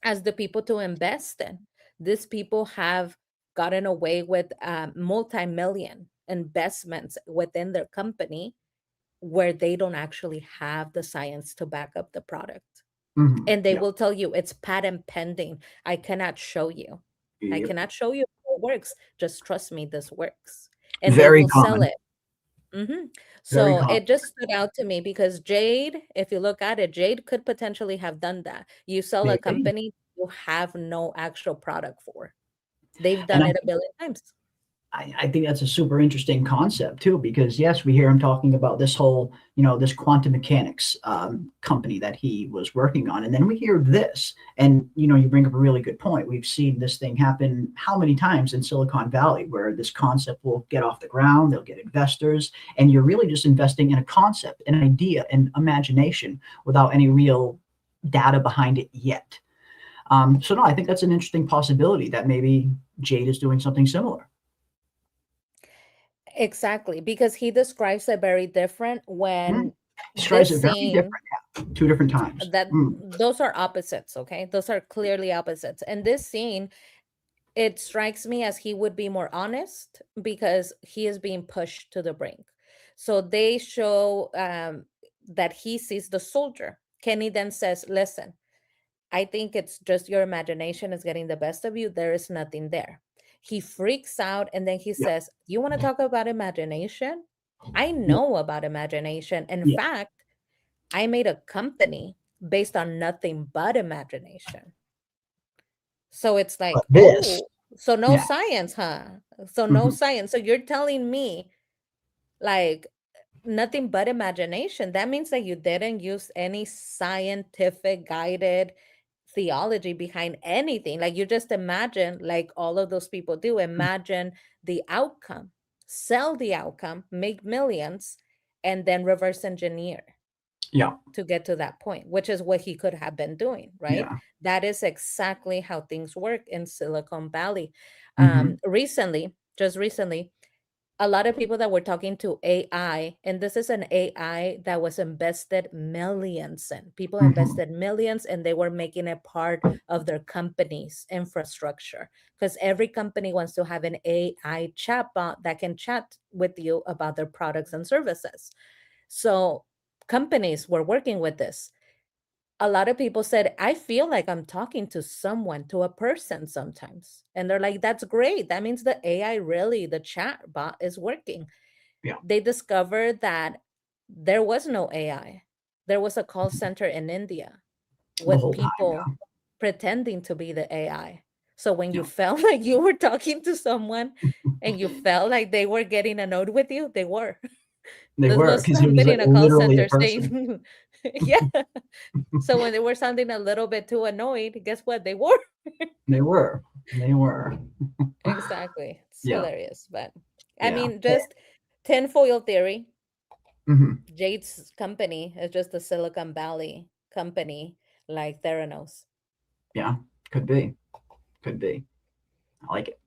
as the people to invest in. These people have gotten away with multi-million investments within their company where they don't actually have the science to back up the product. And they will tell you it's patent pending. I cannot show you. I cannot show you how it works. Just trust me, this works. And they will sell it. So it just stood out to me because Jade, if you look at it, Jade could potentially have done that. You sell a company you have no actual product for. They've done it a billion times. I think that's a super interesting concept too, because yes, we hear him talking about this whole, this quantum mechanics company that he was working on. And then we hear this, and, you bring up a really good point. We've seen this thing happen how many times in Silicon Valley, where this concept will get off the ground, they'll get investors, and you're really just investing in a concept, an idea, an imagination without any real data behind it yet. So no, I think that's an interesting possibility that maybe Jade is doing something similar. Exactly, because he describes it very different when describes it very different, 2 different times. That those are opposites, okay? Those are clearly opposites. And this scene, it strikes me as he would be more honest because he is being pushed to the brink. So they show that he sees the soldier. Kenny then says, listen, I think it's just your imagination is getting the best of you. There is nothing there. He freaks out and then he says, you want to talk about imagination? I know about imagination. In fact, I made a company based on nothing but imagination. So it's like, so no science, huh? So no science. So you're telling me like nothing but imagination. That means that you didn't use any scientific guided theology behind anything. Like you just imagine, like all of those people do, imagine the outcome, sell the outcome, make millions, and then reverse engineer to get to that point, which is what he could have been doing, right? That is exactly how things work in Silicon Valley. Just recently, a lot of people that were talking to AI, and this is an AI that was invested millions in. People invested millions and they were making it part of their company's infrastructure because every company wants to have an AI chatbot that can chat with you about their products and services. So companies were working with this. A lot of people said, I feel like I'm talking to someone, to a person sometimes. And they're like, that's great. That means the AI really, the chat bot is working. They discovered that there was no AI. There was a call center in India with people pretending to be the AI. So when you felt like you were talking to someone and you felt like they were getting annoyed with you, they were. They were, because it was like in a call center a person. saying, so when they were sounding a little bit too annoyed, guess what? They were. They were. Exactly. It's hilarious. But I mean, just Tinfoil theory. Hmm. Jade's company is just a Silicon Valley company like Theranos. Yeah, could be. Could be. I like it.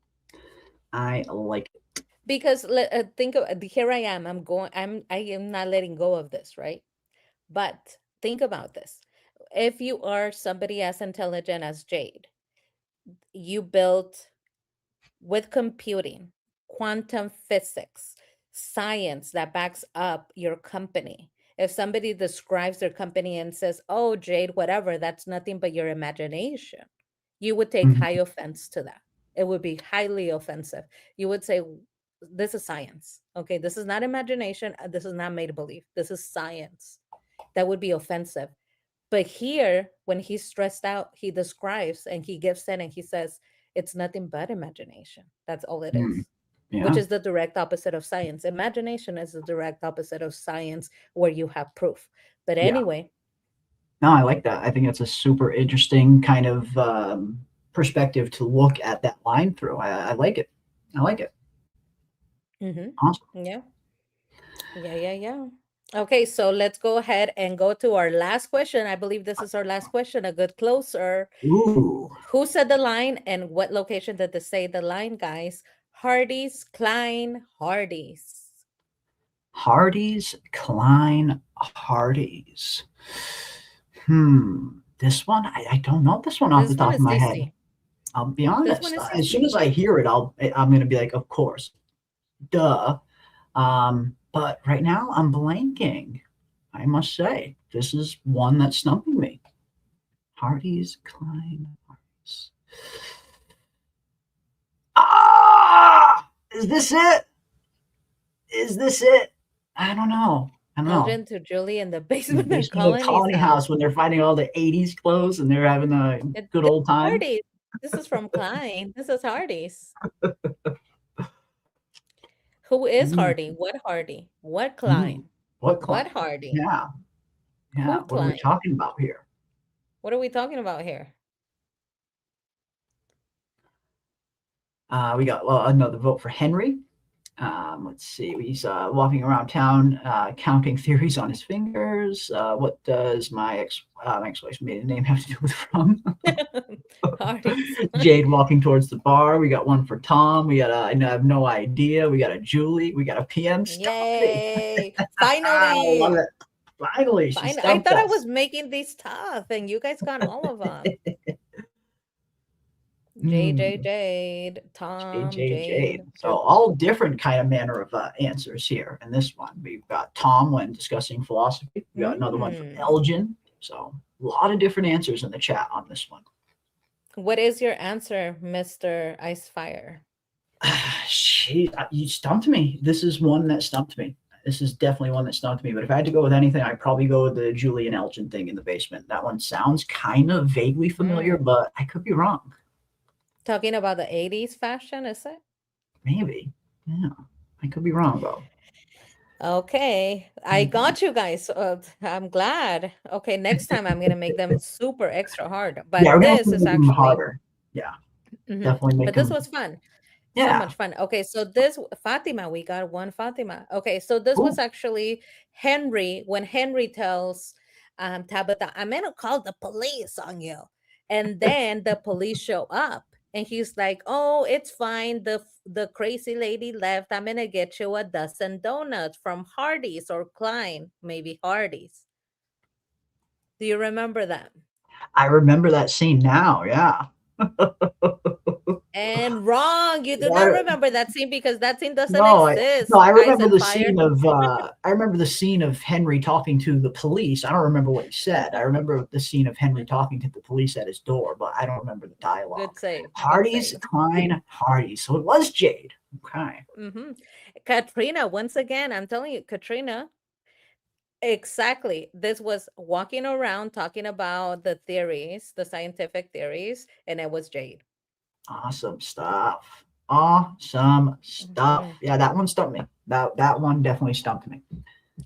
I like it. Because think of here I am. I am not letting go of this, right? But think about this. If you are somebody as intelligent as Jade, you built with computing, quantum physics, science that backs up your company. If somebody describes their company and says, "Oh, Jade, whatever, that's nothing but your imagination," you would take Mhm. high offense to that. It would be highly offensive. You would say, "This is science. Okay, this is not imagination. This is not made believe. This is science." That would be offensive. But here, when he's stressed out, he describes and he gives in and he says, it's nothing but imagination. That's all it Mm, is, which yeah. is the direct opposite of science. Imagination is the direct opposite of science where you have proof. But Yeah. anyway, No, I like that. I think it's a super interesting kind of perspective to look at that line through. I like it. I like it. Awesome. yeah. Yeah. Okay, so let's go ahead and go to our last question. I believe this is our last question, a good closer. Ooh. Who said the line and what location did they say the line, guys? Hardee's, Klein, Hardee's. Hardee's, Klein, Hardee's. This one, I don't know this one off This the top one of is my head. easy. I'll be This honest. one is As soon as I hear it, I'm gonna be like, of course, duh. But right now I'm blanking. I must say, this is one that's stumping me. Hardee's, Klein, Hardee's. Ah, is this it? Is this it? I don't know. I don't know. Elgin to Julie in the In the basement of basement of the Colony's Colony house. House when they're finding all the 80s clothes and they're having a good old time. Hardee's. This is from Klein. This is Hardee's. Who is Hardy? What Hardy? What Klein? What Klein? What Hardy? Yeah. Yeah. Who What are we Klein? talking about here? What are we talking about here? We got another vote for Henry. Let's see. He's walking around town counting theories on his fingers. What does my ex-wife's maiden name have to do with from? Hardee's. Jade walking towards the bar. We got one for Tom. We got I have no idea. We got a Julie. We got a PM. Yay! I Finally! love it. Finally, she I stumped thought I us. was making these tough, and you guys got all of them. Jade, Tom, Jade. So all different kind of manner of answers here in this one. We've got Tom when discussing philosophy. We got another one from Elgin. So a lot of different answers in the chat on this one. What is your answer, Mr. Icefire? You stumped me. This is one that stumped me. This is definitely one that stumped me. But if I had to go with anything, I'd probably go with the Julie and Elgin thing in the basement. That one sounds kind of vaguely familiar, but I could be wrong. Talking about the 80s fashion, is it? Maybe. Yeah. I could be wrong, though. Okay. I got you guys. I'm glad. Okay, next time I'm going to make them super extra hard. But yeah, this is actually harder. Yeah. Definitely make But this was fun. Yeah. So much fun. Okay, so this Fatima, we got one Fatima. Okay, so this was actually Henry when Henry tells Tabitha, I'm gonna call the police on you. And then the police show up and he's like, oh, it's fine. The crazy lady left. I'm gonna get you a dozen donuts from Hardee's or Klein, maybe Hardee's. Do you remember that? I remember that scene now, yeah. And wrong, you do not remember that scene because that scene doesn't exist. I remember the scene of I remember the scene of Henry talking to the police. I don't remember what he said. I remember the scene of Henry talking to the police at his door, but I don't remember the dialogue. Good save. Hardee's, Klein, Hardee's. So it was Jade. Okay. Katrina, once again, I'm telling you, Katrina. Exactly. This was walking around talking about the theories, the scientific theories, and it was Jade. Awesome stuff. Awesome stuff. Yeah, that one stumped me. That one definitely stumped me.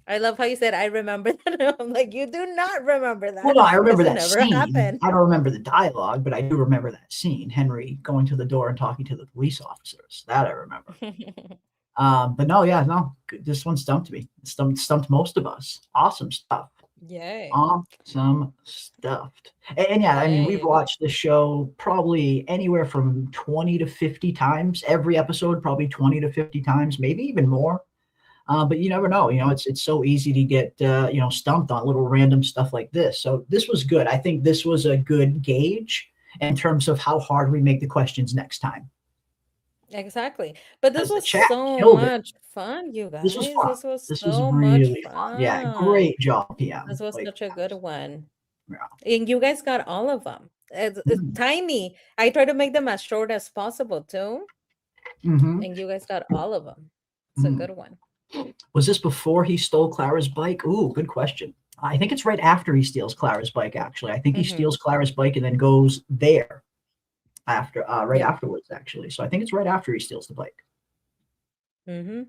I love how you said, I remember that. I'm like, you do not remember that. Well, no, I remember that never scene. happened. I don't remember the dialogue, but I do remember that scene. Henry going to the door and talking to the police officers. That I remember. But no, yeah, no, this one stumped me. Stumped most of us. Awesome stuff. Yay. Awesome stuffed. And yeah, I mean, we've Yay. watched the show probably anywhere from 20 to 50 times. Every episode, probably 20 to 50 times, maybe even more. But you never know. You know, it's so easy to get stumped on little random stuff like this. So this was good. I think this was a good gauge in terms of how hard we make the questions next time. Exactly. But this Because the was chat so killed it. much fun, you guys. This was fun. This was This was so much really fun. Yeah, fun. great job, PM. This was Like, such a good one. yeah. And you guys got all of them. It's tiny. I try to make them as short as possible too. Mhm. And you guys got all of them. It's a good one. Was this before he stole Clara's bike? Ooh, good question. I think it's right after he steals Clara's bike, actually. I think he steals Clara's bike and then goes there after, right afterwards, actually. So I think it's right after he steals the bike. Mm-hmm.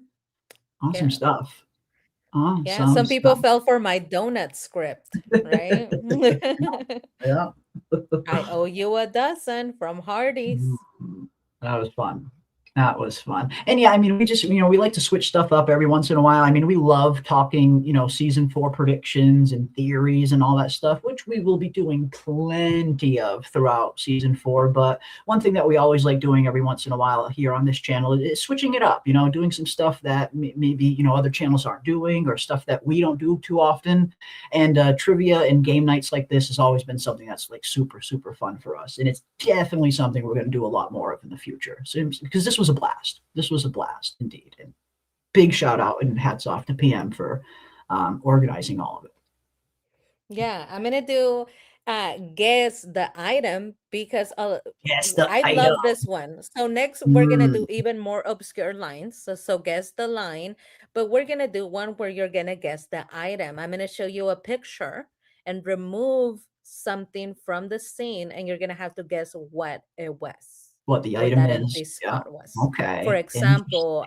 Awesome stuff. Awesome Yeah, some people stuff. fell for my donut script, right? Yeah. I owe you a dozen from Hardee's. That was fun. That was fun. And yeah, I mean, we just, we like to switch stuff up every once in a while. I mean, we love talking, season 4 predictions and theories and all that stuff, which we will be doing plenty of throughout season 4. But one thing that we always like doing every once in a while here on this channel is switching it up, doing some stuff that maybe, other channels aren't doing or stuff that we don't do too often. And trivia and game nights like this has always been something that's like super, super fun for us. And it's definitely something we're going to do a lot more of in the future. So, because this was a blast. This was a blast indeed. And big shout out and hats off to PM for organizing all of it. Yeah, I'm gonna do guess the item because Guess the I item. love this one. So next we're gonna do even more obscure lines. So guess the line, but we're gonna do one where you're gonna guess the item. I'm gonna show you a picture and remove something from the scene, and you're gonna have to guess what it was. What the What item that is. empty Yeah. spot was. Okay. For example,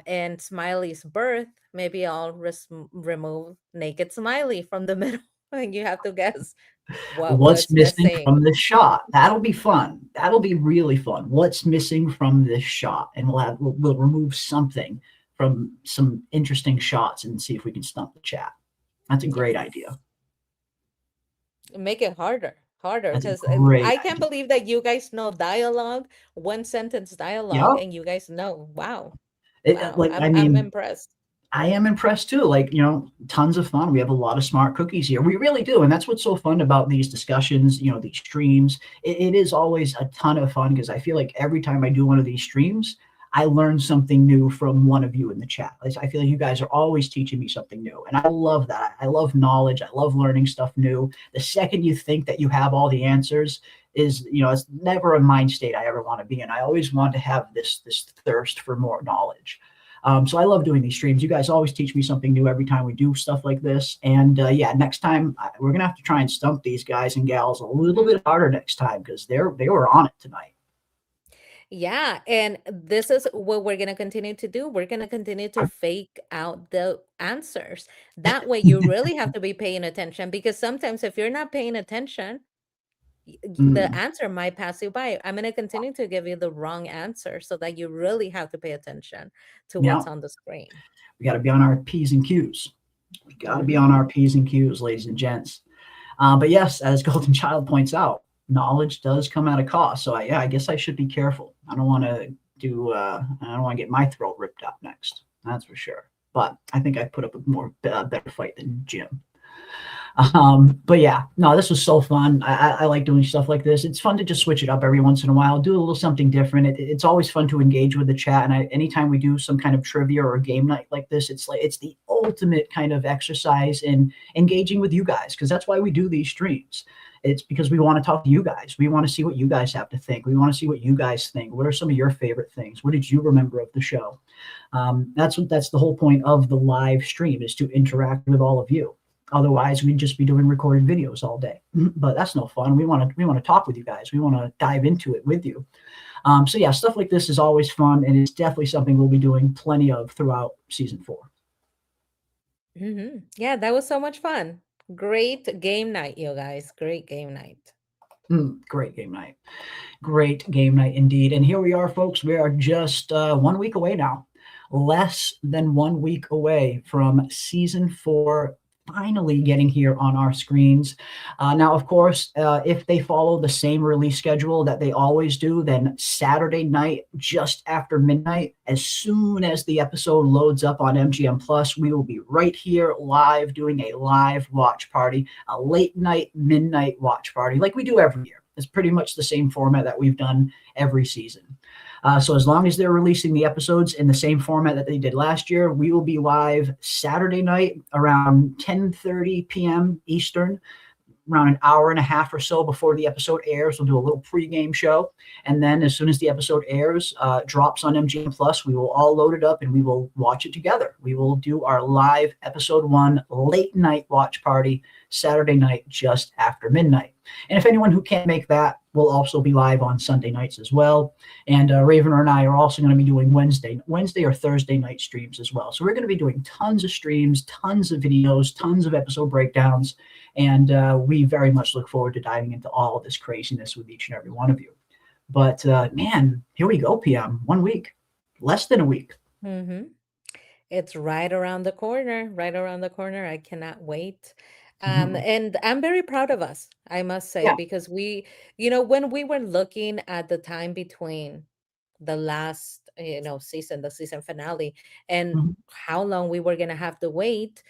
in Smiley's birth, maybe I'll remove naked Smiley from the middle, and you have to guess what's missing from this shot. That'll be fun. That'll be really fun. What's missing from this shot, and we'll remove something from some interesting shots and see if we can stump the chat. That's a great idea. Make it harder because I can't believe that you guys know dialogue, one sentence dialogue, and you guys know. Wow. I'm impressed. I am impressed too. Like, tons of fun. We have a lot of smart cookies here. We really do. And that's what's so fun about these discussions, these streams. It is always a ton of fun because I feel like every time I do one of these streams, I learn something new from one of you in the chat. I feel like you guys are always teaching me something new. And I love that. I love knowledge. I love learning stuff new. The second you think that you have all the answers is, it's never a mind state I ever want to be in. I always want to have this thirst for more knowledge. So I love doing these streams. You guys always teach me something new every time we do stuff like this. And yeah, next time we're going to have to try and stump these guys and gals a little bit harder next time because they were on it tonight. Yeah, and this is what we're going to continue to do. We're going to continue to fake out the answers. That way you really have to be paying attention because sometimes if you're not paying attention, the answer might pass you by. I'm going to continue to give you the wrong answer so that you really have to pay attention to what's on the screen. We got to be on our P's and Q's. We got to be on our P's and Q's, ladies and gents. But yes, as Golden Child points out, knowledge does come at a cost. So I guess I should be careful. I don't want to I don't want to get my throat ripped out next. That's for sure. But I think I put up a better fight than Jim. But yeah, no, this was so fun. I like doing stuff like this. It's fun to just switch it up every once in a while, do a little something different. It's always fun to engage with the chat. And anytime we do some kind of trivia or a game night like this, it's the ultimate kind of exercise in engaging with you guys, because that's why we do these streams. It's because we want to talk to you guys. We want to see what you guys have to think. We want to see what you guys think. What are some of your favorite things? What did you remember of the show? That's the whole point of the live stream, is to interact with all of you. Otherwise, we'd just be doing recorded videos all day. But that's no fun. We want to talk with you guys. We want to dive into it with you. So yeah, stuff like this is always fun, and it's definitely something we'll be doing plenty of throughout season 4. Yeah, that was so much fun. Great game night, you guys. Great game night. Great game night. Great game night indeed. And here we are, folks. We are just 1 week away now. Less than 1 week away from season 4 finally getting here on our screens. Now, of course, if they follow the same release schedule that they always do, then Saturday night, just after midnight, as soon as the episode loads up on MGM Plus, we will be right here live doing a live watch party, a late night, midnight watch party like we do every year. It's pretty much the same format that we've done every season. So as long as they're releasing the episodes in the same format that they did last year, we will be live Saturday night around 10:30 p.m. Eastern, around an hour and a half or so before the episode airs. We'll do a little pregame show. And then as soon as the episode airs, drops on MGM Plus, we will all load it up and we will watch it together. We will do our live episode 1 late night watch party Saturday night just after midnight. And if anyone who can't make that, will also be live on Sunday nights as well. And Raven and I are also going to be doing Wednesday or Thursday night streams as well. So we're going to be doing tons of streams, tons of videos, tons of episode breakdowns. And we very much look forward to diving into all of this craziness with each and every one of you. But man, here we go, PM. 1 week, less than a week. Mm-hmm. It's right around the corner, right around the corner. I cannot wait. And I'm very proud of us, I must say, because we, when we were looking at the time between the last, season, the season finale, and how long we were going to have to wait,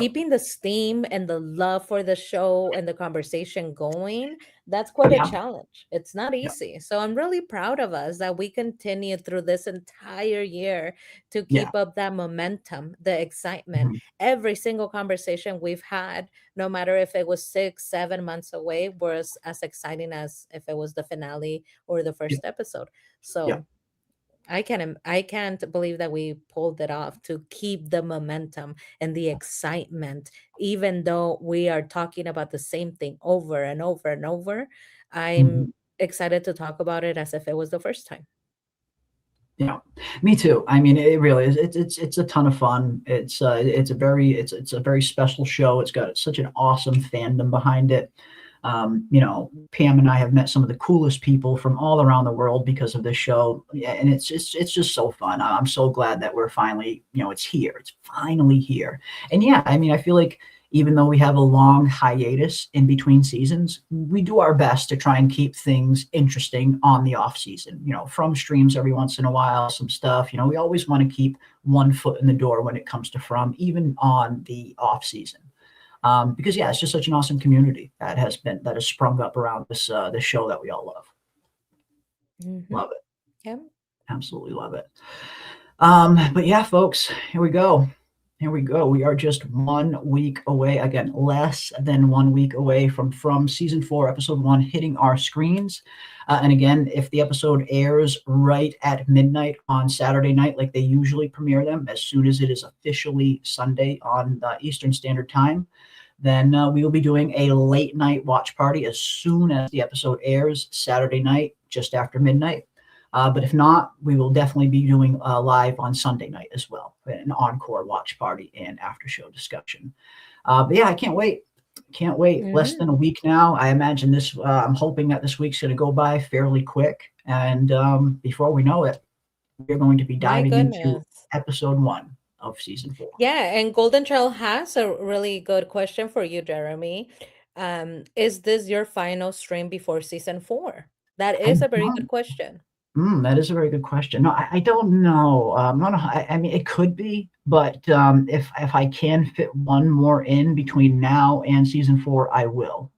keeping the steam and the love for the show and the conversation going, that's quite a challenge. It's not easy. So I'm really proud of us that we continue through this entire year to keep up that momentum, the excitement. Every single conversation we've had, no matter if it was 6-7 months away, was as exciting as if it was the finale or the first episode. So I can't believe that we pulled it off to keep the momentum and the excitement, even though we are talking about the same thing over and over and over. I'm excited to talk about it as if it was the first time. Yeah, me too. I mean, it really is. It's a ton of fun. It's a very special show. It's got such an awesome fandom behind it. Pam and I have met some of the coolest people from all around the world because of this show. Yeah, and it's just so fun. I'm so glad that we're finally, it's here. It's finally here. And yeah, I mean, I feel like even though we have a long hiatus in between seasons, we do our best to try and keep things interesting on the off season, from streams every once in a while, some stuff, we always want to keep one foot in the door when it comes to From, even on the off season. Because it's just such an awesome community that has sprung up around this show that we all love. Love it. Yeah, absolutely love it. But yeah, folks, here we go. We are just 1 week away. Again, less than 1 week away from season 4, episode 1 hitting our screens. And again, if the episode airs right at midnight on Saturday night, like they usually premiere them, as soon as it is officially Sunday on Eastern Standard Time, then we will be doing a late night watch party as soon as the episode airs Saturday night, just after midnight. But if not, we will definitely be doing live on Sunday night as well, an encore watch party and after show discussion. But yeah, I can't wait. Less than a week now. I imagine this, I'm hoping that this week's going to go by fairly quick. And before we know it, we're going to be diving into episode 1 of season 4. Yeah, and Golden Child has a really good question for you, Jeremy. Is this your final stream before season 4? That is a very good question. That is a very good question. No, I don't know. I mean, it could be, but if I can fit one more in between now and season 4, I will.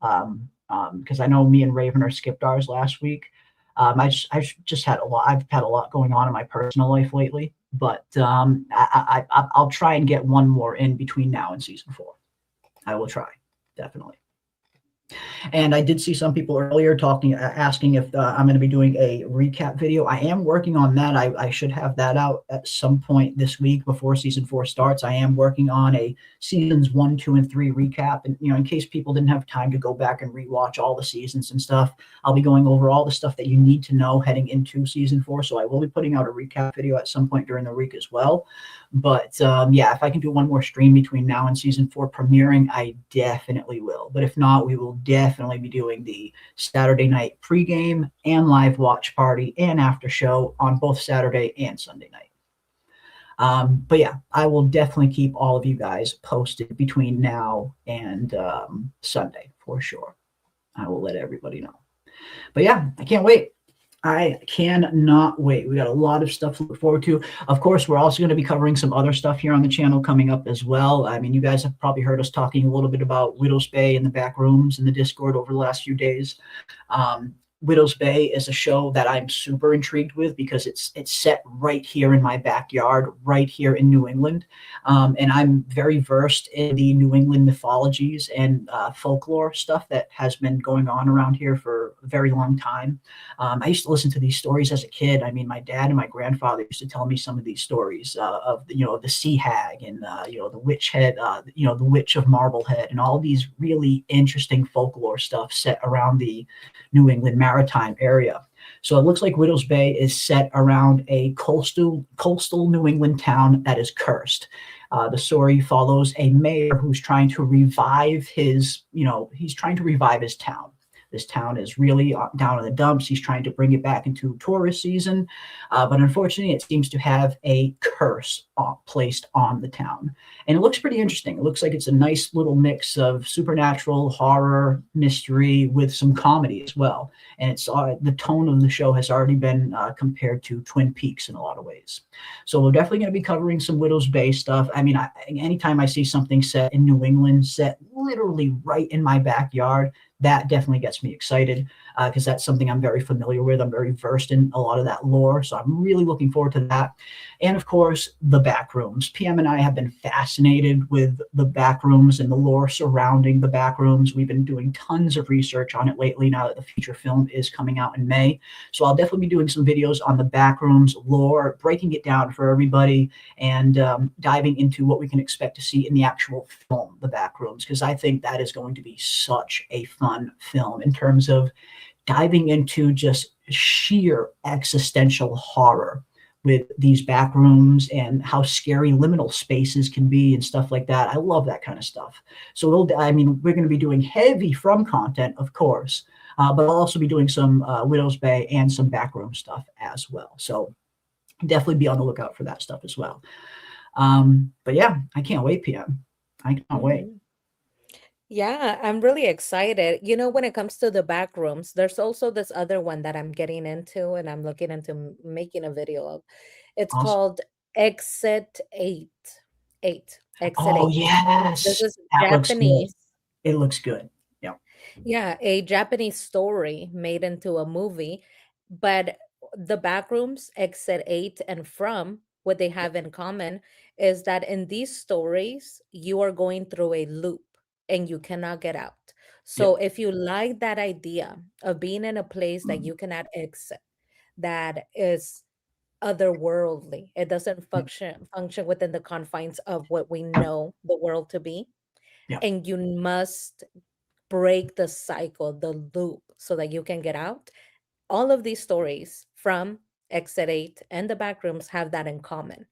Because I know me and Raven are skipped ours last week. I've just had a lot. I've had a lot going on in my personal life lately, but I'll try and get one more in between now and season 4. I will try, definitely. And I did see some people earlier asking if I'm going to be doing a recap video. I am working on that. I should have that out at some point this week before season 4 starts. I am working on a seasons 1, 2, and 3 recap. And, in case people didn't have time to go back and rewatch all the seasons and stuff, I'll be going over all the stuff that you need to know heading into season 4. So I will be putting out a recap video at some point during the week as well. But if I can do one more stream between now and season 4 premiering, I definitely will. But if not, we will definitely be doing the Saturday night pregame and live watch party and after show on both Saturday and Sunday night. But yeah, I will definitely keep all of you guys posted between now and Sunday for sure. I will let everybody know. But yeah, I can't wait. I cannot wait. We got a lot of stuff to look forward to. Of course, we're also going to be covering some other stuff here on the channel coming up as well. I mean, you guys have probably heard us talking a little bit about Widow's Bay and the back rooms in the Discord over the last few days. Widow's Bay is a show that I'm super intrigued with because it's set right here in my backyard, right here in New England. And I'm very versed in the New England mythologies and folklore stuff that has been going on around here for a very long time. I used to listen to these stories as a kid. I mean, my dad and my grandfather used to tell me some of these stories of, the sea hag and, the witch head, the witch of Marblehead and all these really interesting folklore stuff set around the New England maritime area. So it looks like Widow's Bay is set around a coastal New England town that is cursed. The story follows a mayor who's trying to revive his town. This town is really down in the dumps. He's trying to bring it back into tourist season. But unfortunately, it seems to have a curse placed on the town. And it looks pretty interesting. It looks like it's a nice little mix of supernatural, horror, mystery with some comedy as well. And it's the tone of the show has already been compared to Twin Peaks in a lot of ways. So we're definitely going to be covering some Widow's Bay stuff. I mean, anytime I see something set in New England, set literally right in my backyard, that definitely gets me excited because that's something I'm very familiar with. I'm very versed in a lot of that lore. So I'm really looking forward to that. And of course, the back rooms. PM and I have been fascinated with the back rooms and the lore surrounding the back rooms. We've been doing tons of research on it lately now that the feature film is coming out in May. So I'll definitely be doing some videos on the back rooms lore, breaking it down for everybody and diving into what we can expect to see in the actual film, the back rooms, because I think that is going to be such a fun film in terms of diving into just sheer existential horror with these back rooms and how scary liminal spaces can be and stuff like that. I love that kind of stuff. So we're going to be doing heavy From content, of course, but I'll also be doing some Widow's Bay and some backroom stuff as well. So definitely be on the lookout for that stuff as well. But yeah, I can't wait, PM. I can't wait. Yeah, I'm really excited. When it comes to the back rooms, there's also this other one that I'm getting into and I'm looking into making a video of. It's Awesome. called Exit 8. Exit Oh 8. yes, This is that looks good. Japanese. It looks good. Yeah. Yeah, a Japanese story made into a movie, but the backrooms, Exit 8 and From, what they have in common is that in these stories, you are going through a loop and you cannot get out. So if you like that idea of being in a place that you cannot exit, that is otherworldly, it doesn't function within the confines of what we know the world to be, Yeah. and you must break the cycle, the loop, so that you can get out. All of these stories from Exit 8 and the Backrooms have that in common.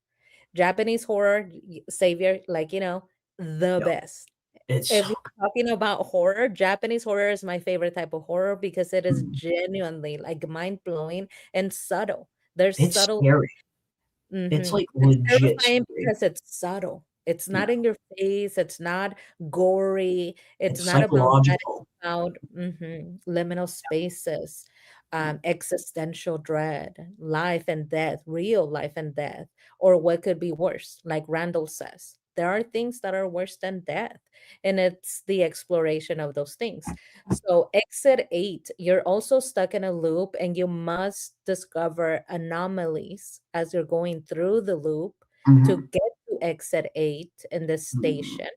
Japanese horror, savior, the best. It's If you're talking about horror, Japanese horror is my favorite type of horror because it is genuinely mind-blowing and subtle. There's it's subtle. scary. It's like It's legit terrifying scary. because it's subtle. It's not Yeah. in your face. It's not gory. It's It's not about that. It's psychological. about liminal spaces, existential dread, life and death, real life and death, or what could be worse, like Randall says. There are things that are worse than death, and it's the exploration of those things. So, Exit 8, you're also stuck in a loop, and you must discover anomalies as you're going through the loop to Mhm. get to Exit 8 in the Mhm. station.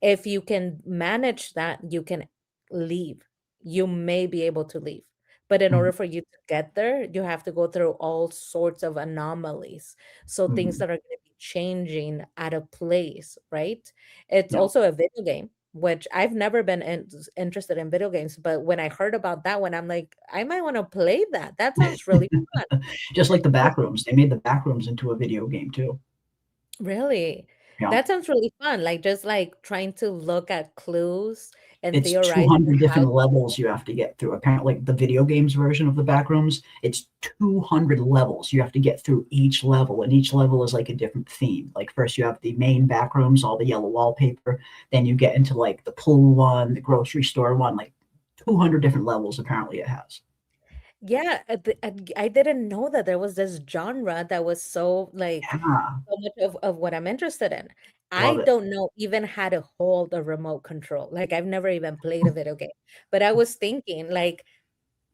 If you can manage that, you can leave. You may be able to leave. But in order Mhm. for you to get there, you have to go through all sorts of anomalies. So things Mhm. that are going to be changing at a place, right? It's Yeah. also a video game, which I've never been interested in video games. But when I heard about that one, I'm like, I might want to play that. That sounds really fun. Just like the Backrooms. They made the Backrooms into a video game too. Really? Yeah. That sounds really fun. Like just like trying to look at clues and It's theorize 200 how. different levels you have to get through. Apparently, like the video games version of the Backrooms, it's 200 levels you have to get through each level, and each level is like a different theme. Like first you have the main Backrooms, all the yellow wallpaper, then you get into like the pool one, the grocery store one, like 200 different levels apparently it has. Yeah, I didn't know that there was this genre that was so like Yeah, so much of what I'm interested in. I love it. don't know even how to hold a remote control. Like I've never even played a video game. But I was thinking, like,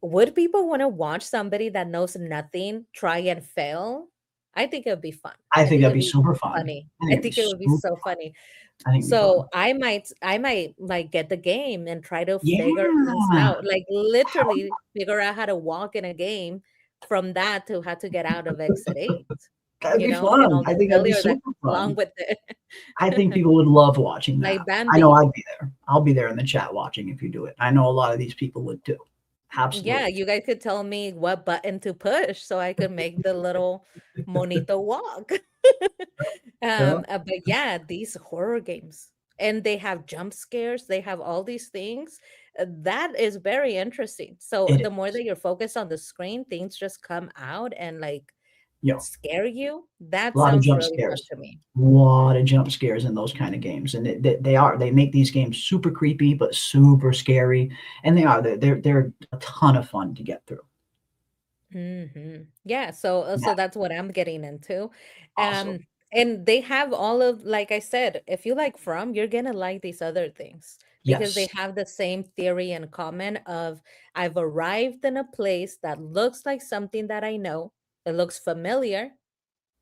would people want to watch somebody that knows nothing try and fail? I think it would be fun. I I think think that'd it'd be be super fun. funny. I think I it'd be think it would be super so fun. funny. I think it'd be fun. So I might like get the game and try to figure things Yeah, out. Like literally figure out how to walk in a game from that to how to get out of exit 8, that'd be and fun. all I the think that'd be failure that super comes along fun. with it. I think people would love watching Like that. I know Bambi. I'd be there. I'll be there in the chat watching if you do it. I know a lot of these people would too. Yeah, Absolutely. you guys could tell me what button to push so I could make the little monito walk. Yeah. But yeah, these horror games, and they have jump scares, they have all these things. That is very interesting. So It the more is. that you're focused on the screen, things just come out and like Yeah. scare you. That A lot of sounds jump really fun scares. to me. A lot of jump scares in those kind of games. And they make these games super creepy, but super scary. And they are. They're a ton of fun to get through. Yeah, so Yeah. that's what I'm getting into. Awesome. And they have all of, like I said, if you like From, you're gonna like these other things because they Yes. have the same theory in common of I've arrived in a place that looks like something that I know. It looks familiar,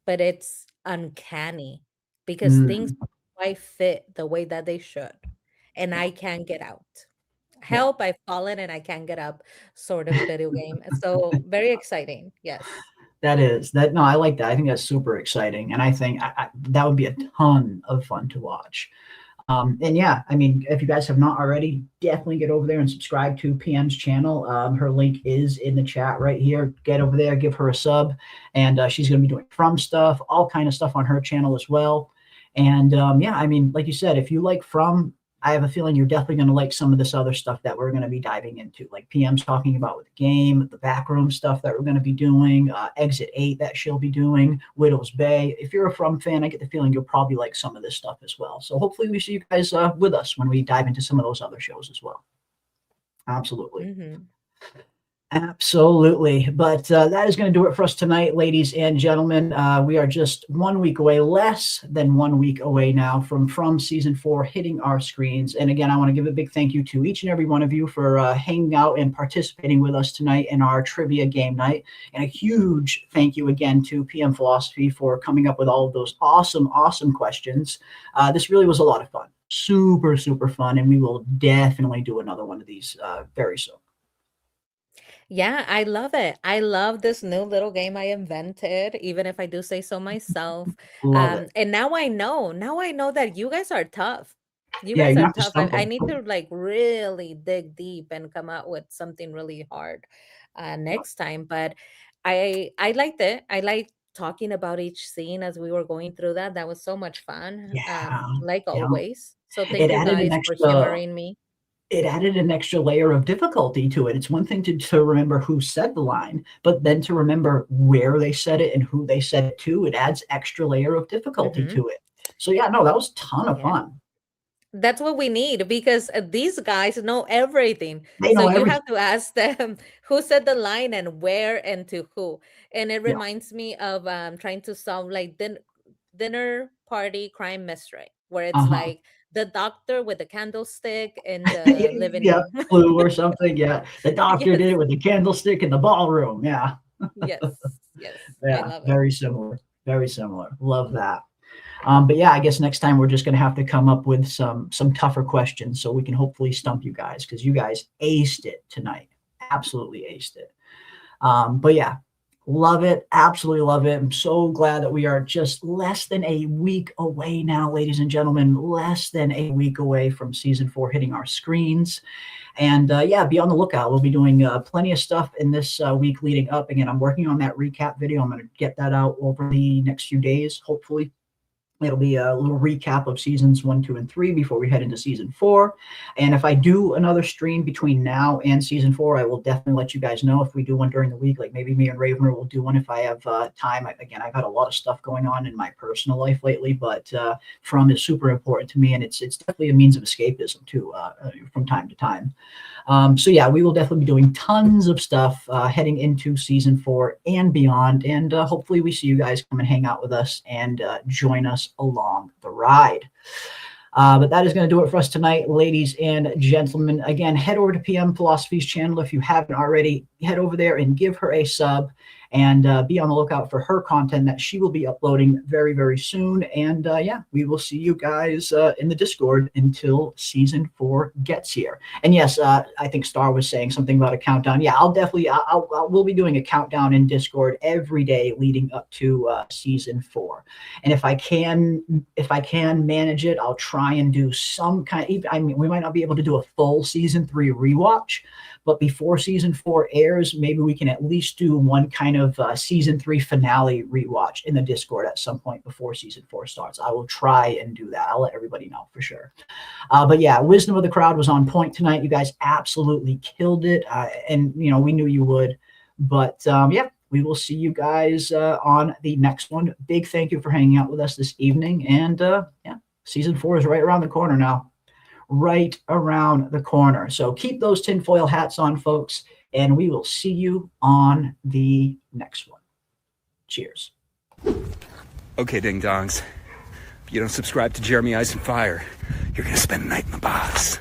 but it's uncanny because things Mm, don't quite fit the way that they should, and yeah. I can't get out. Yeah. Help, I've fallen and I can't get up sort of video game. So very exciting. Yes. That is that. No, I like that. I think that's super exciting. And I think that would be a ton of fun to watch. And yeah, I mean, if you guys have not already, definitely get over there and subscribe to PM's channel. Her link is in the chat right here. Get over there, give her a sub, and she's going to be doing From stuff, all kind of stuff on her channel as well. And yeah, I mean, like you said, if you like From, I have a feeling you're definitely going to like some of this other stuff that we're going to be diving into, like PM's talking about with the game, the backroom stuff that we're going to be doing, Exit 8 that she'll be doing, Widow's Bay. If you're a From fan, I get the feeling you'll probably like some of this stuff as well. So hopefully we see you guys with us when we dive into some of those other shows as well. Absolutely. Hmm. Absolutely. But that is going to do it for us tonight, ladies and gentlemen. We are just 1 week away, less than 1 week away now from season 4 hitting our screens. And again, I want to give a big thank you to each and every one of you for hanging out and participating with us tonight in our trivia game night. And a huge thank you again to PM Philosophy for coming up with all of those awesome, awesome questions. This really was a lot of fun. Super, super fun. And we will definitely do another one of these very soon. Yeah, I love it. I love this new little game I invented, even if I do say so myself. Love it. And now I know. Now I know that you guys are tough. You Yeah, guys you are have to tough. I, stump I them. need to like really dig deep and come out with something really hard next time. But I liked it. I like talking about each scene as we were going through that. That was so much fun. Yeah, Like yeah. always. So thank It you added an guys for extra humoring me. it added an extra layer of difficulty to it. It's one thing to remember who said the line, but then to remember where they said it and who they said it to, it adds extra layer of difficulty Hmm. to it. So yeah, no, that was a ton of Yeah. fun. That's what we need because these guys know everything. They So know you everything. have to ask them who said the line and where and to who. And it Yeah. reminds me of trying to solve like dinner party crime mystery, where it's Uh-huh. like the doctor with the candlestick in the living Yeah, room. Clue or something. Yeah. The doctor Yes, did it with the candlestick in the ballroom. Yeah. yes, yes. I Yeah. love it. Very similar. Very similar. Love that. But yeah, I guess next time we're just going to have to come up with some tougher questions so we can hopefully stump you guys, because you guys aced it tonight. Absolutely aced it. But yeah, love it. Absolutely love it. I'm so glad that we are just less than a week away now, ladies and gentlemen, less than a week away from season 4 hitting our screens. And yeah, be on the lookout. We'll be doing plenty of stuff in this week leading up. Again, I'm working on that recap video. I'm going to get that out over the next few days, hopefully. It'll be a little recap of seasons 1, 2, and 3 before we head into season 4. And if I do another stream between now and season 4, I will definitely let you guys know if we do one during the week. Like maybe me and Ravener will do one if I have time. Again, I've had a lot of stuff going on in my personal life lately, but From is super important to me, and it's definitely a means of escapism too, from time to time. So yeah, we will definitely be doing tons of stuff heading into season 4 and beyond. And hopefully we see you guys come and hang out with us and join us along the ride. But that is going to do it for us tonight, ladies and gentlemen. Again, head over to PM Philosophy's channel if you haven't already. Head over there and give her a sub, and be on the lookout for her content that she will be uploading very, very soon. And yeah, we will see you guys in the Discord until season 4 gets here. And yes, I think Star was saying something about a countdown. Yeah, we'll be doing a countdown in Discord every day leading up to season 4. And if I can manage it, I'll try and do some kind of, I mean, we might not be able to do a full season 3 rewatch, but before season 4 airs, maybe we can at least do one kind of season 3 finale rewatch in the Discord at some point before season 4 starts. I will try and do that. I'll let everybody know for sure. But yeah, Wisdom of the Crowd was on point tonight. You guys absolutely killed it. And, you know, we knew you would. But yeah, we will see you guys on the next one. Big thank you for hanging out with us this evening. And yeah, season 4 is right around the corner now. Right around the corner. So keep those tinfoil hats on, folks, and we will see you on the next one. Cheers. Okay, ding dongs. If you don't subscribe to Jeremy Ice and Fire, you're gonna spend the night in the box.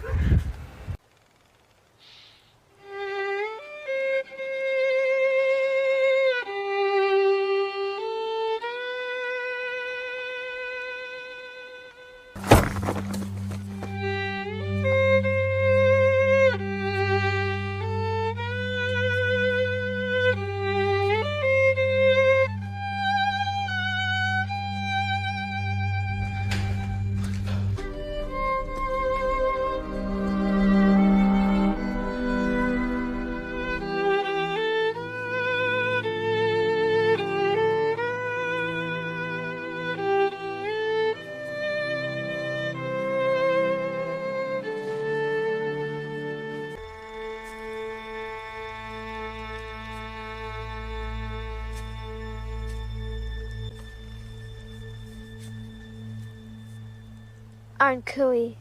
Aren't Cooey